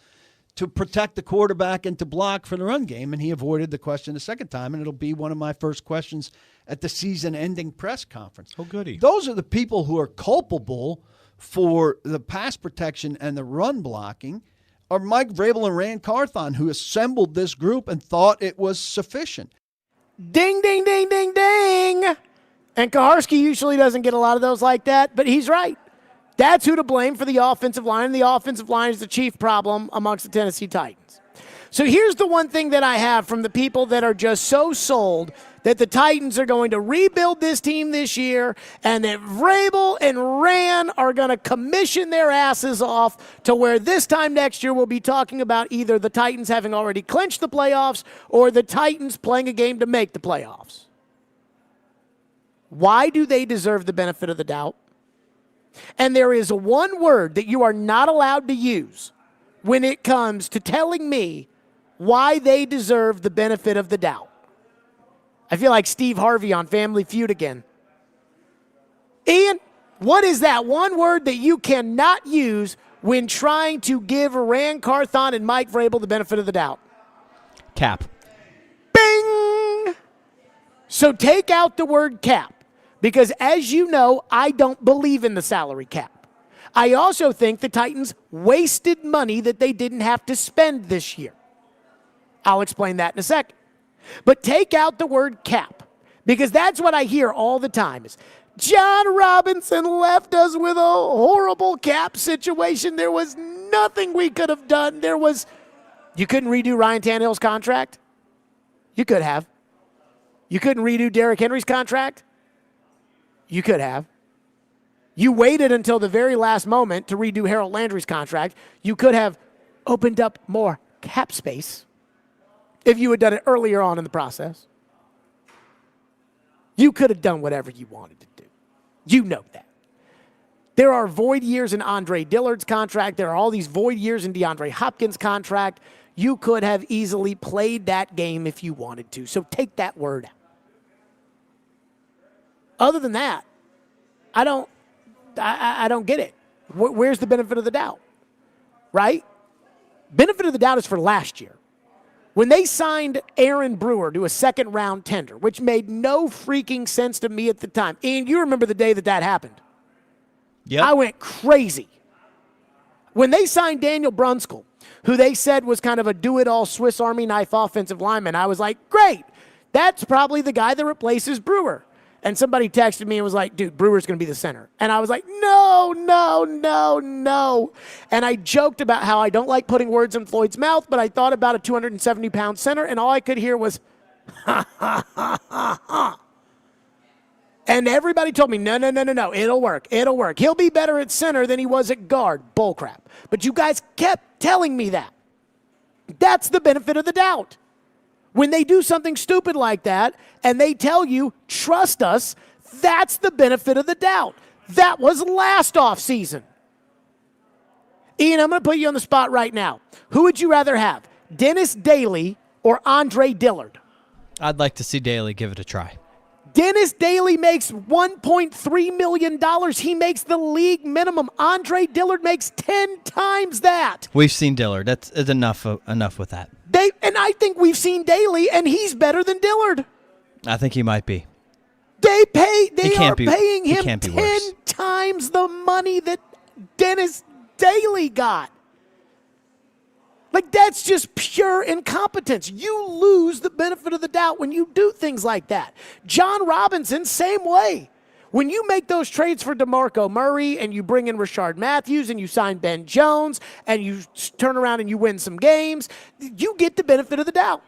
to protect the quarterback and to block for the run game. And he avoided the question the second time, and it'll be one of my first questions at the season-ending press conference. Oh, goody. Those are the people who are culpable for the pass protection and the run blocking are Mike Vrabel and Rand Carthon, who assembled this group and thought it was sufficient. Ding, ding, ding, ding, ding. And Kaharski usually doesn't get a lot of those like that, but he's right. That's who to blame for the offensive line, and the offensive line is the chief problem amongst the Tennessee Titans. So here's the one thing that I have from the people that are just so sold that the Titans are going to rebuild this team this year and that Vrabel and Rand are going to commission their asses off to where this time next year we'll be talking about either the Titans having already clinched the playoffs or the Titans playing a game to make the playoffs. Why do they deserve the benefit of the doubt? And there is one word that you are not allowed to use when it comes to telling me why they deserve the benefit of the doubt. I feel like Steve Harvey on Family Feud again. Ian, what is that one word that you cannot use when trying to give Rand Carthon and Mike Vrabel the benefit of the doubt? Cap. Bing! So take out the word cap. Because as you know, I don't believe in the salary cap. I also think the Titans wasted money that they didn't have to spend this year. I'll explain that in a second. But take out the word cap, because that's what I hear all the time is, John Robinson left us with a horrible cap situation. There was nothing we could have done. You couldn't redo Ryan Tannehill's contract? You could have. You couldn't redo Derrick Henry's contract? You could have. You waited until the very last moment to redo Harold Landry's contract. You could have opened up more cap space if you had done it earlier on in the process. You could have done whatever you wanted to do. You know that. There are void years in Andre Dillard's contract. There are all these void years in DeAndre Hopkins' contract. You could have easily played that game if you wanted to. So take that word out. Other than that, I don't get it. Where's the benefit of the doubt? Right? Benefit of the doubt is for last year. When they signed Aaron Brewer to a second-round tender, which made no freaking sense to me at the time. Ian, you remember the day that happened. Yep. I went crazy. When they signed Daniel Brunskill, who they said was kind of a do-it-all Swiss Army knife offensive lineman, I was like, great. That's probably the guy that replaces Brewer. And somebody texted me and was like, dude, Brewer's going to be the center. And I was like, no, no, no, no. And I joked about how I don't like putting words in Floyd's mouth, but I thought about a 270-pound center, and all I could hear was, ha, ha, ha, ha, ha. And everybody told me, no, it'll work. He'll be better at center than he was at guard. Bullcrap. But you guys kept telling me that. That's the benefit of the doubt. When they do something stupid like that and they tell you, trust us, that's the benefit of the doubt. That was last offseason. Ian, I'm going to put you on the spot right now. Who would you rather have, Dennis Daly or Andre Dillard? I'd like to see Daly give it a try. Dennis Daly makes $1.3 million. He makes the league minimum. Andre Dillard makes 10 times that. We've seen Dillard. That's enough with that. And I think we've seen Daly, and he's better than Dillard. I think he might be. They are paying him 10 worse. times the money that Dennis Daly got. Like, that's just pure incompetence. You lose the benefit of the doubt when you do things like that. John Robinson, same way. When you make those trades for DeMarco Murray and you bring in Rashard Matthews and you sign Ben Jones and you turn around and you win some games, you get the benefit of the doubt.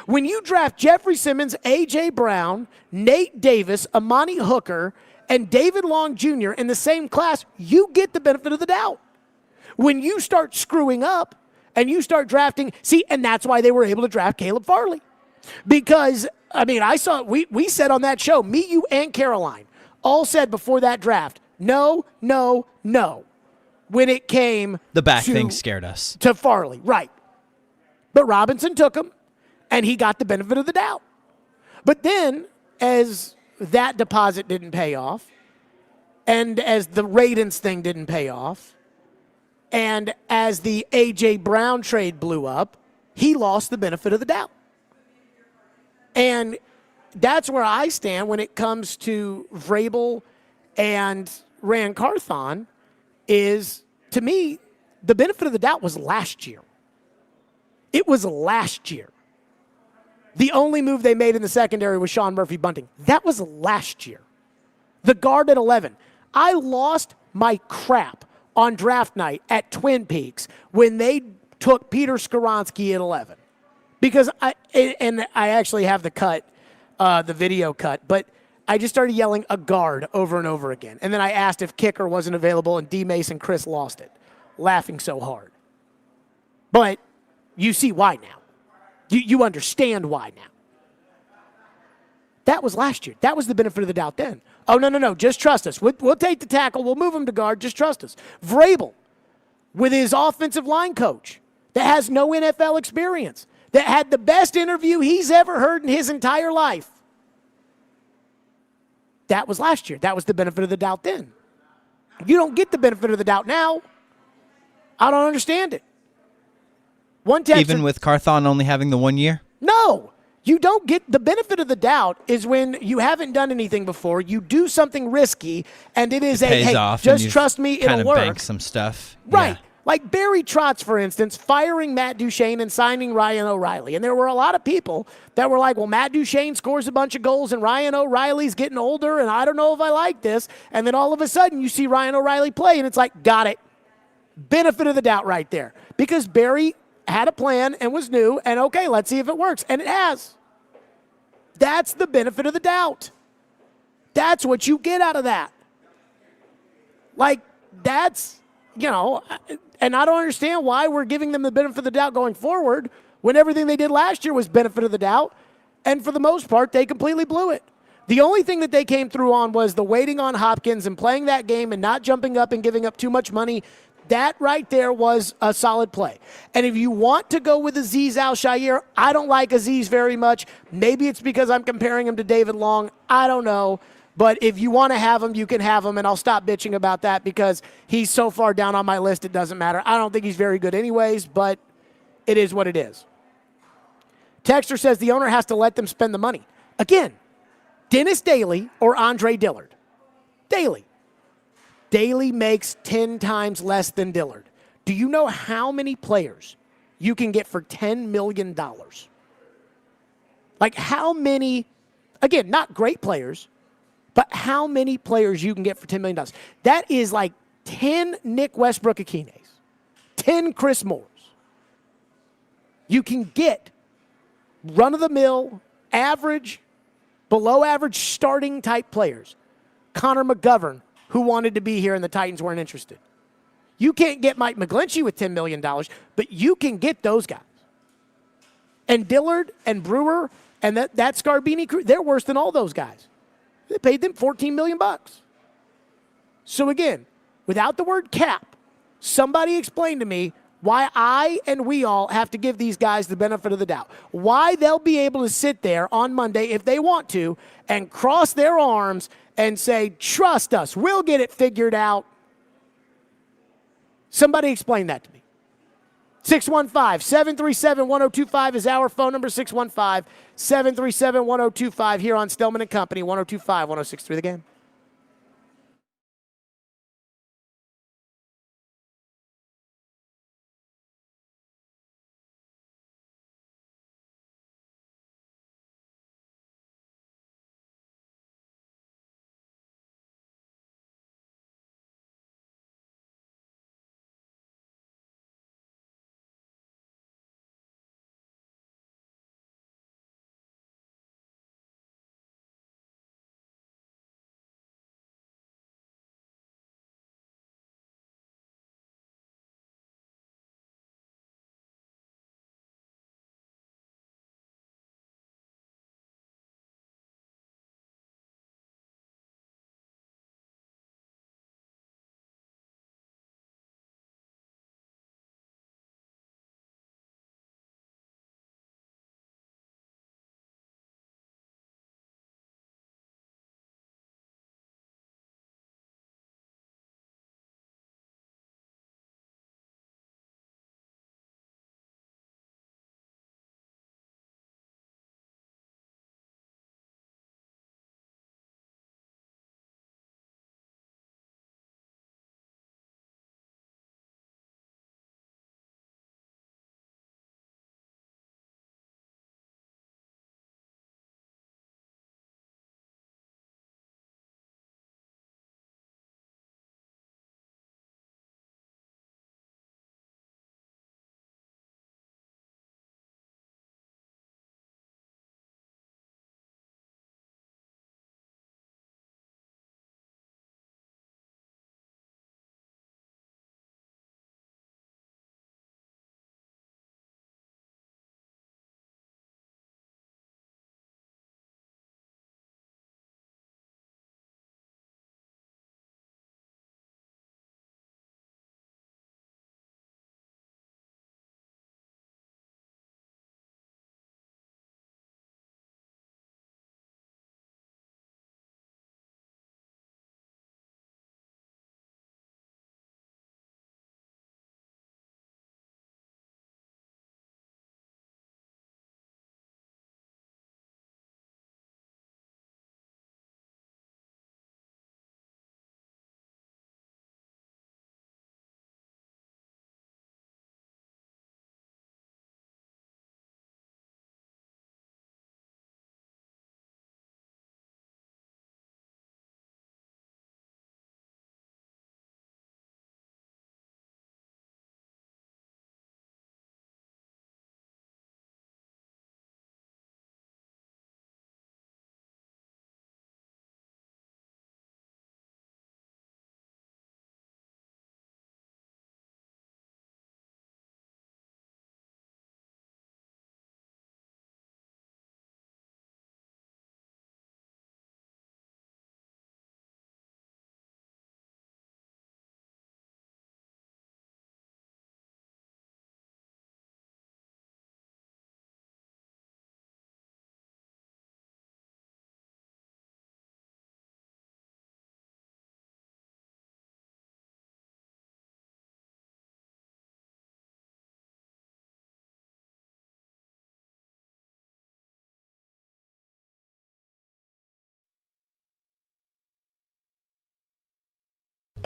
When you draft Jeffrey Simmons, A.J. Brown, Nate Davis, Amani Hooker, and David Long Jr. in the same class, you get the benefit of the doubt. When you start screwing up and you start drafting, and that's why they were able to draft Caleb Farley. Because, I mean, we said on that show, me, you, and Caroline all said before that draft, no, no, no, when it came The back to, thing scared us. to Farley. Right. But Robinson took him, and he got the benefit of the doubt. But then, as that deposit didn't pay off, and as the Radens thing didn't pay off, and as the A.J. Brown trade blew up, he lost the benefit of the doubt. And that's where I stand when it comes to Vrabel and Rand Carthon is, to me, the benefit of the doubt was last year. It was last year. The only move they made in the secondary was Sean Murphy Bunting. That was last year. The guard at 11. I lost my crap on draft night at Twin Peaks when they took Peter Skoronski at 11. Because I actually have the video cut, but I just started yelling a guard over and over again. And then I asked if kicker wasn't available, and D. Mason Chris lost it, laughing so hard. But you see why now. You understand why now. That was last year. That was the benefit of the doubt then. Oh, no. Just trust us. We'll take the tackle. We'll move him to guard. Just trust us. Vrabel, with his offensive line coach that has no NFL experience, that had the best interview he's ever heard in his entire life. That was last year. That was the benefit of the doubt then. You don't get the benefit of the doubt now. I don't understand it. Even with Carthon only having the 1 year? No. You don't get the benefit of the doubt is when you haven't done anything before, you do something risky, and it is just trust me, it'll work. Bank some stuff. Right. Yeah. Like Barry Trotz, for instance, firing Matt Duchene and signing Ryan O'Reilly. And there were a lot of people that were like, well, Matt Duchene scores a bunch of goals and Ryan O'Reilly's getting older, and I don't know if I like this. And then all of a sudden you see Ryan O'Reilly play, and it's like, got it. Benefit of the doubt right there. Because Barry had a plan and was new, and okay, let's see if it works. And it has. That's the benefit of the doubt. That's what you get out of that. Like, that's, and I don't understand why we're giving them the benefit of the doubt going forward when everything they did last year was benefit of the doubt, and for the most part, they completely blew it. The only thing that they came through on was the waiting on Hopkins and playing that game and not jumping up and giving up too much money. That right there was a solid play. And if you want to go with Azeez Al-Shaair, I don't like Azeez very much. Maybe it's because I'm comparing him to David Long. I don't know. But if you want to have him, you can have him, and I'll stop bitching about that because he's so far down on my list it doesn't matter. I don't think he's very good anyways, but it is what it is. Texter says the owner has to let them spend the money. Again, Dennis Daly or Andre Dillard? Daly. Daly makes 10 times less than Dillard. Do you know how many players you can get for $10 million? Like how many, again, not great players, but how many players you can get for $10 million? That is like 10 Nick Westbrook-Akines, 10 Chris Moores. You can get run-of-the-mill, average, below-average starting type players. Connor McGovern, who wanted to be here and the Titans weren't interested. You can't get Mike McGlinchey with $10 million, but you can get those guys. And Dillard and Brewer and that Scarbini crew, they're worse than all those guys. They paid them $14 million. So again, without the word cap, somebody explain to me why I and we all have to give these guys the benefit of the doubt. Why they'll be able to sit there on Monday if they want to and cross their arms and say, trust us, we'll get it figured out. Somebody explain that to me. 615-737-1025 is our phone number, 615-737-1025 here on Stillman and Company, 1025, 1063 The Game.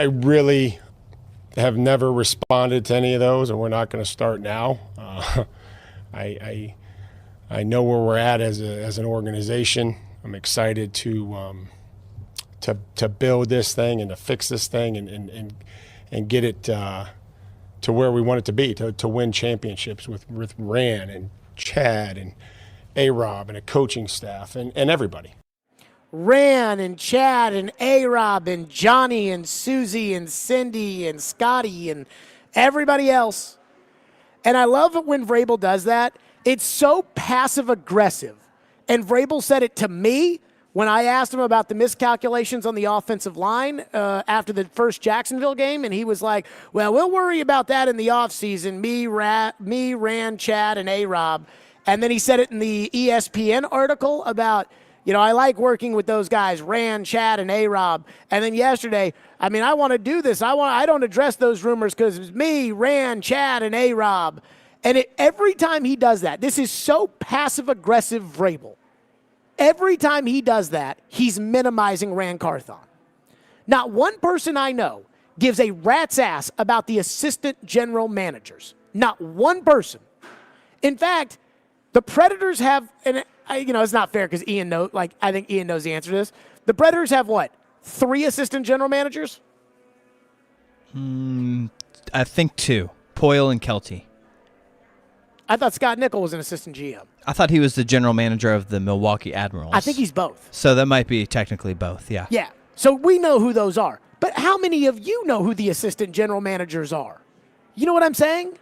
I really have never responded to any of those, and we're not going to start now. I know where we're at as an organization. I'm excited to build this thing and to fix this thing and get it to where we want it to be, to win championships with Ran and Chad and A-Rob and a coaching staff and everybody. Ran and Chad and A-Rob and Johnny and Susie and Cindy and Scotty and everybody else. And I love it when Vrabel does that. It's so passive-aggressive. And Vrabel said it to me when I asked him about the miscalculations on the offensive line after the first Jacksonville game, and he was like, well, we'll worry about that in the offseason, me, Ran, Chad, and A-Rob. And then he said it in the ESPN article about, I like working with those guys, Ran, Chad, and A-Rob. And then yesterday, I want to do this. I don't address those rumors because it's me, Ran, Chad, and A-Rob. And every time he does that, this is so passive-aggressive Vrabel. Every time he does that, he's minimizing Ran Carthon. Not one person I know gives a rat's ass about the assistant general managers. Not one person. In fact, the Predators have, and it's not fair because I think Ian knows the answer to this. The Predators have what? 3 assistant general managers? I think 2. Poyle and Kelty. I thought Scott Nickel was an assistant GM. I thought he was the general manager of the Milwaukee Admirals. I think he's both. So that might be technically both, yeah. Yeah. So we know who those are. But how many of you know who the assistant general managers are? You know what I'm saying?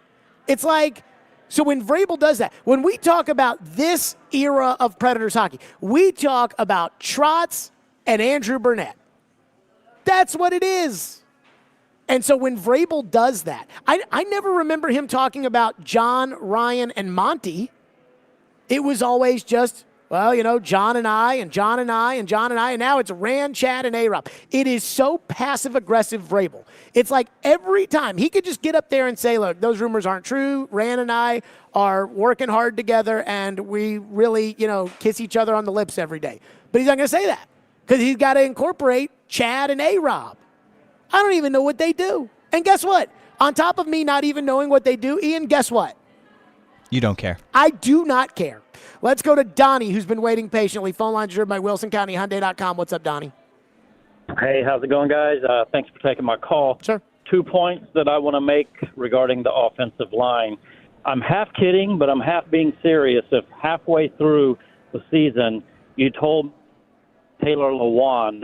It's like, so when Vrabel does that, when we talk about this era of Predators hockey, we talk about Trotz and Andrew Burnett. That's what it is. And so when Vrabel does that, I never remember him talking about John, Ryan, and Monty. It was always just, John and I, and John and I, and John and I, and now it's Ran, Chad, and A-Rob. It is so passive-aggressive Vrabel. It's like every time he could just get up there and say, look, those rumors aren't true. Ran and I are working hard together, and we really, kiss each other on the lips every day. But he's not going to say that because he's got to incorporate Chad and A-Rob. I don't even know what they do. And guess what? On top of me not even knowing what they do, Ian, guess what? You don't care. I do not care. Let's go to Donnie, who's been waiting patiently. Phone line driven by WilsonCountyHyundai.com. What's up, Donnie? Hey, how's it going, guys? Thanks for taking my call. Sure. 2 points that I want to make regarding the offensive line. I'm half kidding, but I'm half being serious. If halfway through the season you told Taylor Lewan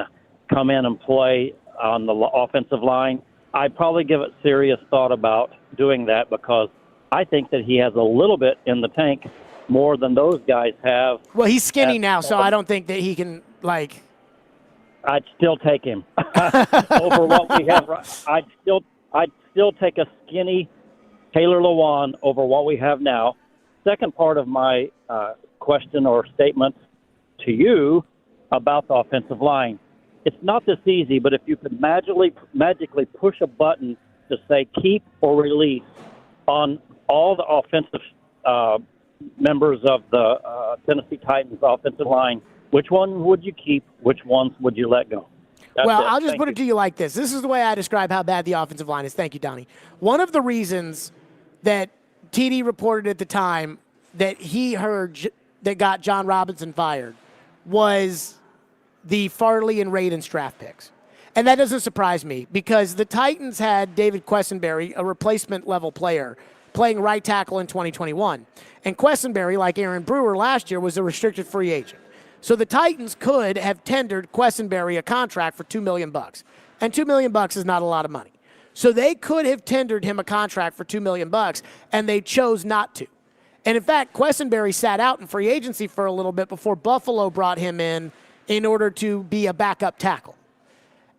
come in and play on the offensive line, I'd probably give it serious thought about doing that because I think that he has a little bit in the tank more than those guys have. Well, he's skinny now, so I don't think that he can, I'd still take him over what we have. I'd still take a skinny Taylor Lewan over what we have now. Second part of my question or statement to you about the offensive line. It's not this easy, but if you could magically push a button to say keep or release on all the offensive members of the Tennessee Titans offensive line, which one would you keep? Which ones would you let go? I'll just put it to you like this. This is the way I describe how bad the offensive line is. Thank you, Donnie. One of the reasons that TD reported at the time that he heard that got John Robinson fired was the Farley and Radens draft picks. And that doesn't surprise me because the Titans had David Quessenberry, a replacement-level player, playing right tackle in 2021. And Quessenberry, like Aaron Brewer last year, was a restricted free agent. So the Titans could have tendered Quessenberry a contract for $2 million. And $2 million is not a lot of money. So they could have tendered him a contract for $2 million, and they chose not to. And in fact, Quessenberry sat out in free agency for a little bit before Buffalo brought him in order to be a backup tackle.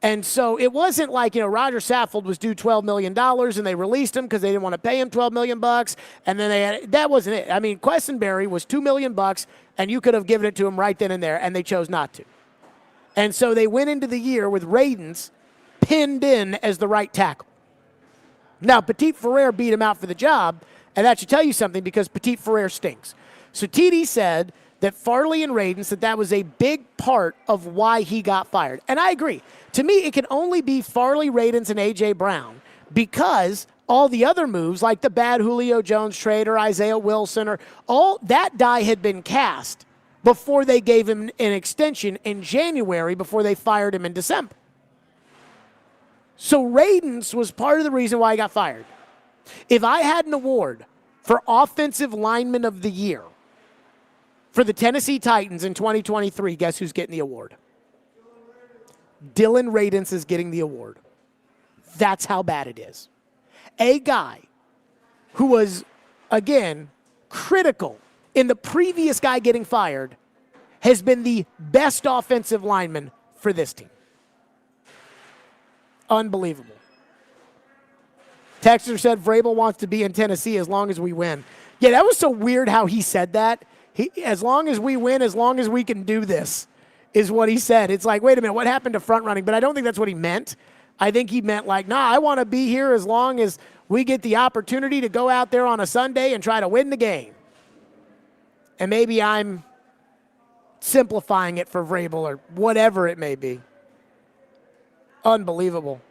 And so it wasn't like, Roger Saffold was due $12 million and they released him because they didn't want to pay him $12 million. And then that wasn't it. I mean, Quessenberry was $2 million and you could have given it to him right then and there, and they chose not to. And so they went into the year with Radens pinned in as the right tackle. Now, Petit Ferrer beat him out for the job, and that should tell you something because Petit Ferrer stinks. So TD said that Farley and Radin said that was a big part of why he got fired. And I agree. To me, it can only be Farley, Radins, and A.J. Brown because all the other moves, like the bad Julio Jones trade or Isaiah Wilson, or all that die had been cast before they gave him an extension in January, before they fired him in December. So Radins was part of the reason why he got fired. If I had an award for Offensive Lineman of the Year for the Tennessee Titans in 2023, guess who's getting the award? Dylan Radins is getting the award. That's how bad it is. A guy who was, again, critical in the previous guy getting fired has been the best offensive lineman for this team. Unbelievable. Texter said Vrabel wants to be in Tennessee as long as we win. Yeah, that was so weird how he said that. As long as we win, as long as we can do this, is what he said. It's like, wait a minute, what happened to front running? But I don't think that's what he meant. I think he meant like, nah, I want to be here as long as we get the opportunity to go out there on a Sunday and try to win the game. And maybe I'm simplifying it for Vrabel or whatever it may be. Unbelievable.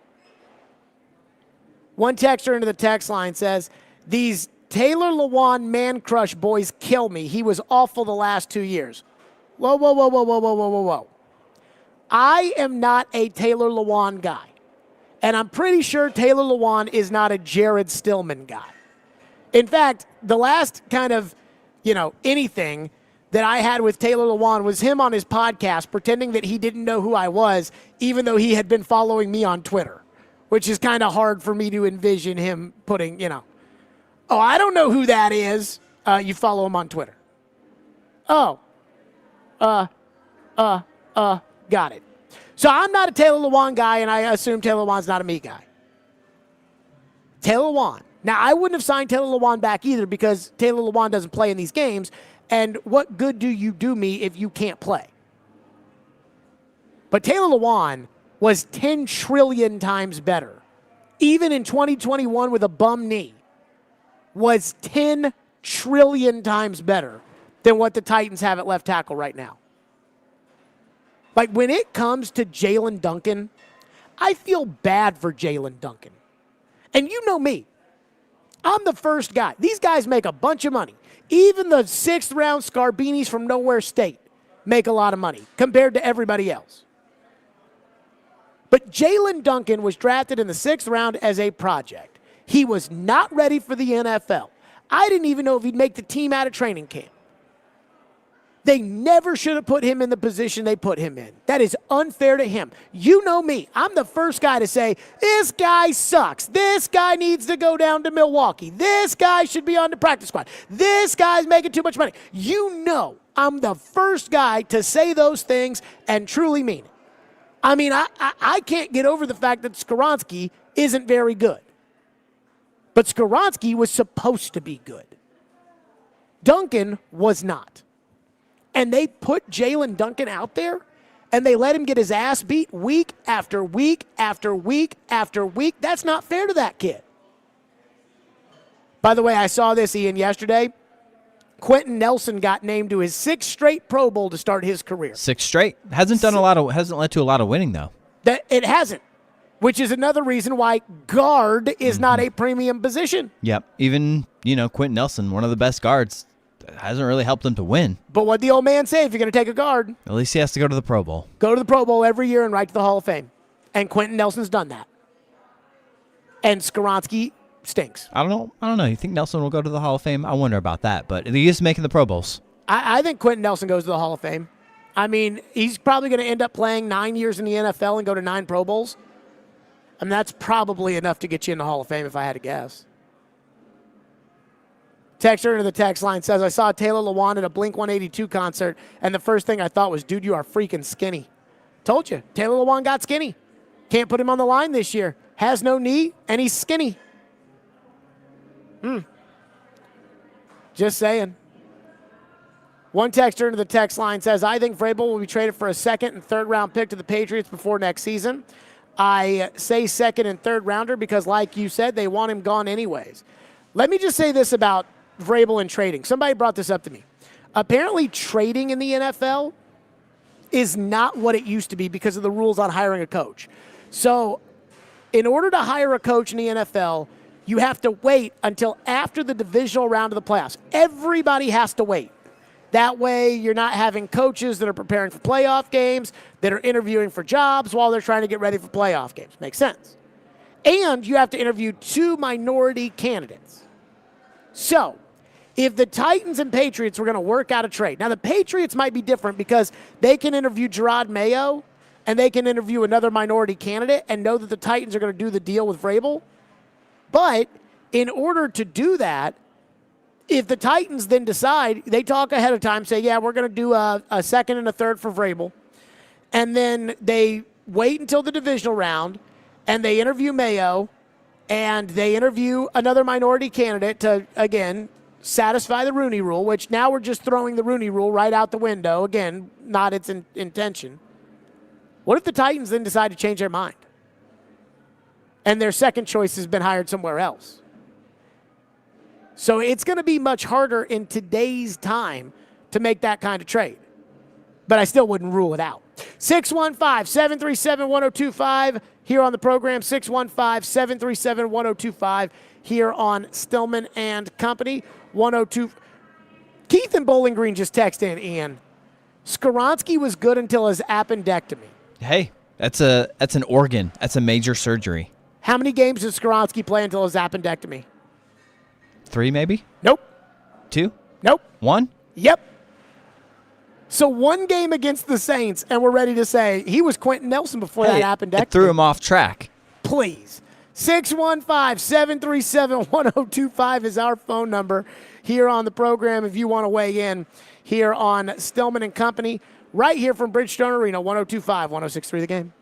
One texter into the text line says, these Taylor Lewan man crush boys kill me. He was awful the last 2 years. Whoa, whoa, whoa, whoa, whoa, whoa, whoa, whoa, whoa. I am not a Taylor Lewan guy. And I'm pretty sure Taylor Lewan is not a Jared Stillman guy. In fact, the last kind of, anything that I had with Taylor Lewan was him on his podcast pretending that he didn't know who I was, even though he had been following me on Twitter, which is kind of hard for me to envision him putting, oh, I don't know who that is. You follow him on Twitter. Oh, got it. So I'm not a Taylor Lewan guy, and I assume Taylor Lewan's not a me guy. Taylor Lewan. Now, I wouldn't have signed Taylor Lewan back either because Taylor Lewan doesn't play in these games, and what good do you do me if you can't play? But Taylor Lewan was 10 trillion times better. Even in 2021 with a bum knee, was 10 trillion times better than what the Titans have at left tackle right now. Like, when it comes to Jalen Duncan, I feel bad for Jalen Duncan. And you know me. I'm the first guy. These guys make a bunch of money. Even the 6th-round Scarbinis from Nowhere State make a lot of money compared to everybody else. But Jalen Duncan was drafted in the 6th round as a project. He was not ready for the NFL. I didn't even know if he'd make the team out of training camp. They never should have put him in the position they put him in. That is unfair to him. You know me. I'm the first guy to say, this guy sucks. This guy needs to go down to Milwaukee. This guy should be on the practice squad. This guy's making too much money. You know I'm the first guy to say those things and truly mean it. I mean, I can't get over the fact that Skoronski isn't very good. But Skoronski was supposed to be good. Duncan was not. And they put Jalen Duncan out there, and they let him get his ass beat week after week after week after week. That's not fair to that kid. By the way, I saw this, Ian, yesterday. Quentin Nelson got named to his 6th straight Pro Bowl to start his career. 6 straight. Hasn't led to a lot of winning, though. That it hasn't, which is another reason why guard is not a premium position. Yep. Even, Quentin Nelson, one of the best guards, hasn't really helped them to win. But what the old man say, if you're going to take a guard, at least he has to go to the Pro Bowl. Go to the Pro Bowl every year and right to the Hall of Fame. And Quentin Nelson's done that. And Skoronski stinks. I don't know. You think Nelson will go to the Hall of Fame? I wonder about that. But he is making the Pro Bowls. I think Quentin Nelson goes to the Hall of Fame. I mean, he's probably going to end up playing 9 years in the NFL and go to 9 Pro Bowls. I mean, that's probably enough to get you in the Hall of Fame if I had to guess. Texter into the text line says, I saw Taylor Lewan at a Blink-182 concert, and the first thing I thought was, dude, you are freaking skinny. Told you, Taylor Lewan got skinny. Can't put him on the line this year. Has no knee, and he's skinny. Just saying. One texter into the text line says, I think Vrabel will be traded for a 2nd and 3rd round pick to the Patriots before next season. I say 2nd and 3rd rounder because, like you said, they want him gone anyways. Let me just say this about Vrabel and trading. Somebody brought this up to me. apparently trading in the NFL is not what it used to be because of the rules on hiring a coach. So in order to hire a coach in the NFL, you have to wait until after the divisional round of the playoffs. Everybody has to wait. That way, you're not having coaches that are preparing for playoff games, that are interviewing for jobs while they're trying to get ready for playoff games. Makes sense. And you have to interview 2 minority candidates. So, if the Titans and Patriots were going to work out a trade, now the Patriots might be different because they can interview Gerard Mayo and they can interview another minority candidate and know that the Titans are going to do the deal with Vrabel. But in order to do that, if the Titans then decide, they talk ahead of time, say, yeah, we're going to do a second and a third for Vrabel, and then they wait until the divisional round, and they interview Mayo, and they interview another minority candidate to, again, satisfy the Rooney Rule, which now we're just throwing the Rooney Rule right out the window. Again, not its intention. What if the Titans then decide to change their mind? And their second choice has been hired somewhere else. So it's going to be much harder in today's time to make that kind of trade. But I still wouldn't rule it out. 615-737-1025 here on the program. 615-737-1025 here on Stillman and Company. 102. Keith and Bowling Green just texted in, Ian. Skoronski was good until his appendectomy. Hey, that's an organ. That's a major surgery. How many games did Skoronski play until his appendectomy? 3 maybe? Nope. 2? Nope. 1? Yep. So 1 game against the Saints, and we're ready to say he was Quentin Nelson before that appendectomy. It threw him off track. Please. 615-737-1025 is our phone number here on the program if you want to weigh in here on Stillman and Company, right here from Bridgestone Arena, 102.5, 106.3 The Game.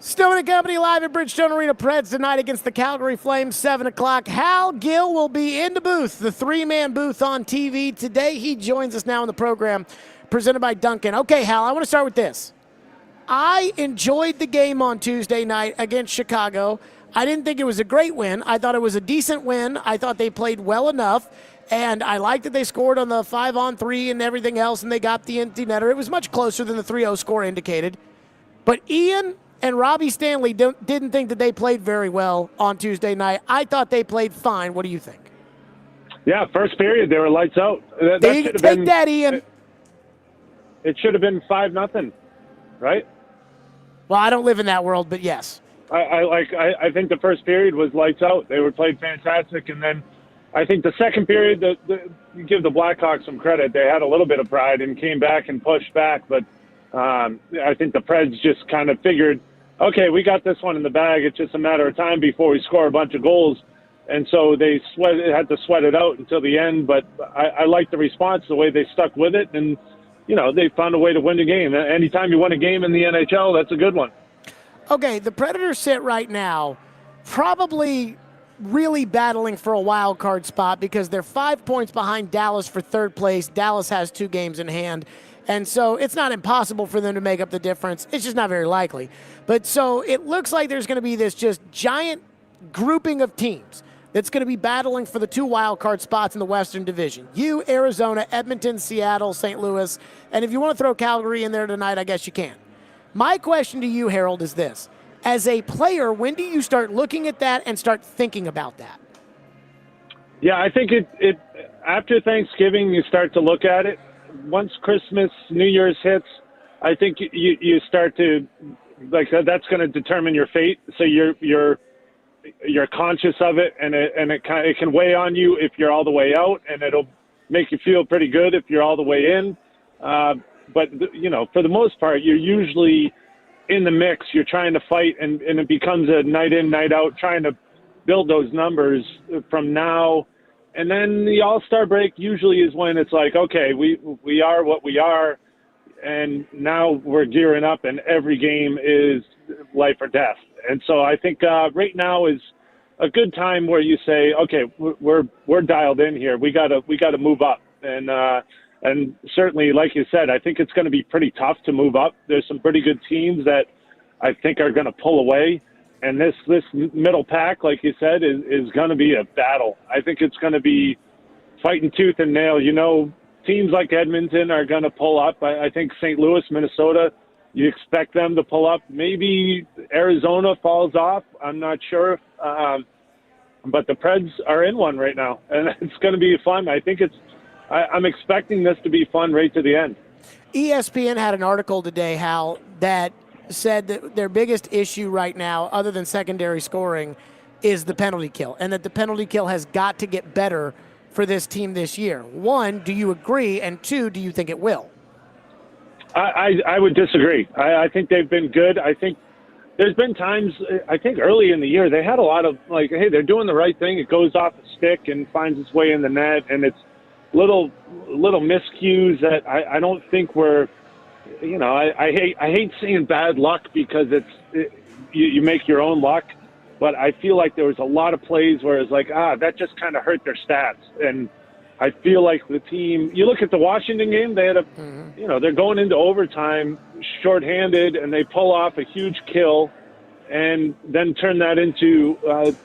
Stillman and Company live at Bridgestone Arena. Preds tonight against the Calgary Flames, 7 o'clock. Hal Gill will be in the booth, the three-man booth on TV today. He joins us now in the program, presented by Duncan. Okay, Hal, I want to start with this. I enjoyed the game on Tuesday night against Chicago. I didn't think it was a great win. I thought it was a decent win. I thought they played well enough, and I liked that they scored on the 5-on-3 and everything else, and they got the empty netter. It was much closer than the 3-0 score indicated. But Ian and Robbie Stanley didn't think that they played very well on Tuesday night. I thought they played fine. What do you think? Yeah, first period, they were lights out. Take that, Ian. It should have been 5-0, right? Well, I don't live in that world, but yes. I think the first period was lights out. They were played fantastic, and then I think the second period, you give the Blackhawks some credit. They had a little bit of pride and came back and pushed back, but I think the Preds just kind of figured, okay, we got this one in the bag. It's just a matter of time before we score a bunch of goals. And so they had to sweat it out until the end. But I like the response, the way they stuck with it. And, you know, they found a way to win the game. Anytime you win a game in the NHL, that's a good one. Okay, the Predators sit right now probably really battling for a wild card spot because they're 5 points behind Dallas for third place. Dallas has 2 games in hand. And so it's not impossible for them to make up the difference. It's just not very likely. But so it looks like there's going to be this just giant grouping of teams that's going to be battling for the 2 wild card spots in the Western Division. You, Arizona, Edmonton, Seattle, St. Louis. And if you want to throw Calgary in there tonight, I guess you can. My question to you, Harold, is this. As a player, when do you start looking at that and start thinking about that? Yeah, I think it after Thanksgiving, you start to look at it. Once Christmas, New Year's hits, I think you start to, like, that's going to determine your fate. So you're conscious of it, and it can weigh on you if you're all the way out, and it'll make you feel pretty good if you're all the way in. But you know, for the most part, you're usually in the mix. You're trying to fight, and it becomes a night in, night out, trying to build those numbers from now. And then the All-Star break usually is when it's like, okay, we are what we are, and now we're gearing up, and every game is life or death. And so I think right now is a good time where you say, okay, we're dialed in here. We gotta move up, and certainly, like you said, I think it's going to be pretty tough to move up. There's some pretty good teams that I think are going to pull away. And this middle pack, like you said, is going to be a battle. I think it's going to be fighting tooth and nail. You know, teams like Edmonton are going to pull up. I think St. Louis, Minnesota, you expect them to pull up. Maybe Arizona falls off. I'm not sure. But the Preds are in one right now, and it's going to be fun. I think I'm expecting this to be fun right to the end. ESPN had an article today, Hal, that said that their biggest issue right now, other than secondary scoring, is the penalty kill, and that the penalty kill has got to get better for this team this year. 1, do you agree? And 2, do you think it will? I would disagree. I think they've been good. I think there's been times, I think early in the year, they had a lot of, like, hey, they're doing the right thing. It goes off the stick and finds its way in the net, and it's little miscues that I don't think were, you know, I hate seeing bad luck because you make your own luck, but I feel like there was a lot of plays where it's like, that just kind of hurt their stats. And I feel like the team, you look at the Washington game, they had you know, they're going into overtime shorthanded, and they pull off a huge kill and then turn that into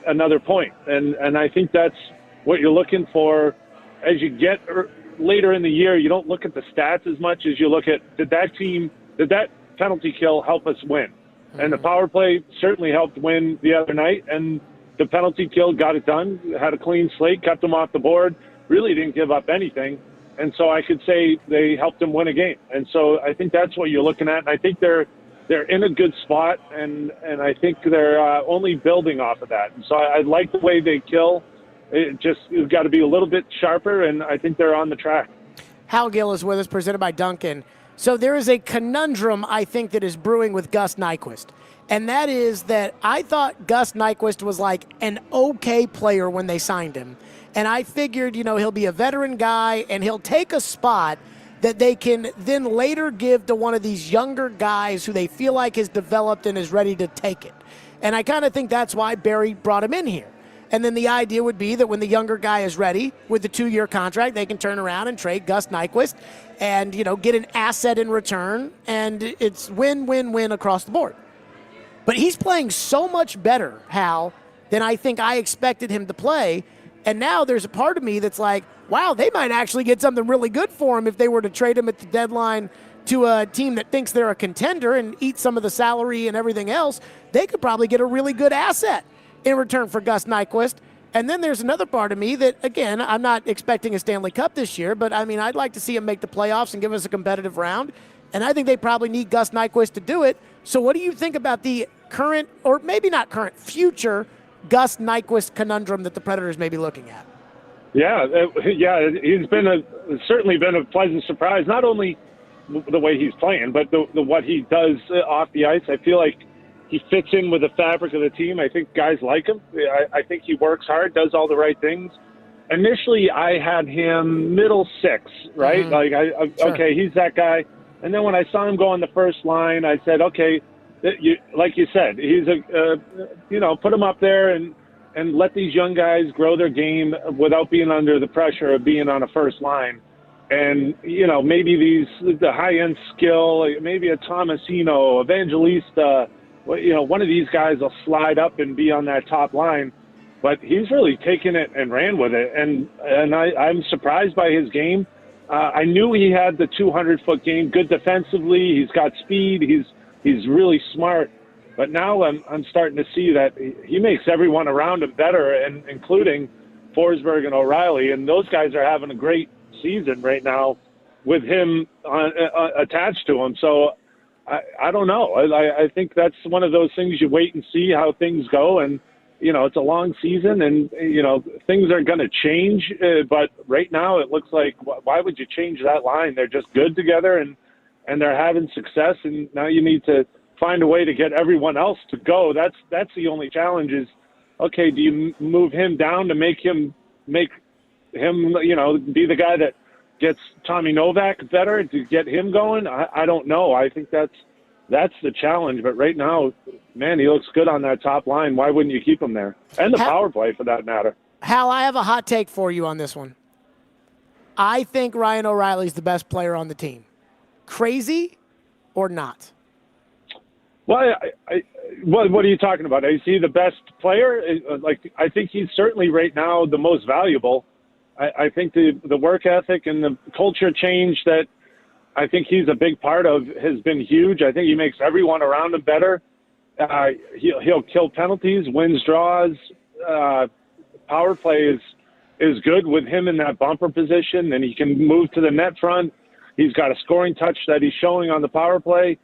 another point. And I think that's what you're looking for as you get later in the year. You don't look at the stats as much as you look at, did that penalty kill help us win? And the power play certainly helped win the other night, and the penalty kill got it done, had a clean slate, kept them off the board, really didn't give up anything. And so I could say they helped them win a game. And so I think that's what you're looking at. And I think they're in a good spot, and I think they're only building off of that. And so I like the way they kill. You've got to be a little bit sharper, and I think they're on the track. Hal Gill is with us, presented by Duncan. So there is a conundrum, I think, that is brewing with Gus Nyquist. And that is that I thought Gus Nyquist was like an okay player when they signed him. And I figured, you know, he'll be a veteran guy and he'll take a spot that they can then later give to one of these younger guys who they feel like has developed and is ready to take it. And I kind of think that's why Barry brought him in here. And then the idea would be that when the younger guy is ready with the 2-year contract, they can turn around and trade Gus Nyquist and, get an asset in return. And it's win-win-win across the board. But he's playing so much better, Hal, than I think I expected him to play. And now there's a part of me that's like, wow, they might actually get something really good for him if they were to trade him at the deadline to a team that thinks they're a contender and eat some of the salary and everything else. They could probably get a really good asset in return for Gus Nyquist. And then there's another part of me that, again, I'm not expecting a Stanley Cup this year, but, I'd like to see him make the playoffs and give us a competitive round. And I think they probably need Gus Nyquist to do it. So what do you think about the current, or maybe not current, future Gus Nyquist conundrum that the Predators may be looking at? Yeah, he's certainly been a pleasant surprise. Not only the way he's playing, but the what he does off the ice. I feel like he fits in with the fabric of the team. I think guys like him. I think he works hard, does all the right things. Initially, I had him middle six, right? Mm-hmm. Sure. Okay, he's that guy. And then when I saw him go on the first line, I said, okay, like you said, he's put him up there and let these young guys grow their game without being under the pressure of being on a first line. And, maybe the high-end skill, maybe a Tomasino, Evangelista, one of these guys will slide up and be on that top line. But he's really taken it and ran with it. And I'm surprised by his game. I knew he had the 200-foot game, good defensively. He's got speed. He's really smart. But now I'm starting to see that he makes everyone around him better, and including Forsberg and O'Reilly. And those guys are having a great season right now with him attached to him. So I don't know. I think that's one of those things you wait and see how things go. And, it's a long season and, things are going to change. But right now it looks like, why would you change that line? They're just good together and they're having success. And now you need to find a way to get everyone else to go. That's the only challenge is, okay, do you move him down to make him, be the guy that gets Tommy Novak better to get him going? I don't know. I think that's the challenge. But right now, man, he looks good on that top line. Why wouldn't you keep him there? And the power play for that matter. Hal, I have a hot take for you on this one. I think Ryan O'Reilly's the best player on the team. Crazy or not? Well, what are you talking about? Is he the best player? I think he's certainly right now the most valuable. I think the work ethic and the culture change that I think he's a big part of has been huge. I think he makes everyone around him better. He'll kill penalties, wins draws. Power play is good with him in that bumper position, and he can move to the net front. He's got a scoring touch that he's showing on the power play.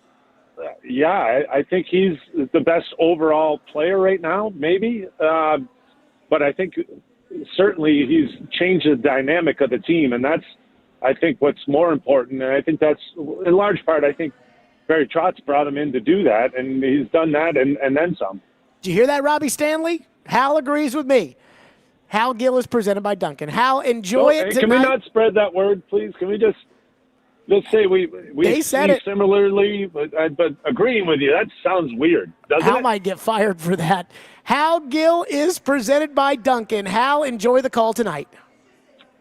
I think he's the best overall player right now, maybe. But I think certainly he's changed the dynamic of the team, and that's, I think, what's more important. And I think that's, in large part, I think Barry Trotz brought him in to do that, and he's done that and then some. Did you hear that, Robbie Stanley? Hal agrees with me. Hal Gill is presented by Duncan. Hal, enjoy it tonight. Can we not spread that word, please? Can we just say we said see it similarly, but agreeing with you, that sounds weird, doesn't Hal it? might get fired for that. Hal Gill is presented by Duncan. Hal, enjoy the call tonight.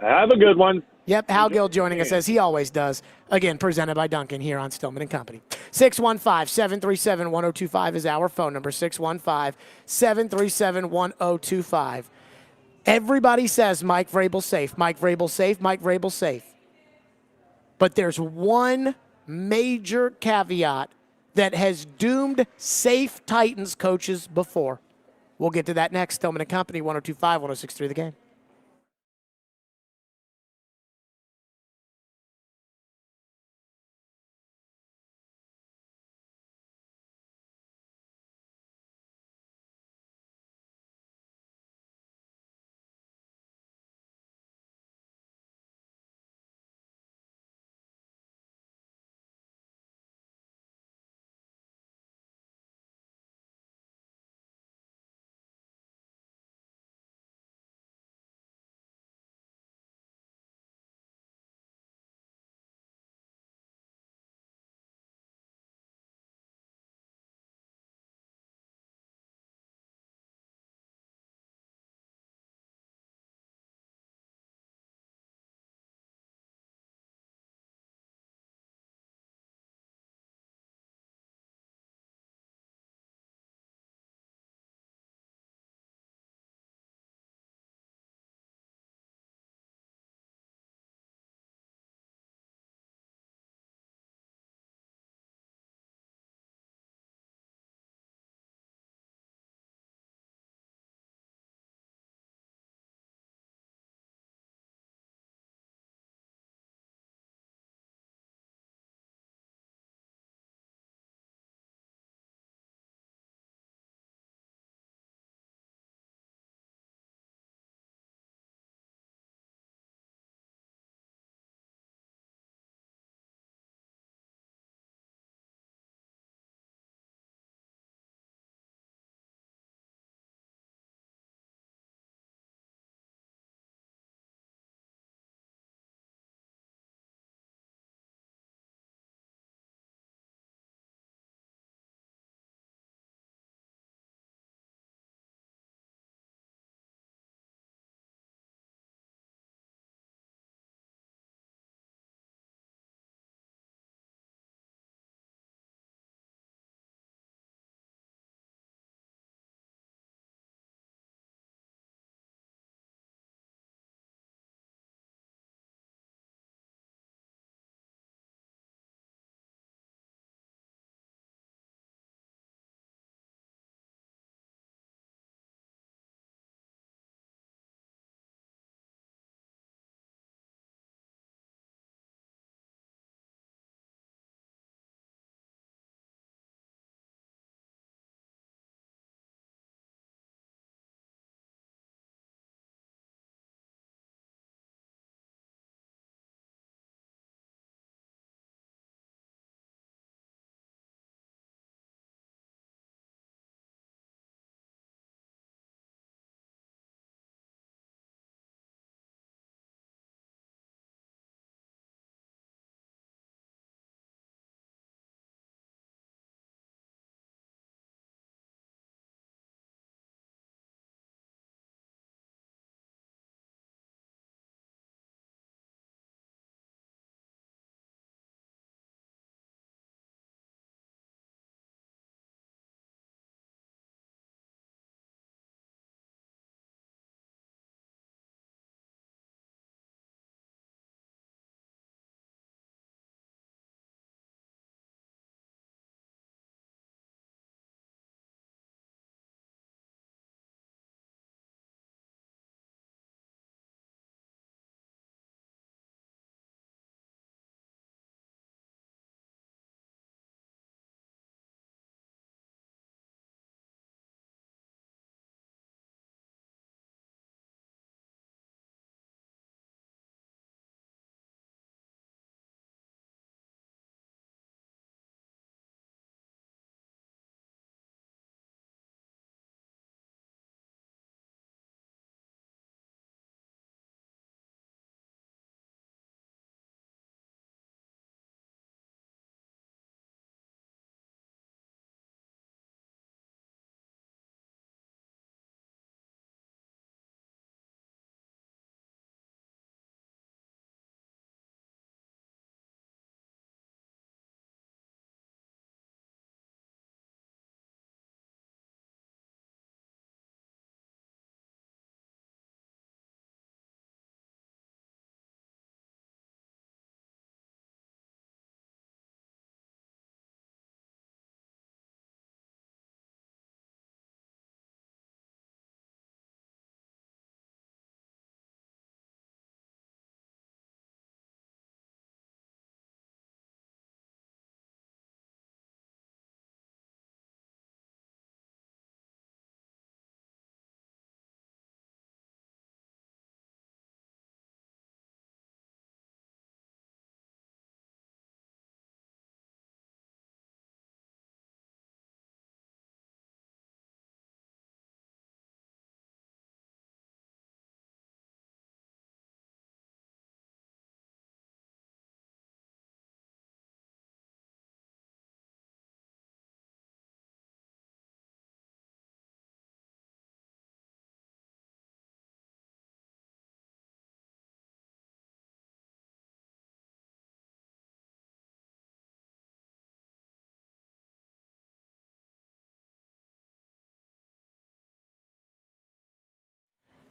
Have a good one. Yep, Hal Gill joining us as he always does. Again, presented by Duncan here on Stillman & Company. 615-737-1025 is our phone number, 615-737-1025. Everybody says Mike Vrabel safe, Mike Vrabel safe, Mike Vrabel safe. But there's one major caveat that has doomed safe Titans coaches before. We'll get to that next. Stillman & Company, 102.5, 106.3 The Game.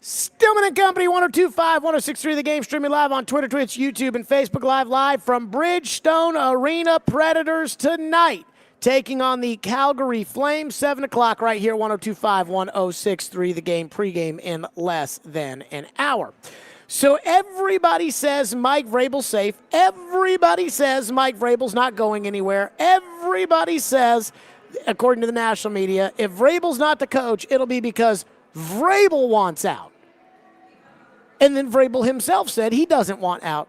Stillman and Company, 102.5, 106.3 The Game, streaming live on Twitter, Twitch, YouTube, and Facebook live from Bridgestone Arena. Predators tonight taking on the Calgary Flames, 7 o'clock right here, 102.5, 106.3 The Game, pregame in less than an hour. So everybody says Mike Vrabel's safe. Everybody says Mike Vrabel's not going anywhere. Everybody says, according to the national media, if Vrabel's not the coach, it'll be because Vrabel wants out. And then Vrabel himself said he doesn't want out.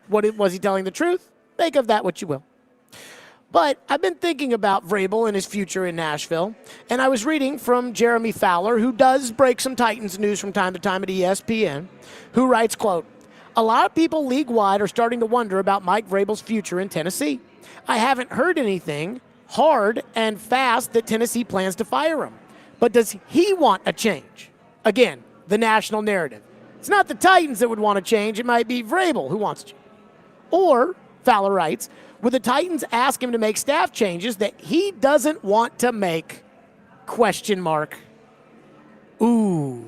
Was he telling the truth? Make of that what you will. But I've been thinking about Vrabel and his future in Nashville, and I was reading from Jeremy Fowler, who does break some Titans news from time to time at ESPN, who writes, quote, "A lot of people league-wide are starting to wonder about Mike Vrabel's future in Tennessee. I haven't heard anything hard and fast that Tennessee plans to fire him. But does he want a change?" Again, the national narrative. It's not the Titans that would want to change. It might be Vrabel who wants to change. Or, Fowler writes, would the Titans ask him to make staff changes that he doesn't want to make? Question mark. Ooh.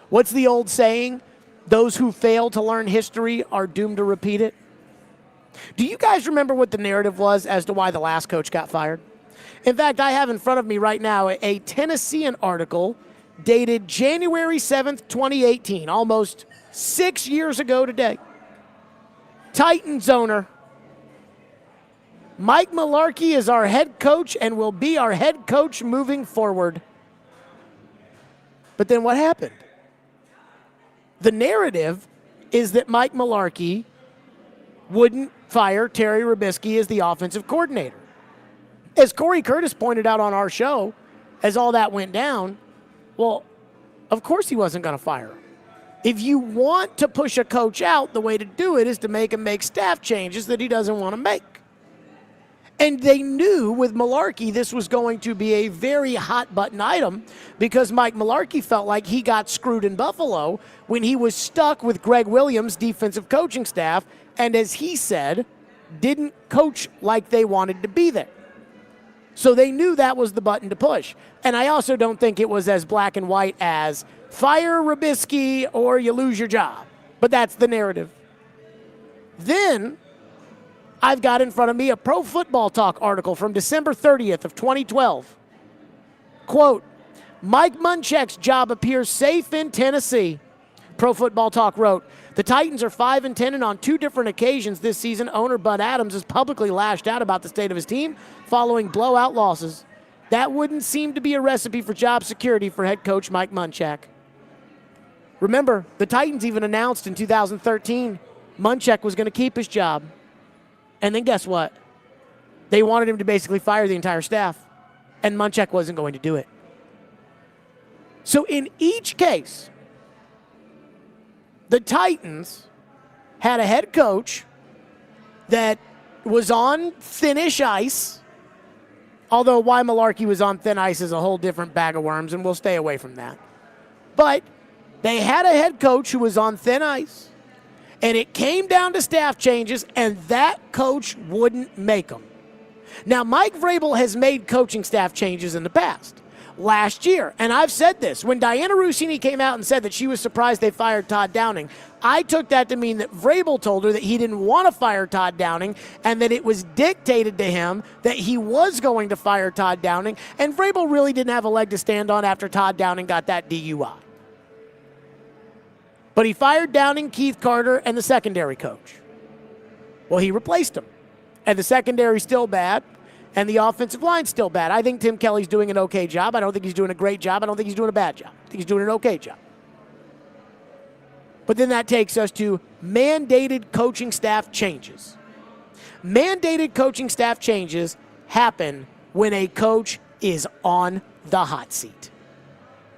What's the old saying? Those who fail to learn history are doomed to repeat it. Do you guys remember what the narrative was as to why the last coach got fired? In fact, I have in front of me right now a Tennessean article dated January 7th, 2018, almost 6 years ago today. Titans owner, Mike Mularkey is our head coach and will be our head coach moving forward. But then what happened? The narrative is that Mike Mularkey wouldn't fire Terry Robisky as the offensive coordinator. As Corey Curtis pointed out on our show, as all that went down, well, of course he wasn't going to fire him. If you want to push a coach out, the way to do it is to make him make staff changes that he doesn't want to make. And they knew with Mularkey this was going to be a very hot-button item because Mike Mularkey felt like he got screwed in Buffalo when he was stuck with Greg Williams' defensive coaching staff and, as he said, didn't coach like they wanted to be there. So they knew that was the button to push. And I also don't think it was as black and white as fire Robisky or you lose your job. But that's the narrative. Then I've got in front of me a Pro Football Talk article from December 30th of 2012. Quote, Mike Munchak's job appears safe in Tennessee. Pro Football Talk wrote, the Titans are 5-10, and on two different occasions this season, owner Bud Adams has publicly lashed out about the state of his team following blowout losses. That wouldn't seem to be a recipe for job security for head coach Mike Munchak. Remember, the Titans even announced in 2013 Munchak was going to keep his job. And then guess what? They wanted him to basically fire the entire staff, and Munchak wasn't going to do it. So in each case, the Titans had a head coach that was on thin-ish ice, although why Mularkey was on thin ice is a whole different bag of worms, and we'll stay away from that. But they had a head coach who was on thin ice, and it came down to staff changes, and that coach wouldn't make them. Now, Mike Vrabel has made coaching staff changes in the past. Last year, and I've said this, when Diana Russini came out and said that she was surprised they fired Todd Downing, I took that to mean that Vrabel told her that he didn't want to fire Todd Downing and that it was dictated to him that he was going to fire Todd Downing, and Vrabel really didn't have a leg to stand on after Todd Downing got that DUI. But he fired Downing, Keith Carter, and the secondary coach. Well, he replaced him, and the secondary's still bad. And the offensive line's still bad. I think Tim Kelly's doing an okay job. I don't think he's doing a great job. I don't think he's doing a bad job. I think he's doing an okay job. But then that takes us to mandated coaching staff changes. Mandated coaching staff changes happen when a coach is on the hot seat.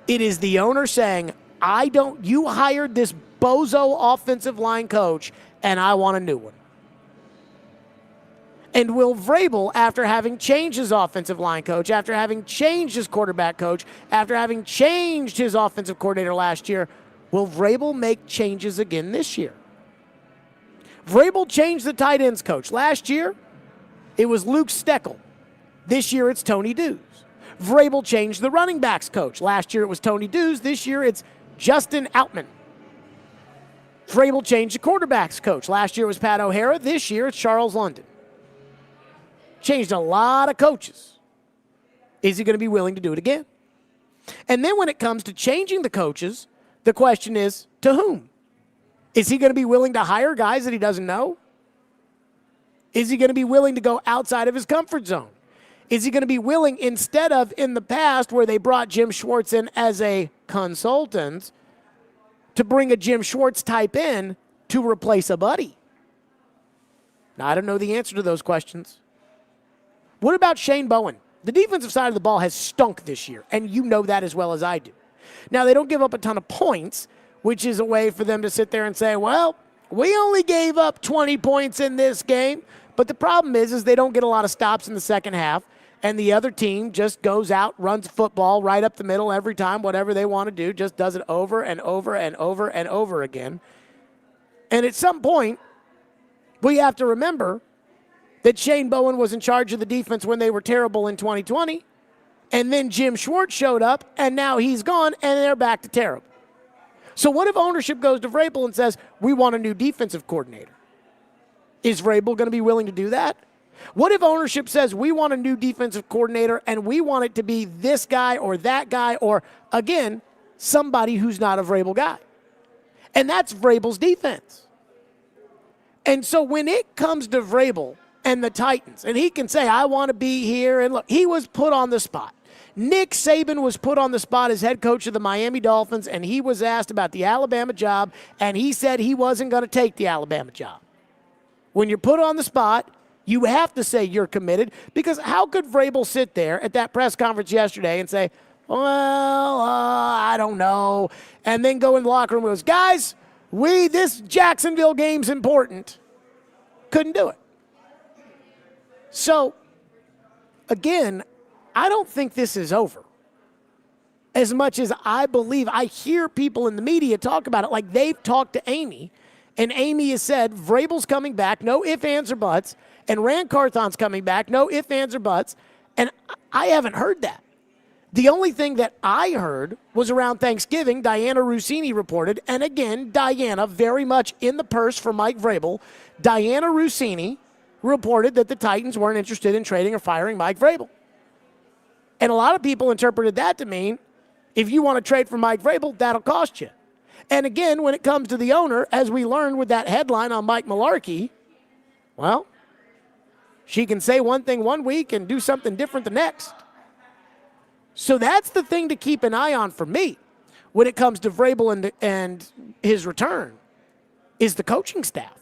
It is the owner saying, you hired this bozo offensive line coach, and I want a new one. And will Vrabel, after having changed his offensive line coach, after having changed his quarterback coach, after having changed his offensive coordinator last year, will Vrabel make changes again this year? Vrabel changed the tight ends coach. Last year, it was Luke Steckel. This year, it's Tony Dews. Vrabel changed the running backs coach. Last year, it was Tony Dews. This year, it's Justin Outman. Vrabel changed the quarterbacks coach. Last year it was Pat O'Hara. This year it's Charles London. Changed a lot of coaches. Is he going to be willing to do it again? And then when it comes to changing the coaches, the question is, to whom? Is he going to be willing to hire guys that he doesn't know? Is he going to be willing to go outside of his comfort zone? Is he going to be willing, instead of in the past where they brought Jim Schwartz in as a consultant, to bring a Jim Schwartz type in to replace a buddy? Now, I don't know the answer to those questions. What about Shane Bowen? The defensive side of the ball has stunk this year, and you know that as well as I do. Now, they don't give up a ton of points, which is a way for them to sit there and say, well, we only gave up 20 points in this game. But the problem is they don't get a lot of stops in the second half, and the other team just goes out, runs football right up the middle every time, whatever they want to do, just does it over and over and over and over again. And at some point, we have to remember that Shane Bowen was in charge of the defense when they were terrible in 2020, and then Jim Schwartz showed up, and now he's gone, and they're back to terrible. So what if ownership goes to Vrabel and says, we want a new defensive coordinator? Is Vrabel going to be willing to do that? What if ownership says, we want a new defensive coordinator, and we want it to be this guy or that guy, or, again, somebody who's not a Vrabel guy? And that's Vrabel's defense. And so when it comes to Vrabel and the Titans, and he can say, I want to be here, and look, he was put on the spot. Nick Saban was put on the spot as head coach of the Miami Dolphins, and he was asked about the Alabama job, and he said he wasn't going to take the Alabama job. When you're put on the spot, you have to say you're committed, because how could Vrabel sit there at that press conference yesterday and say, well, I don't know, and then go in the locker room and goes, guys, this Jacksonville game's important. Couldn't do it. So, again, I don't think this is over. As much as I believe, I hear people in the media talk about it like they've talked to Amy, and Amy has said, Vrabel's coming back, no ifs, ands, or buts, and Rand Carthon's coming back, no ifs, ands, or buts, and I haven't heard that. The only thing that I heard was around Thanksgiving, Diana Rossini reported, and again, Diana, very much in the purse for Mike Vrabel, Diana Rossini reported that the Titans weren't interested in trading or firing Mike Vrabel. And a lot of people interpreted that to mean, if you want to trade for Mike Vrabel, that'll cost you. And again, when it comes to the owner, as we learned with that headline on Mike Mularkey, well, she can say one thing one week and do something different the next. So that's the thing to keep an eye on for me when it comes to Vrabel and his return, is the coaching staff.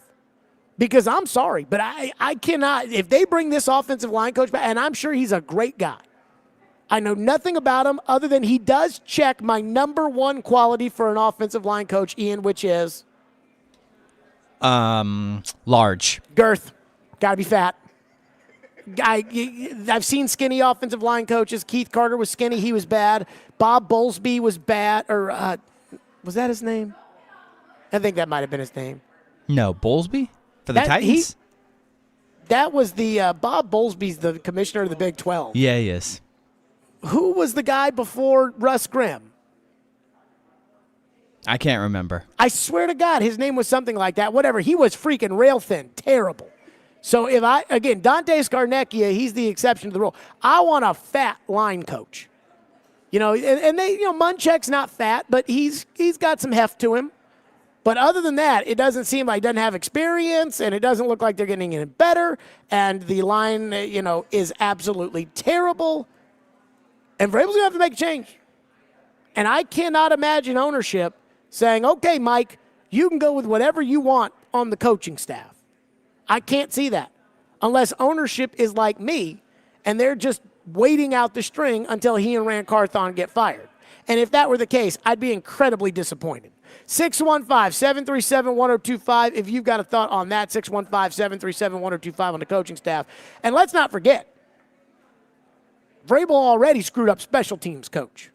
Because I'm sorry, but I cannot, if they bring this offensive line coach back, and I'm sure he's a great guy. I know nothing about him other than he does check my number one quality for an offensive line coach, Ian, which is? Large. Girth. Got to be fat. I've seen skinny offensive line coaches. Keith Carter was skinny. He was bad. Bob Bowlesby was bad. Or was that his name? I think that might have been his name. No, Bowlesby? For the Titans? That was the Bob Bowlesby's the commissioner of the Big 12. Yeah, he is. Who was the guy before Russ Grimm? I can't remember. I swear to God, his name was something like that. Whatever. He was freaking rail thin. Terrible. So Dante Scarnecchia, he's the exception to the rule. I want a fat line coach. And Munchak's not fat, but he's got some heft to him. But other than that, it doesn't seem like he doesn't have experience, and it doesn't look like they're getting any better. And the line, is absolutely terrible. And Vrabel's going to have to make a change. And I cannot imagine ownership saying, okay, Mike, you can go with whatever you want on the coaching staff. I can't see that. Unless ownership is like me, and they're just waiting out the string until he and Rand Carthon get fired. And if that were the case, I'd be incredibly disappointed. 615-737-1025 if you've got a thought on that, 615-737-1025 on the coaching staff. And let's not forget, Vrabel already screwed up special teams coach.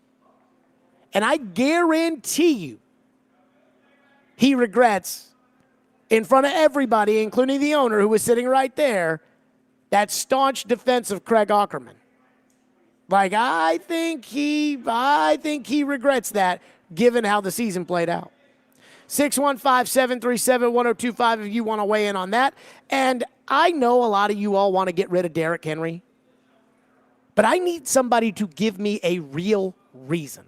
And I guarantee you he regrets, in front of everybody, including the owner who was sitting right there, that staunch defense of Craig Aukerman. Like, I think he regrets that. given how the season played out. 615-737-1025 if you want to weigh in on that. And I know a lot of you all want to get rid of Derrick Henry, but I need somebody to give me a real reason.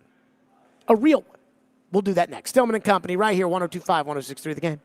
A real one. We'll do that next. Stillman and Company right here, 102.5, 106.3 The Game.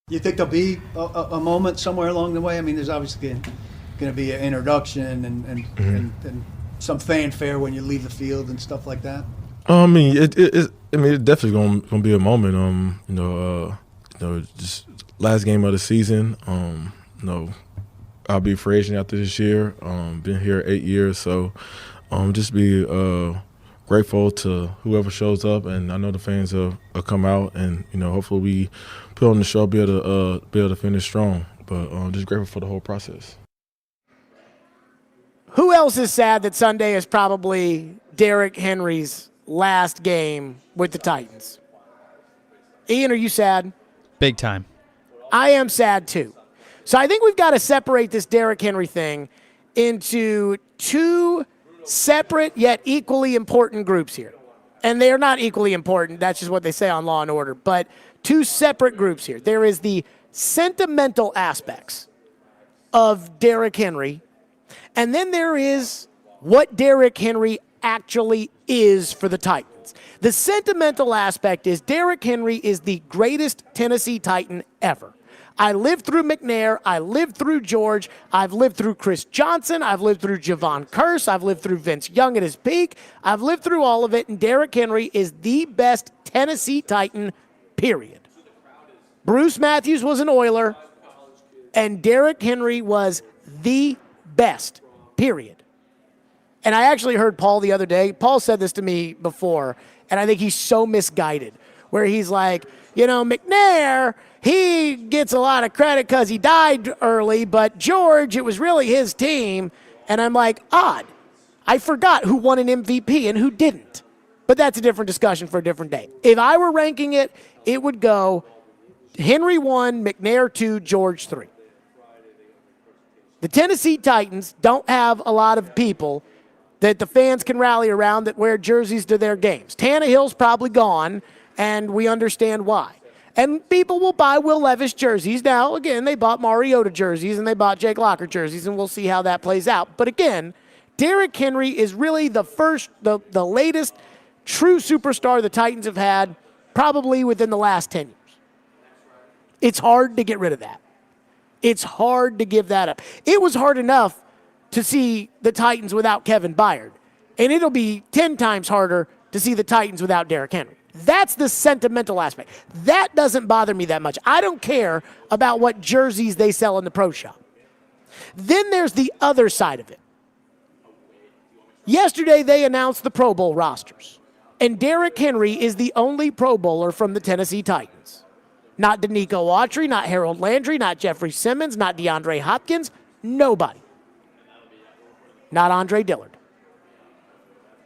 You think there'll be a moment somewhere along the way? I mean, there's obviously going to be an introduction and some fanfare when you leave the field and stuff like that. I mean, it's definitely gonna be a moment. Just last game of the season. I'll be a free agent after this year. Been here 8 years, so just be grateful to whoever shows up, and I know the fans will come out, and hopefully we put on the show, be able to finish strong. But just grateful for the whole process. Who else is sad that Sunday is probably Derrick Henry's last game with the Titans? Ian, are you sad? Big time. I am sad too. So I think we've got to separate this Derrick Henry thing into two separate yet equally important groups here. And they are not equally important. That's just what they say on Law and Order. But two separate groups here. There is the sentimental aspects of Derrick Henry, and then there is what Derrick Henry actually is for the Titans. The sentimental aspect is Derrick Henry is the greatest Tennessee Titan ever. I lived through McNair. I lived through George. I've lived through Chris Johnson. I've lived through Javon Curse. I've lived through Vince Young at his peak. I've lived through all of it, and Derrick Henry is the best Tennessee Titan, period. Bruce Matthews was an Oiler, and Derrick Henry was the best, period. And I actually heard Paul the other day. Paul said this to me before, and I think he's so misguided, where he's like, McNair, he gets a lot of credit because he died early, but George, it was really his team. And I'm like, odd. I forgot who won an MVP and who didn't. But that's a different discussion for a different day. If I were ranking it, it would go Henry 1, McNair 2, George 3. The Tennessee Titans don't have a lot of people that the fans can rally around that wear jerseys to their games. Tannehill's probably gone, and we understand why. And people will buy Will Levis jerseys. Now, again, they bought Mariota jerseys and they bought Jake Locker jerseys, and we'll see how that plays out. But again, Derrick Henry is really the latest true superstar the Titans have had probably within the last 10 years. It's hard to get rid of that. It's hard to give that up. It was hard enough to see the Titans without Kevin Byard, and it'll be 10 times harder to see the Titans without Derrick Henry. That's the sentimental aspect. That doesn't bother me that much. I don't care about what jerseys they sell in the pro shop. Then there's the other side of it. Yesterday, they announced the Pro Bowl rosters, and Derrick Henry is the only Pro Bowler from the Tennessee Titans. Not Danico Autry, not Harold Landry, not Jeffrey Simmons, not DeAndre Hopkins, nobody. Not Andre Dillard.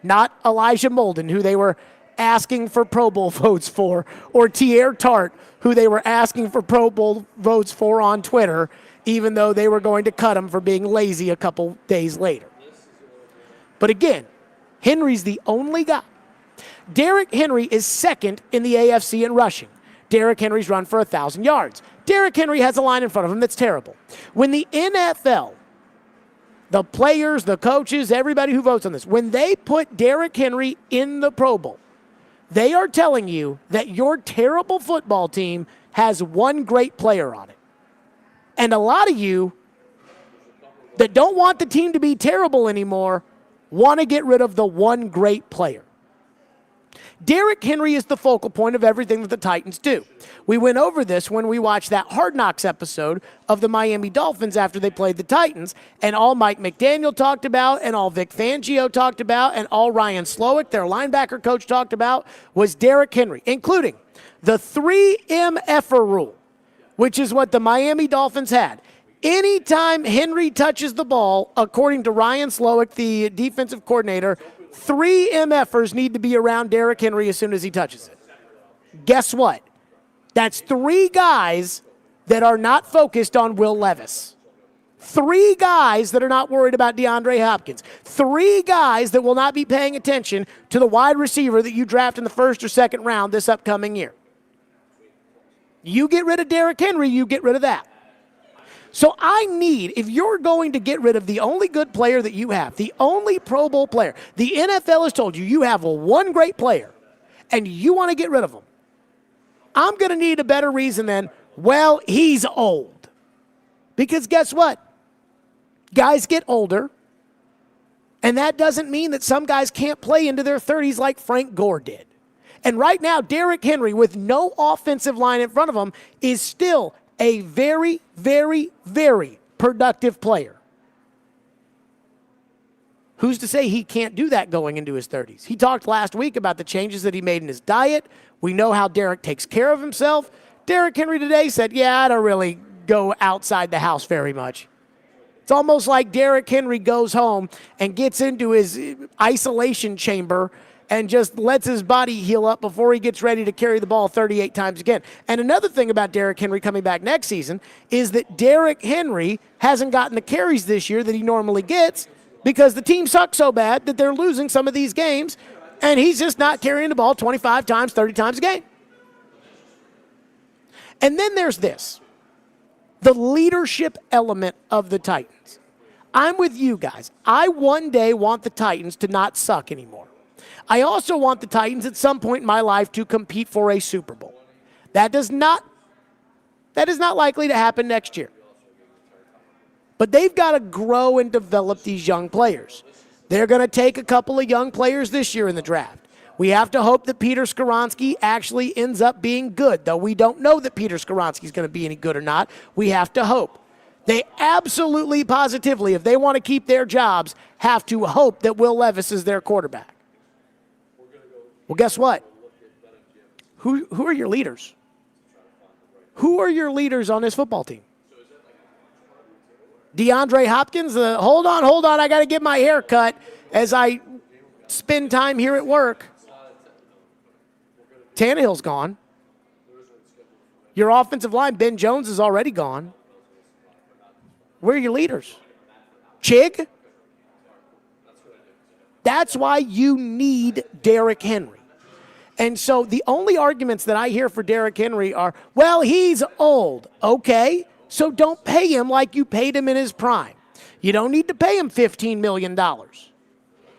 Not Elijah Molden, who they were asking for Pro Bowl votes for, or Tier Tart, who they were asking for Pro Bowl votes for on Twitter, even though they were going to cut him for being lazy a couple days later. But again, Henry's the only guy. Derrick Henry is second in the AFC in rushing. Derrick Henry's run for 1,000 yards. Derrick Henry has a line in front of him that's terrible. When the NFL, the players, the coaches, everybody who votes on this, when they put Derrick Henry in the Pro Bowl, they are telling you that your terrible football team has one great player on it. And a lot of you that don't want the team to be terrible anymore want to get rid of the one great player. Derrick Henry is the focal point of everything that the Titans do. We went over this when we watched that Hard Knocks episode of the Miami Dolphins after they played the Titans, and all Mike McDaniel talked about, and all Vic Fangio talked about, and all Ryan Slowick, their linebacker coach, talked about was Derrick Henry, including the 3 MFer rule, which is what the Miami Dolphins had. Anytime Henry touches the ball, according to Ryan Slowick, the defensive coordinator, 3 MFers need to be around Derrick Henry as soon as he touches it. Guess what? That's 3 guys that are not focused on Will Levis. 3 guys that are not worried about DeAndre Hopkins. 3 guys that will not be paying attention to the wide receiver that you draft in the first or second round this upcoming year. You get rid of Derrick Henry, you get rid of that. So I need, if you're going to get rid of the only good player that you have, the only Pro Bowl player, the NFL has told you you have one great player, and you want to get rid of him, I'm going to need a better reason than, well, he's old. Because guess what? Guys get older, and that doesn't mean that some guys can't play into their 30s like Frank Gore did. And right now, Derrick Henry, with no offensive line in front of him, is still a very, very, very productive player Who's to say he can't do that going into his 30s? He talked last week about the changes that he made in his diet. We know how Derek takes care of himself. Derrick Henry today said, yeah, I don't really go outside the house very much. It's almost like Derrick Henry goes home and gets into his isolation chamber and just lets his body heal up before he gets ready to carry the ball 38 times again. And another thing about Derrick Henry coming back next season is that Derrick Henry hasn't gotten the carries this year that he normally gets because the team sucks so bad that they're losing some of these games, and he's just not carrying the ball 25 times, 30 times a game. And then there's this, the leadership element of the Titans. I'm with you guys. I one day want the Titans to not suck anymore. I also want the Titans at some point in my life to compete for a Super Bowl. That is not likely to happen next year. But they've got to grow and develop these young players. They're going to take a couple of young players this year in the draft. We have to hope that Peter Skoronski actually ends up being good, though we don't know that Peter Skoronski is going to be any good or not. We have to hope. They absolutely, positively, if they want to keep their jobs, have to hope that Will Levis is their quarterback. Well, guess what? Who are your leaders? Who are your leaders on this football team? DeAndre Hopkins, hold on, I got to get my hair cut as I spend time here at work. Tannehill's gone. Your offensive line, Ben Jones, is already gone. Where are your leaders? Chig? That's why you need Derrick Henry. And so the only arguments that I hear for Derrick Henry are, well, he's old. Okay. So don't pay him like you paid him in his prime. You don't need to pay him $15 million.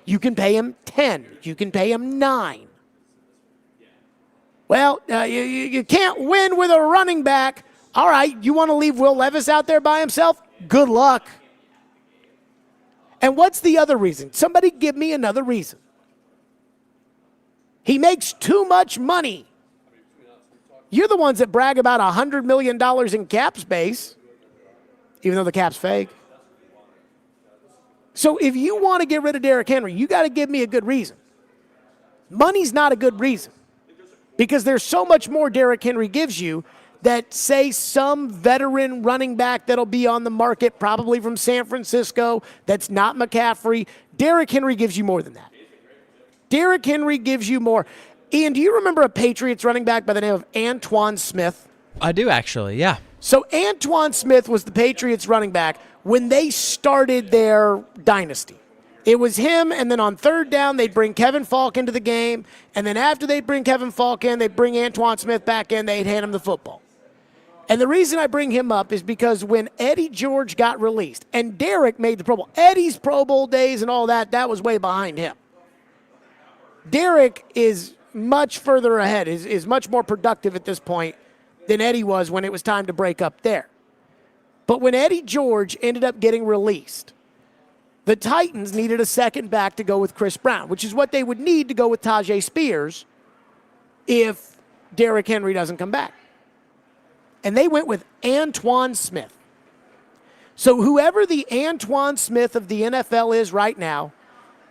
You can pay him 10. You can pay him 9. Well, you can't win with a running back. All right, you want to leave Will Levis out there by himself? Good luck. And what's the other reason? Somebody give me another reason. He makes too much money. You're the ones that brag about $100 million in cap space, even though the cap's fake. So if you want to get rid of Derrick Henry, you got to give me a good reason. Money's not a good reason because there's so much more Derrick Henry gives you that, say, some veteran running back that'll be on the market, probably from San Francisco, that's not McCaffrey. Derrick Henry gives you more than that. Derrick Henry gives you more. Ian, do you remember a Patriots running back by the name of Antoine Smith? I do, actually, yeah. So Antoine Smith was the Patriots running back when they started their dynasty. It was him, and then on third down, they'd bring Kevin Falk into the game, and then after they'd bring Kevin Falk in, they'd bring Antoine Smith back in, they'd hand him the football. And the reason I bring him up is because when Eddie George got released, and Derrick made the Pro Bowl, Eddie's Pro Bowl days and all that was way behind him. Derrick is much further ahead, is much more productive at this point than Eddie was when it was time to break up there. But when Eddie George ended up getting released, the Titans needed a second back to go with Chris Brown, which is what they would need to go with Tajay Spears if Derrick Henry doesn't come back. And they went with Antoine Smith. So whoever the Antoine Smith of the NFL is right now,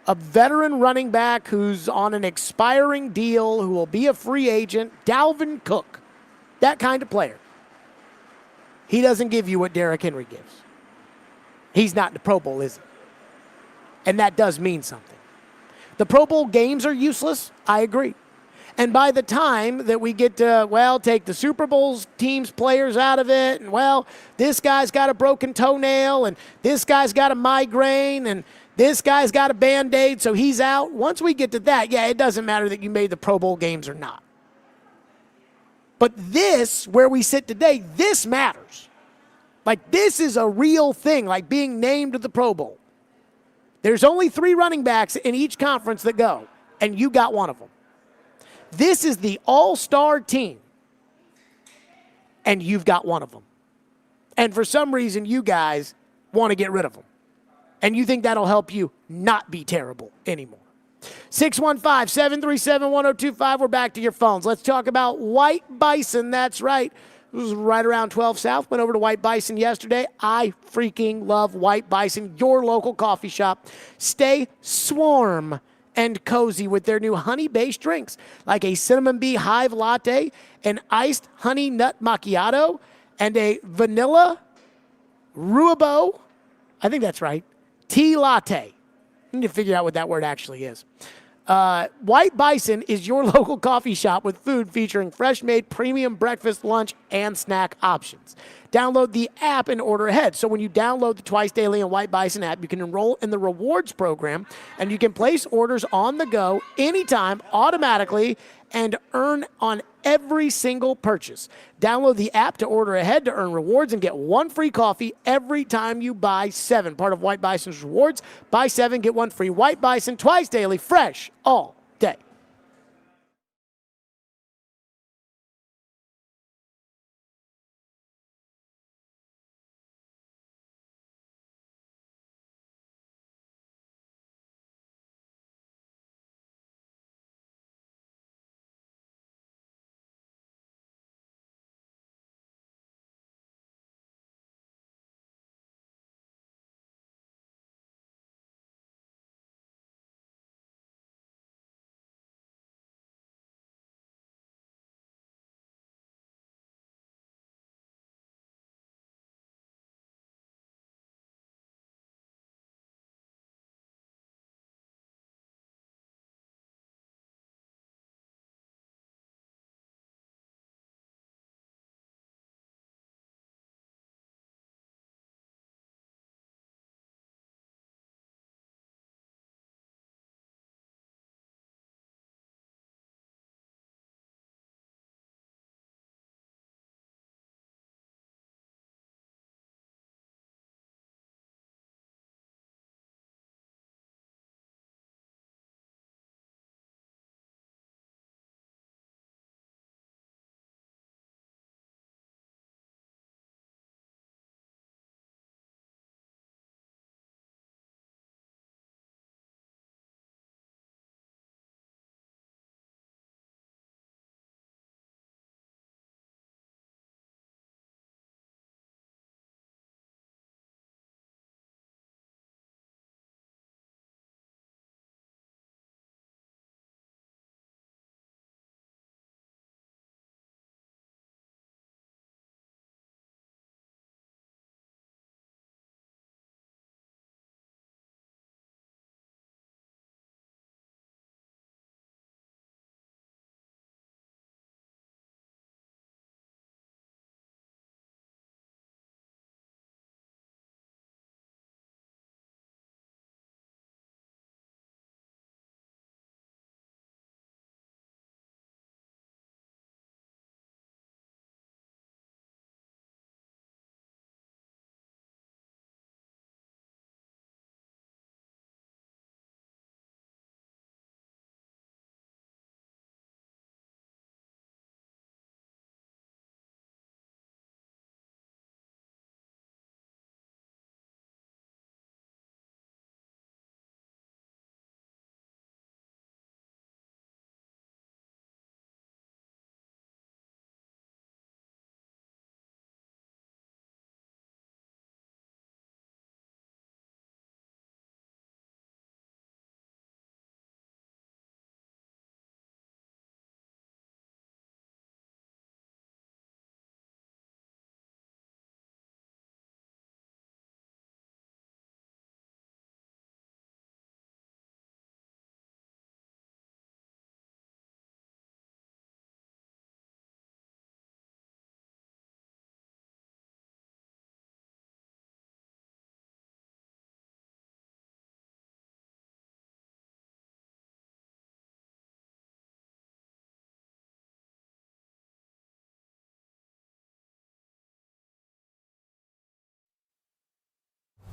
a veteran running back who's on an expiring deal, who will be a free agent, Dalvin Cook, that kind of player. He doesn't give you what Derrick Henry gives. He's not in the Pro Bowl, is he? And that does mean something. The Pro Bowl games are useless, I agree. And by the time that we get to, take the Super Bowl's team's players out of it, and, this guy's got a broken toenail, and this guy's got a migraine, and this guy's got a Band-Aid, so he's out. Once we get to that, it doesn't matter that you made the Pro Bowl games or not. But this, where we sit today, this matters. Like, this is a real thing, like being named to the Pro Bowl. There's only 3 running backs in each conference that go, and you got one of them. This is the all-star team, and you've got one of them. And for some reason, you guys want to get rid of them. And you think that'll help you not be terrible anymore. 615-737-1025. We're back to your phones. Let's talk about White Bison. That's right. It was right around 12 South. Went over to White Bison yesterday. I freaking love White Bison, your local coffee shop. Stay swarm and cozy with their new honey-based drinks, like a cinnamon bee hive latte, an iced honey nut macchiato, and a vanilla ruabo, I think that's right, tea latte. I need to figure out what that word actually is. White Bison is your local coffee shop with food featuring fresh-made premium breakfast, lunch, and snack options. Download the app and order ahead. So when you download the Twice Daily and White Bison app, you can enroll in the rewards program, and you can place orders on the go anytime automatically and earn on every single purchase. Download the app to order ahead to earn rewards and get one free coffee every time you buy 7. Part of White Bison's rewards. Buy 7, get 1 free. White Bison, Twice Daily, fresh all day.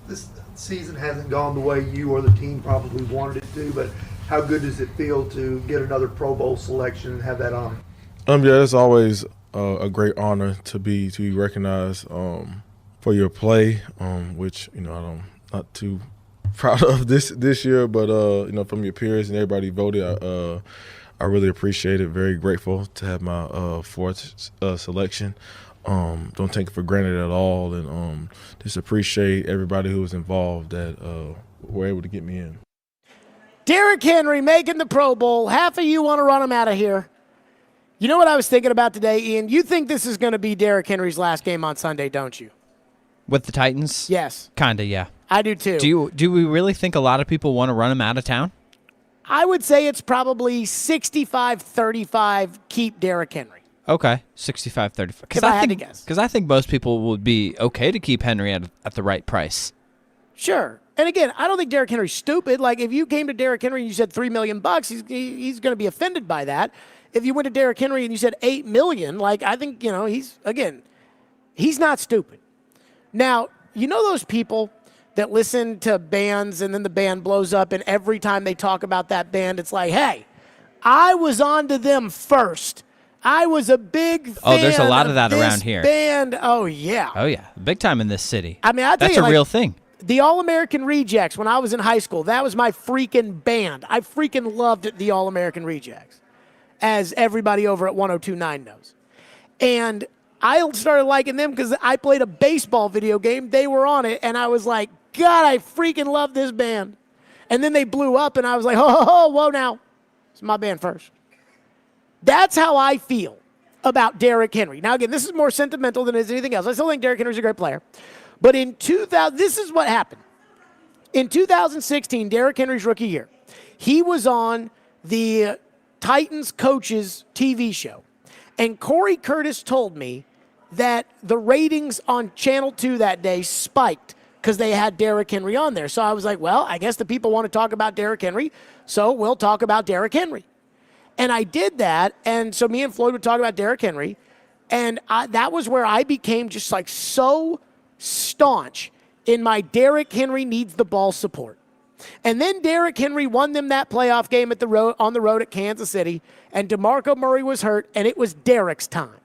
This season hasn't gone the way you or the team probably wanted it to, but how good does it feel to get another Pro Bowl selection and have that honor? Yeah, it's always a great honor to be recognized for your play, which I'm not too proud of this year, but from your peers and everybody voted, I really appreciate it. Very grateful to have my fourth selection. don't take it for granted at all, and just appreciate everybody who was involved that were able to get me in. Derrick Henry making the Pro Bowl. Half of you want to run him out of here. You know what I was thinking about today, Ian? You think this is going to be Derrick Henry's last game on Sunday, don't you? With the Titans? Yes. Kinda, yeah. I do too. Do we really think a lot of people want to run him out of town? I would say it's probably 65-35 keep Derrick Henry. Okay, 65-35. If I had to guess. Because I think most people would be okay to keep Henry at the right price. Sure. And again, I don't think Derrick Henry's stupid. Like, if you came to Derrick Henry and you said $3 million, he's going to be offended by that. If you went to Derrick Henry and you said $8 million, like, I think, he's not stupid. Now, you know those people that listen to bands and then the band blows up, and every time they talk about that band, it's like, hey, I was on to them first. I was a big fan. Oh, there's a lot of that around here. Band. Oh, yeah. Oh, yeah. Big time in this city. I mean, I tell that's you, a real thing. The All-American Rejects, when I was in high school, that was my freaking band. I freaking loved the All-American Rejects, as everybody over at 102.9 knows. And I started liking them because I played a baseball video game. They were on it, and I was like, God, I freaking love this band. And then they blew up, and I was like, whoa, now. It's my band first. That's how I feel about Derrick Henry. Now, again, this is more sentimental than it is anything else. I still think Derrick Henry's a great player. But in 2000, this is what happened. In 2016, Derrick Henry's rookie year, he was on the Titans coaches TV show. And Corey Curtis told me that the ratings on Channel 2 that day spiked because they had Derrick Henry on there. So I was like, well, I guess the people want to talk about Derrick Henry, so we'll talk about Derrick Henry. And I did that, and so me and Floyd would talk about Derrick Henry, and that was where I became just like so staunch in my Derrick Henry needs the ball support. And then Derrick Henry won them that playoff game on the road at Kansas City, and DeMarco Murray was hurt, and it was Derrick's time.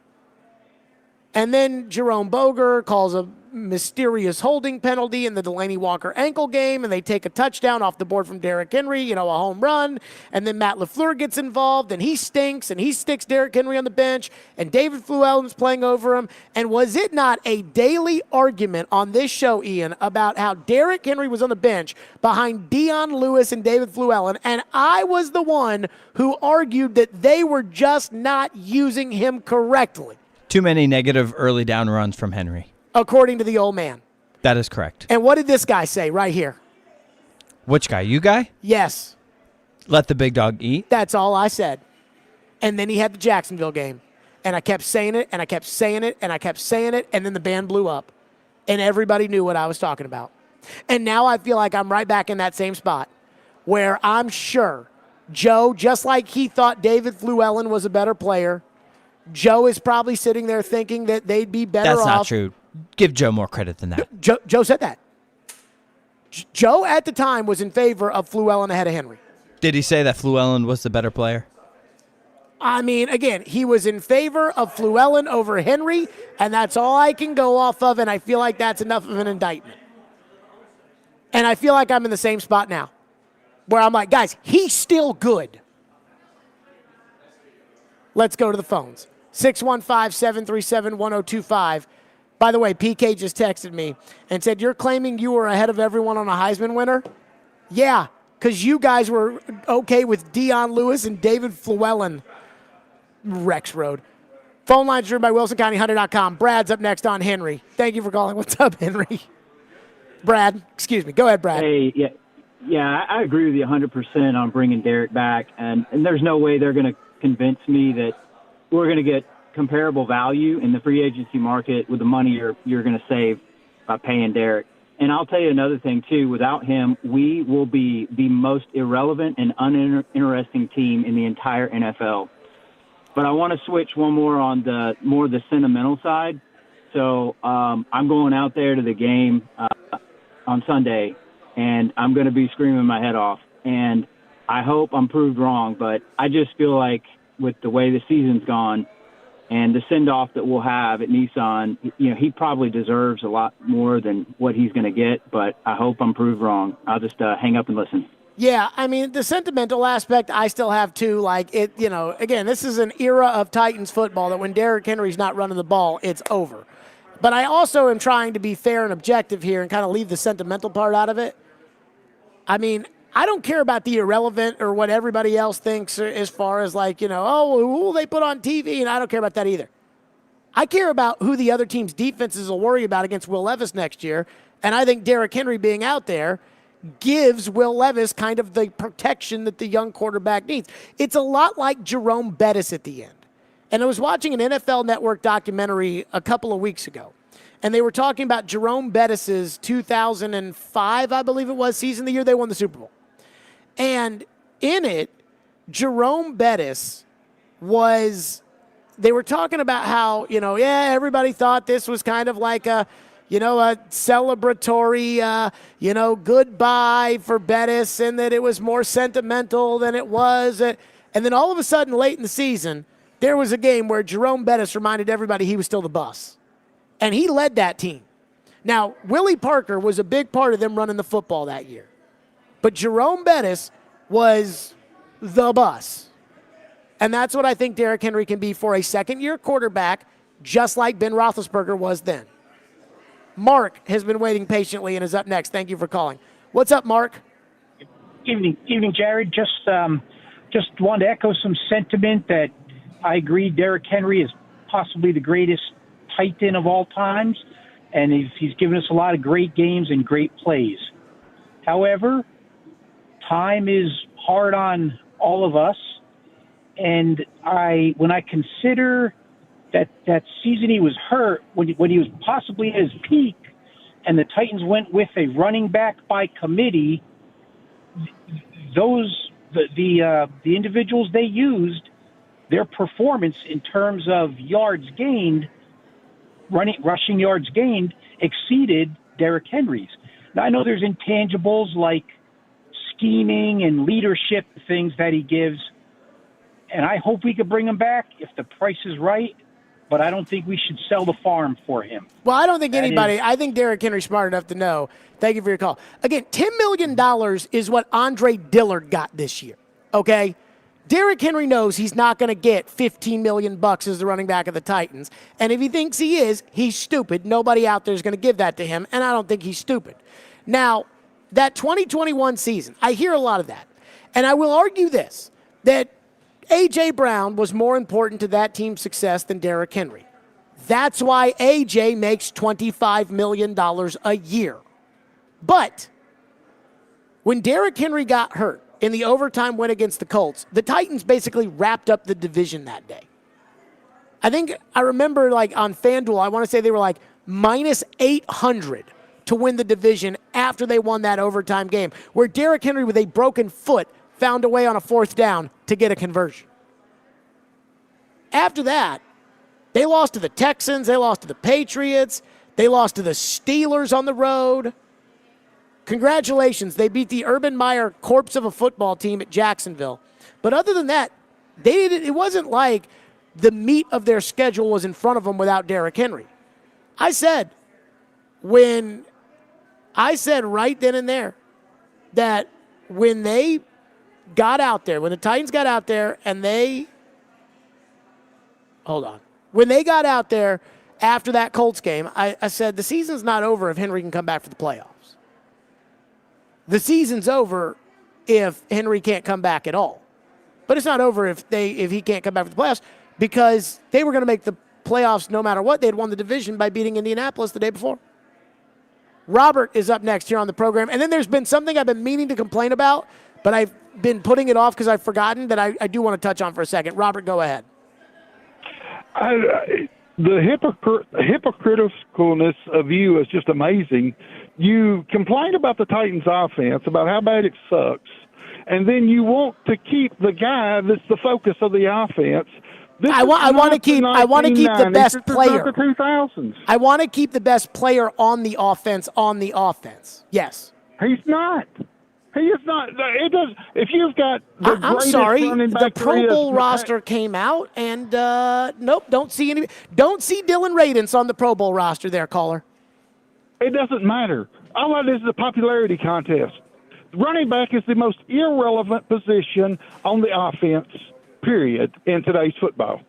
And then Jerome Boger calls a mysterious holding penalty in the Delaney Walker ankle game, and they take a touchdown off the board from Derrick Henry, a home run. And then Matt LaFleur gets involved, and he stinks, and he sticks Derrick Henry on the bench, and David Fluellen's playing over him. And was it not a daily argument on this show, Ian, about how Derrick Henry was on the bench behind Dion Lewis and David Fluellen? And I was the one who argued that they were just not using him correctly. Too many negative early down runs from Henry. According to the old man. That is correct. And what did this guy say right here? Which guy? You guy? Yes. Let the big dog eat? That's all I said. And then he had the Jacksonville game. And I kept saying it, and I kept saying it, and I kept saying it, and then the band blew up. And everybody knew what I was talking about. And now I feel like I'm right back in that same spot where I'm sure Joe, just like he thought David Fluellen was a better player, Joe is probably sitting there thinking that they'd be better off. That's not true. Give Joe more credit than that. Joe said that. Joe at the time was in favor of Fluellen ahead of Henry. Did he say that Fluellen was the better player? I mean, again, he was in favor of Fluellen over Henry, and that's all I can go off of, and I feel like that's enough of an indictment. And I feel like I'm in the same spot now, where I'm like, guys, he's still good. Let's go to the phones. 615-737-1025. By the way, PK just texted me and said, you're claiming you were ahead of everyone on a Heisman winner? Yeah, because you guys were okay with Dion Lewis and David Fluellen. Rex Road. Phone lines driven by WilsonCountyHunter.com. Brad's up next on Henry. Thank you for calling. What's up, Henry? Brad, excuse me. Go ahead, Brad. Hey, yeah, I agree with you 100% on bringing Derrick back, and there's no way they're going to convince me that we're going to get comparable value in the free agency market with the money you're going to save by paying Derrick. And I'll tell you another thing, too. Without him, we will be the most irrelevant and uninteresting team in the entire NFL. But I want to switch one more on the sentimental side. So I'm going out there to the game on Sunday, and I'm going to be screaming my head off. And I hope I'm proved wrong, but I just feel like with the way the season's gone and the send-off that we'll have at Nissan, he probably deserves a lot more than what he's going to get, but I hope I'm proved wrong. I'll just hang up and listen. Yeah, I mean, the sentimental aspect I still have too. Like, it, you know, again, this is an era of Titans football that when Derrick Henry's not running the ball, it's over. But I also am trying to be fair and objective here and kind of leave the sentimental part out of it. I mean, I don't care about the irrelevant or what everybody else thinks as far as like, you know, oh, who will they put on TV? And I don't care about that either. I care about who the other team's defenses will worry about against Will Levis next year. And I think Derrick Henry being out there gives Will Levis kind of the protection that the young quarterback needs. It's a lot like Jerome Bettis at the end. And I was watching an NFL Network documentary a couple of weeks ago, and they were talking about Jerome Bettis's 2005, I believe it was, season, the year they won the Super Bowl. And in it, Jerome Bettis they were talking about how, you know, yeah, everybody thought this was kind of like a celebratory, goodbye for Bettis, and that it was more sentimental than it was. And then all of a sudden, late in the season, there was a game where Jerome Bettis reminded everybody he was still the boss. And he led that team. Now, Willie Parker was a big part of them running the football that year. But Jerome Bettis was the boss. And that's what I think Derrick Henry can be for a second-year quarterback, just like Ben Roethlisberger was then. Mark has been waiting patiently and is up next. Thank you for calling. What's up, Mark? Evening, Jared. Just wanted to echo some sentiment that I agree Derrick Henry is possibly the greatest Titan of all times, and he's given us a lot of great games and great plays. However, time is hard on all of us, and when I consider that season he was hurt, when he was possibly at his peak, and the Titans went with a running back by committee, the individuals they used, their performance in terms of yards gained, rushing yards gained, exceeded Derrick Henry's. Now, I know there's intangibles like scheming and leadership things that he gives, and I hope we could bring him back if the price is right. But I don't think we should sell the farm for him. Well, I don't think I think Derrick Henry's smart enough to know. Thank you for your call. Again, $10 million is what Andre Dillard got this year, okay? Derrick Henry knows he's not going to get $15 million as the running back of the Titans. And if he thinks he is, he's stupid. Nobody out there is going to give that to him, and I don't think he's stupid. Now, that 2021 season, I hear a lot of that. And I will argue this, that A.J. Brown was more important to that team's success than Derrick Henry. That's why A.J. makes $25 million a year. But when Derrick Henry got hurt in the overtime win against the Colts, the Titans basically wrapped up the division that day. I remember like on FanDuel, I want to say they were like minus 800 to win the division after they won that overtime game, where Derrick Henry with a broken foot found a way on a fourth down to get a conversion. After that, they lost to the Texans, they lost to the Patriots, they lost to the Steelers on the road. Congratulations, they beat the Urban Meyer corpse of a football team at Jacksonville. But other than that, it wasn't like the meat of their schedule was in front of them without Derrick Henry. I said right then and there that when they got out there, when the Titans got out there and when they got out there after that Colts game, I said the season's not over if Henry can come back for the playoffs. The season's over if Henry can't come back at all. But it's not over if he can't come back for the playoffs, because they were going to make the playoffs no matter what. They had won the division by beating Indianapolis the day before. Robert is up next here on the program. And then there's been something I've been meaning to complain about, but I've been putting it off because I've forgotten that I do want to touch on for a second. Robert, go ahead. The hypocriticalness of you is just amazing. You complain about the Titans' offense, about how bad it sucks, and then you want to keep the guy that's the focus of the offense. I want to keep the best player. The 2000s. I want to keep the best player on the offense. Yes. He's not. He is not. It does. If you've got the I'm sorry, running back the Pro Bowl roster came out, and nope, don't see Dylan Radins on the Pro Bowl roster there, caller. It doesn't matter. All that is a popularity contest. running back is the most irrelevant position on the offense, period, in today's football.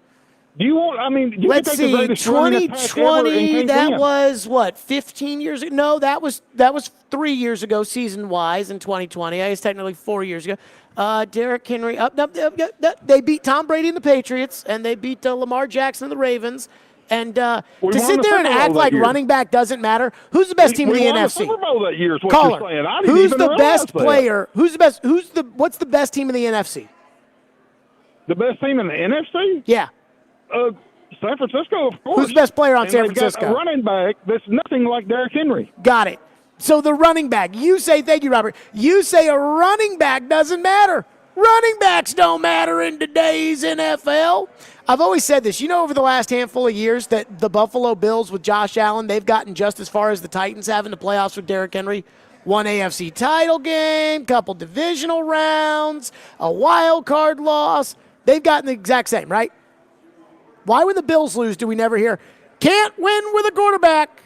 Do you want? I mean, you Let's can take the see, greatest running attack ever and 2020. can't That win. was what, 15 years ago? No, that was 3 years ago, season wise, in 2020. I guess technically 4 years ago. Derrick Henry. They beat Tom Brady and the Patriots, and they beat Lamar Jackson and the Ravens. And to won sit the there and Super Bowl act that like year. running back doesn't matter. Who's the best team in We the won the NFC? Super Bowl that year is what Caller, you're saying. I didn't who's even the realize best that. player? What's the best team in the NFC? The best team in the NFC? Yeah. San Francisco, of course. Who's the best player on And San they've Francisco? got a running back that's nothing like Derrick Henry. Got it. So the running back, thank you, Robert. You say a running back doesn't matter. Running backs don't matter in today's NFL. I've always said this. Over the last handful of years that the Buffalo Bills with Josh Allen, they've gotten just as far as the Titans have in the playoffs with Derrick Henry. One AFC title game, couple divisional rounds, a wild card loss. They've gotten the exact same, right? Why, when the Bills lose, do we never hear, can't win with a quarterback?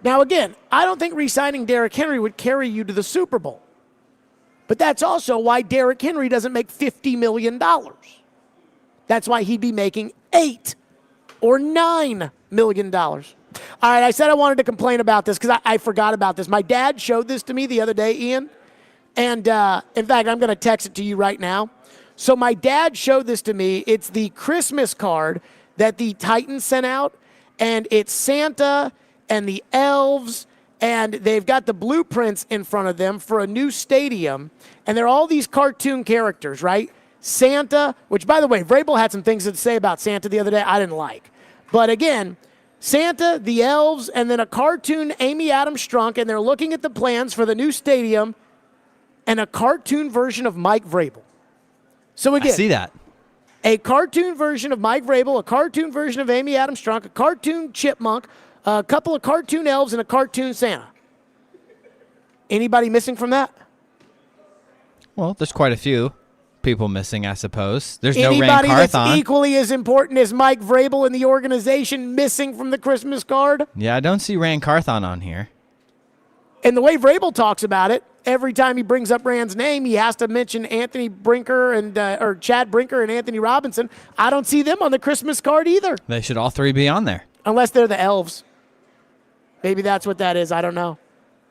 Now, again, I don't think re-signing Derrick Henry would carry you to the Super Bowl. But that's also why Derrick Henry doesn't make $50 million. That's why he'd be making $8 or $9 million. All right, I said I wanted to complain about this because I forgot about this. My dad showed this to me the other day, Ian. And, in fact, I'm going to text it to you right now. So my dad showed this to me. It's the Christmas card that the Titans sent out, and it's Santa and the elves, and they've got the blueprints in front of them for a new stadium, and they're all these cartoon characters, right? Santa, which, by the way, Vrabel had some things to say about Santa the other day I didn't like. But again, Santa, the elves, and then a cartoon Amy Adams Strunk, and they're looking at the plans for the new stadium and a cartoon version of Mike Vrabel. So again, I see that. A cartoon version of Mike Vrabel, a cartoon version of Amy Adams Strunk, a cartoon chipmunk, a couple of cartoon elves, and a cartoon Santa. Anybody missing from that? Well, there's quite a few people missing, I suppose. There's no Rand Anybody that's Carthon. equally as important as Mike Vrabel in the organization missing from the Christmas card? Yeah, I don't see Rand Carthon on here. And the way Vrabel talks about it, every time he brings up Rand's name, he has to mention Anthony Brinker or Chad Brinker and Anthony Robinson. I don't see them on the Christmas card either. They should all three be on there. Unless they're the elves. Maybe that's what that is. I don't know.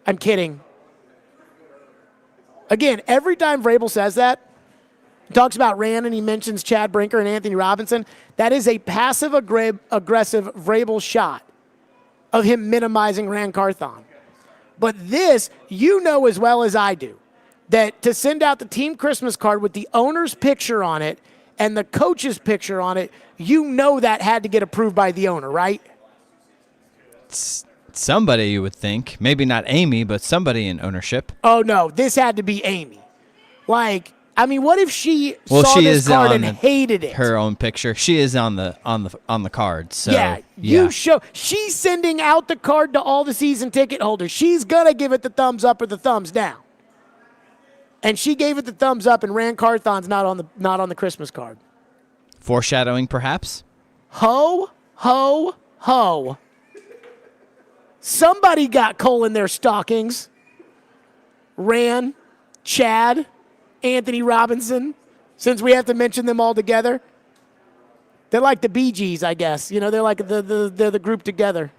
I'm kidding. Again, every time Vrabel says that, he talks about Rand and he mentions Chad Brinker and Anthony Robinson, that is a passive-aggressive Vrabel shot of him minimizing Rand Carthon. But this, as well as I do, that to send out the team Christmas card with the owner's picture on it and the coach's picture on it, that had to get approved by the owner, right? Somebody, you would think. Maybe not Amy, but somebody in ownership. Oh, no, this had to be Amy. What if she saw this card and hated it? Her own picture. She is on the card. So yeah. She's sending out the card to all the season ticket holders. She's gonna give it the thumbs up or the thumbs down. And she gave it the thumbs up, and Rand Carthon's not on the Christmas card. Foreshadowing, perhaps. Ho, ho, ho. Somebody got coal in their stockings. Rand, Chad, Anthony Robinson, since we have to mention them all together. They're like the Bee Gees, I guess. They're like they're the group together.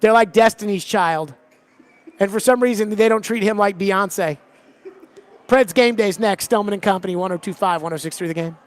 They're like Destiny's Child. And for some reason, they don't treat him like Beyonce. Preds Game Day's next. Stillman and Company, 102.5, 106.3 The Game.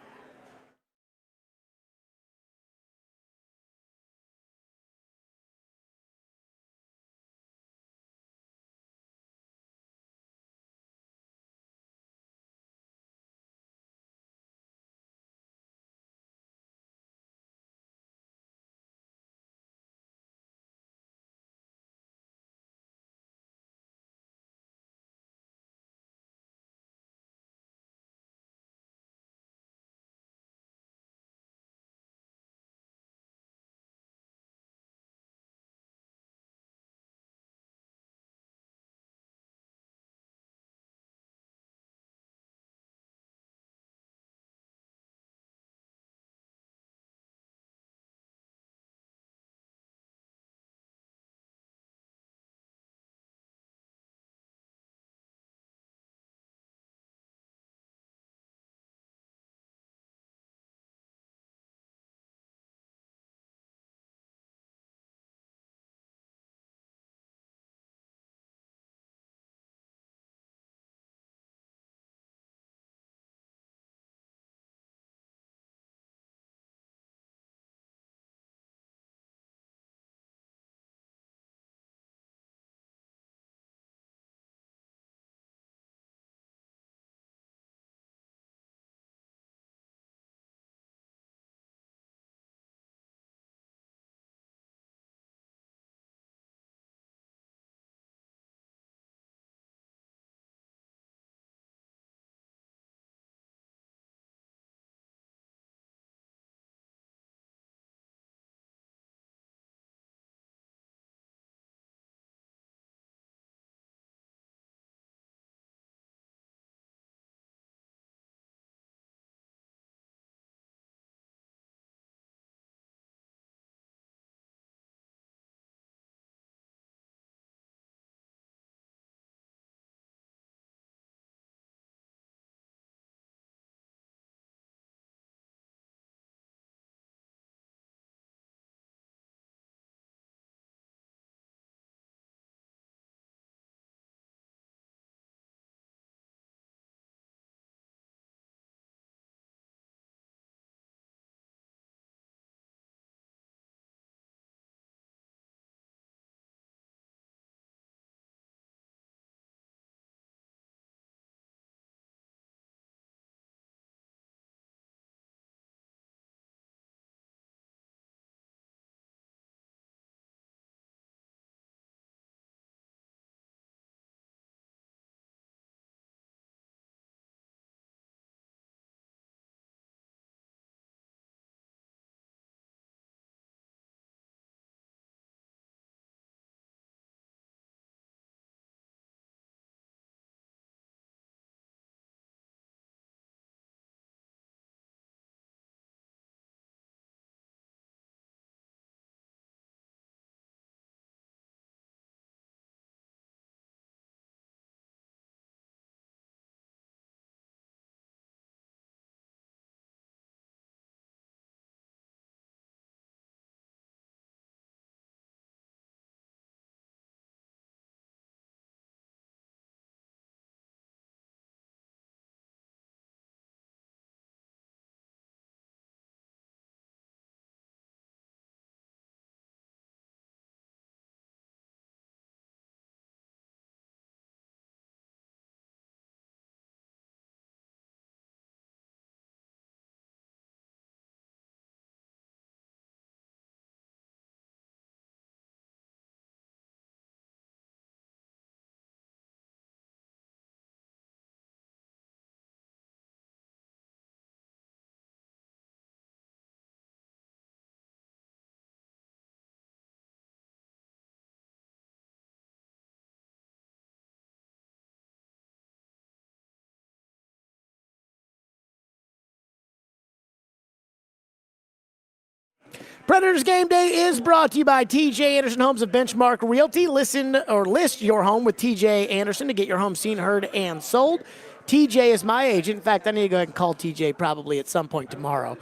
Predators Game Day is brought to you by TJ Anderson Homes of Benchmark Realty. Listen or list your home with TJ Anderson to get your home seen, heard, and sold. TJ is my agent. In fact, I need to go ahead and call TJ probably at some point tomorrow.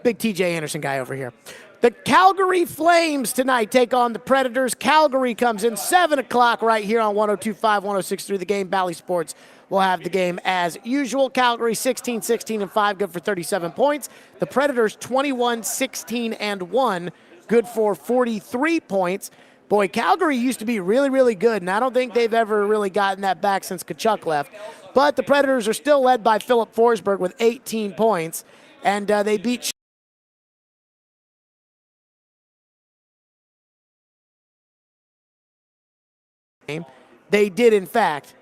Big TJ Anderson guy over here. The Calgary Flames tonight take on the Predators. Calgary comes in 7 o'clock right here on 102.5, 106.3 The Game. Bally Sports will have the game as usual. Calgary 16, 16, and 5, good for 37 points. The Predators 21, 16, and 1, good for 43 points. Boy, Calgary used to be really, really good, and I don't think they've ever really gotten that back since Tkachuk left. But the Predators are still led by Philip Forsberg with 18 points, and they beat They did, in fact,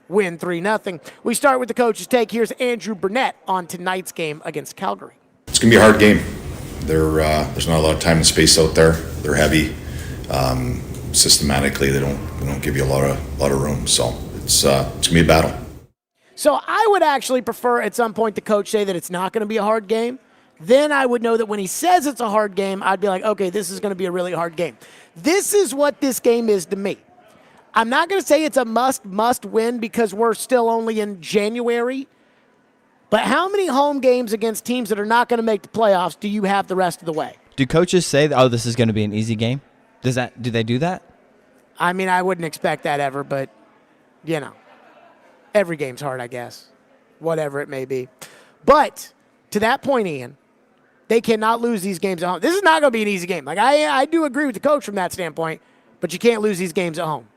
win 3-0. We start with the coach's take. Here's Andrew Burnett on tonight's game against Calgary. It's going to be a hard game. There's not a lot of time and space out there. They're heavy. Systematically, they don't give you a lot of room. So it's going to be a battle. So I would actually prefer at some point the coach say that it's not going to be a hard game. Then I would know that when he says it's a hard game, I'd be like, okay, this is going to be a really hard game. This is what this game is to me. I'm not going to say it's a must win because we're still only in January. But how many home games against teams that are not going to make the playoffs do you have the rest of the way? Do coaches say, oh, this is going to be an easy game? Do they do that? I mean, I wouldn't expect that ever, but, you know, every game's hard, I guess, whatever it may be. But to that point, Ian, they cannot lose these games at home. This is not going to be an easy game. Like I do agree with the coach from that standpoint, but you can't lose these games at home.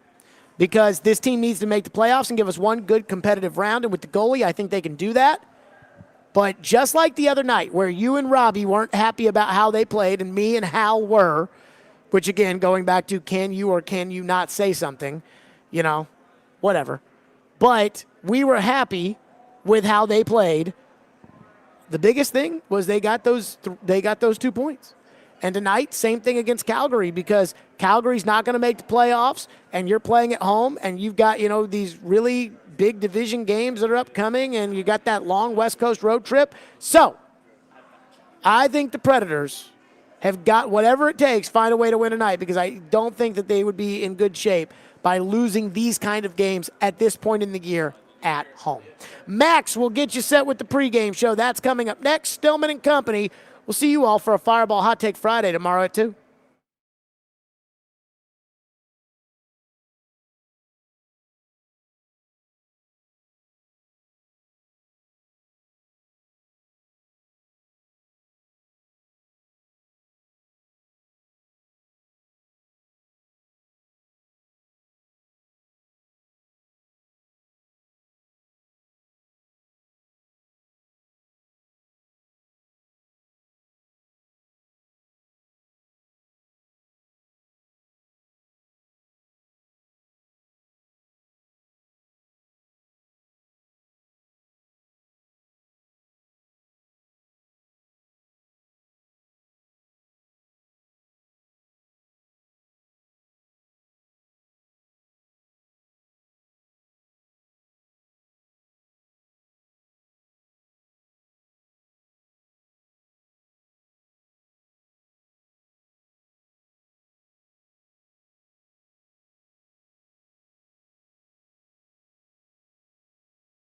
Because this team needs to make the playoffs and give us one good competitive round. And with the goalie, I think they can do that. But just like the other night where you and Robbie weren't happy about how they played and me and Hal were, which, again, going back to can you or can you not say something, you know, whatever. But we were happy with how they played. The biggest thing was they got those 2 points. And tonight, same thing against Calgary because Calgary's not going to make the playoffs and you're playing at home and you've got, you know, these really big division games that are upcoming and you got that long West Coast road trip. So I think the Predators have got whatever it takes, find a way to win tonight because I don't think that they would be in good shape by losing these kind of games at this point in the year at home. Max will get you set with the pregame show. That's coming up next. Stillman and Company. We'll see you all for a Fireball Hot Take Friday tomorrow at 2.